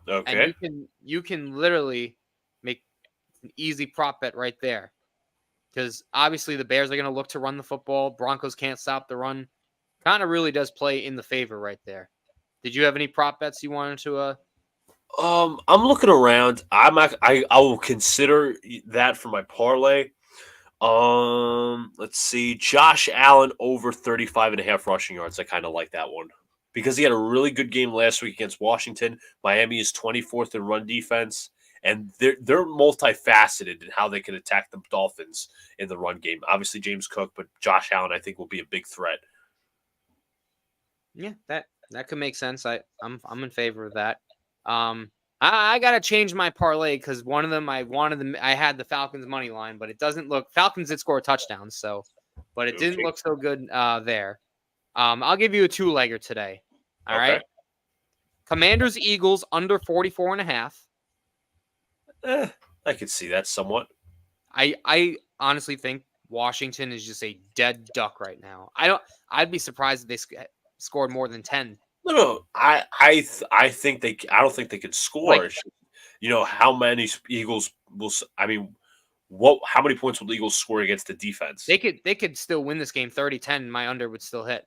Okay. And you can literally make an easy prop bet right there. Because obviously the Bears are going to look to run the football. Broncos can't stop the run. Kind of really does play in the favor right there. Did you have any prop bets you wanted to I'm looking around. I will consider that for my parlay. Let's see. Josh Allen over 35.5 rushing yards. I kind of like that one because he had a really good game last week against Washington. Miami is 24th in run defense, and they're multifaceted in how they can attack the Dolphins in the run game. Obviously, James Cook, but Josh Allen I think will be a big threat. Yeah, that could make sense. I'm in favor of that. I gotta change my parlay because one of them I had the Falcons money line, but it doesn't look. Falcons did score a touchdown, but it didn't look so good there. I'll give you a 2-legger today. All right. Commanders Eagles under 44.5. I could see that somewhat. I honestly think Washington is just a dead duck right now. I'd be surprised if they scored more than 10. No. I think they. I don't think they could score. Like, How many Eagles will? I mean, what? How many points will the Eagles score against the defense? they could still win this game 30-10 and my under would still hit.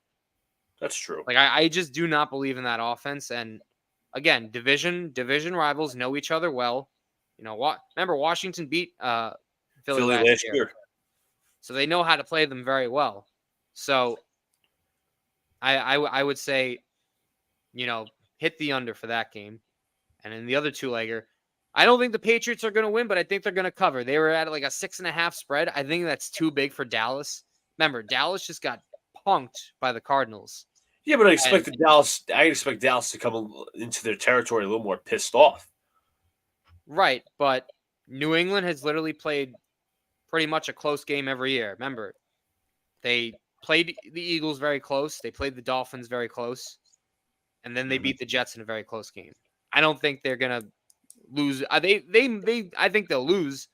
That's true. Like I just do not believe in that offense. And again, division rivals know each other well. Remember Washington beat Philly last year. So they know how to play them very well. So I would say, hit the under for that game. And in the other two-legger, I don't think the Patriots are going to win, but I think they're going to cover. They were at like a 6.5 spread. I think that's too big for Dallas. Remember, Dallas just got punked by the Cardinals. Yeah, but I expect Dallas to come into their territory a little more pissed off. Right, but New England has literally played pretty much a close game every year. Remember, they played the Eagles very close. They played the Dolphins very close. And then they beat the Jets in a very close game. I don't think they're going to lose. I think they'll lose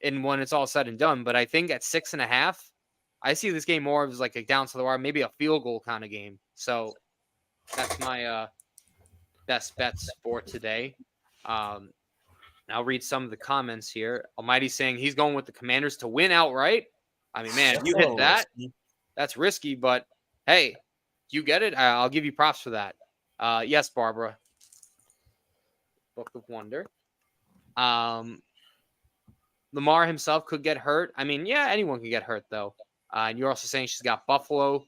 when it's all said and done. But I think at 6.5, I see this game more as like a down to the wire, maybe a field goal kind of game. So that's my best bets for today. I'll read some of the comments here. Almighty saying he's going with the Commanders to win outright. I mean, man, if you hit that, that's risky. But hey, you get it. I'll give you props for that. Yes, Barbara. Book of Wonder. Lamar himself could get hurt. I mean, yeah, anyone can get hurt, though. And you're also saying she's got Buffalo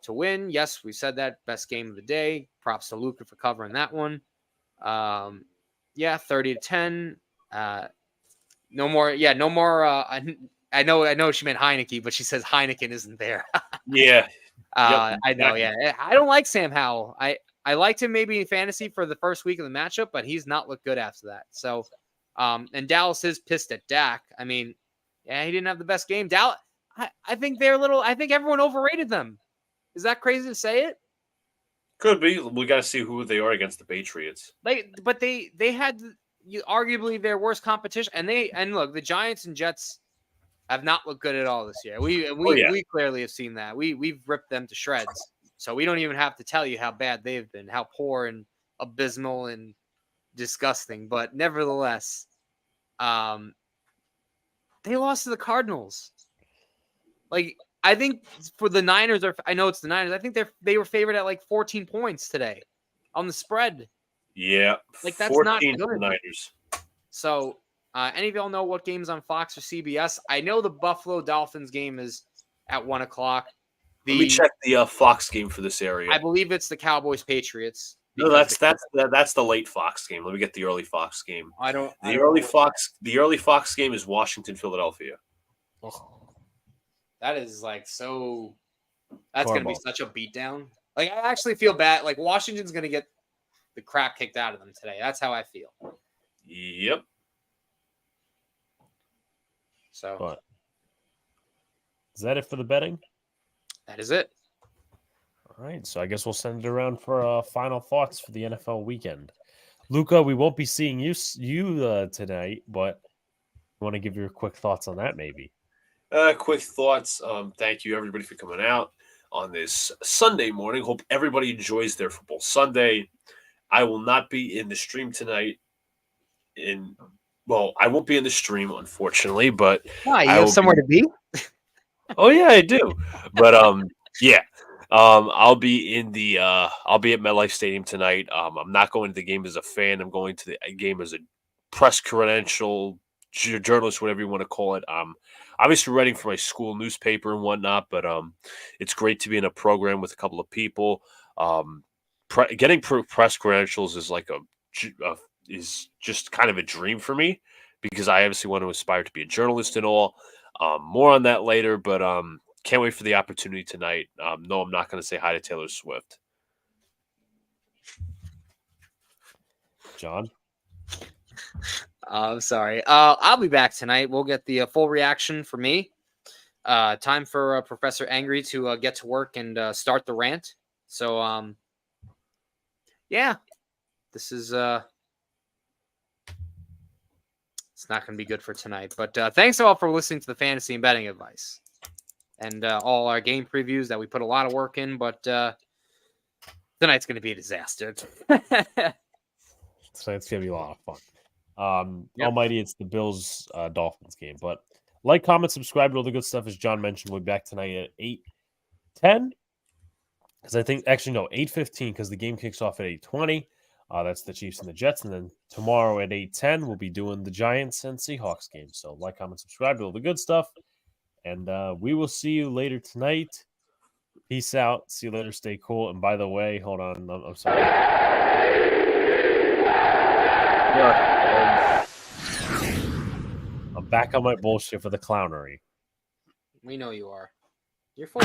to win. Yes, we said that. Best game of the day. Props to Luca for covering that one. 30-10. No more. Yeah, no more. I know she meant Heineke, but she says Heineken isn't there. Yeah. Yep, I know. Yeah, I don't like Sam Howell. I liked him maybe in fantasy for the first week of the matchup, but he's not looked good after that. So, and Dallas is pissed at Dak. I mean, yeah, he didn't have the best game. Dallas. I think they're I think everyone overrated them. Is that crazy to say it? Could be. We got to see who they are against the Patriots. But they had arguably their worst competition, and look, the Giants and Jets have not looked good at all this year. We clearly have seen that. We've ripped them to shreds. So we don't even have to tell you how bad they've been, how poor and abysmal and disgusting. But nevertheless, they lost to the Cardinals. Like, I think for the Niners, I know it's the Niners. I think they were favored at like 14 points today on the spread. Yeah, like that's not good. Niners. So, any of y'all know what game's on Fox or CBS? I know the Buffalo Dolphins game is at 1:00. Let me check the Fox game for this area. I believe it's the Cowboys Patriots. No, that's the late Fox game. Let me get the early Fox game. The early Fox game is Washington, Philadelphia. Oh. That is like so. That's going to be such a beatdown. Like, I actually feel bad. Like, Washington's going to get the crap kicked out of them today. That's how I feel. Yep. So, but is that it for the betting? That is it. All right. So I guess we'll send it around for final thoughts for the NFL weekend. Luca, we won't be seeing you tonight, but you want to give your quick thoughts on that, maybe? Quick thoughts. Thank you, everybody, for coming out on this Sunday morning. Hope everybody enjoys their football Sunday. I will not be in the stream tonight. I won't be in the stream, unfortunately, but why? You have somewhere to be? Oh yeah, I do. But yeah. I'll be at MetLife Stadium tonight. I'm not going to the game as a fan. I'm going to the game as a press credential journalist, whatever you want to call it. Obviously writing for my school newspaper and whatnot, but it's great to be in a program with a couple of people. Getting press credentials is like is just kind of a dream for me because I obviously want to aspire to be a journalist and all. More on that later, but can't wait for the opportunity tonight. No, I'm not going to say hi to Taylor Swift. John? I'm sorry. I'll be back tonight. We'll get the full reaction for me. Time for Professor Angry to get to work and start the rant. So, yeah, this is It's not going to be good for tonight. But thanks all for listening to the Fantasy and Betting Advice. And all our game previews that we put a lot of work in. But tonight's going to be a disaster. So it's going to be a lot of fun. Almighty, it's the Bills-Dolphins game. But like, comment, subscribe to all the good stuff. As John mentioned, we'll be back tonight at 8:10. Because I think, actually, no, 8:15, because the game kicks off at 8:20. That's the Chiefs and the Jets. And then tomorrow at 8:10, we'll be doing the Giants and Seahawks game. So like, comment, subscribe to all the good stuff. And we will see you later tonight. Peace out. See you later. Stay cool. And by the way, hold on. I'm sorry. I'm back on my bullshit for the clownery. We know you are. You're full.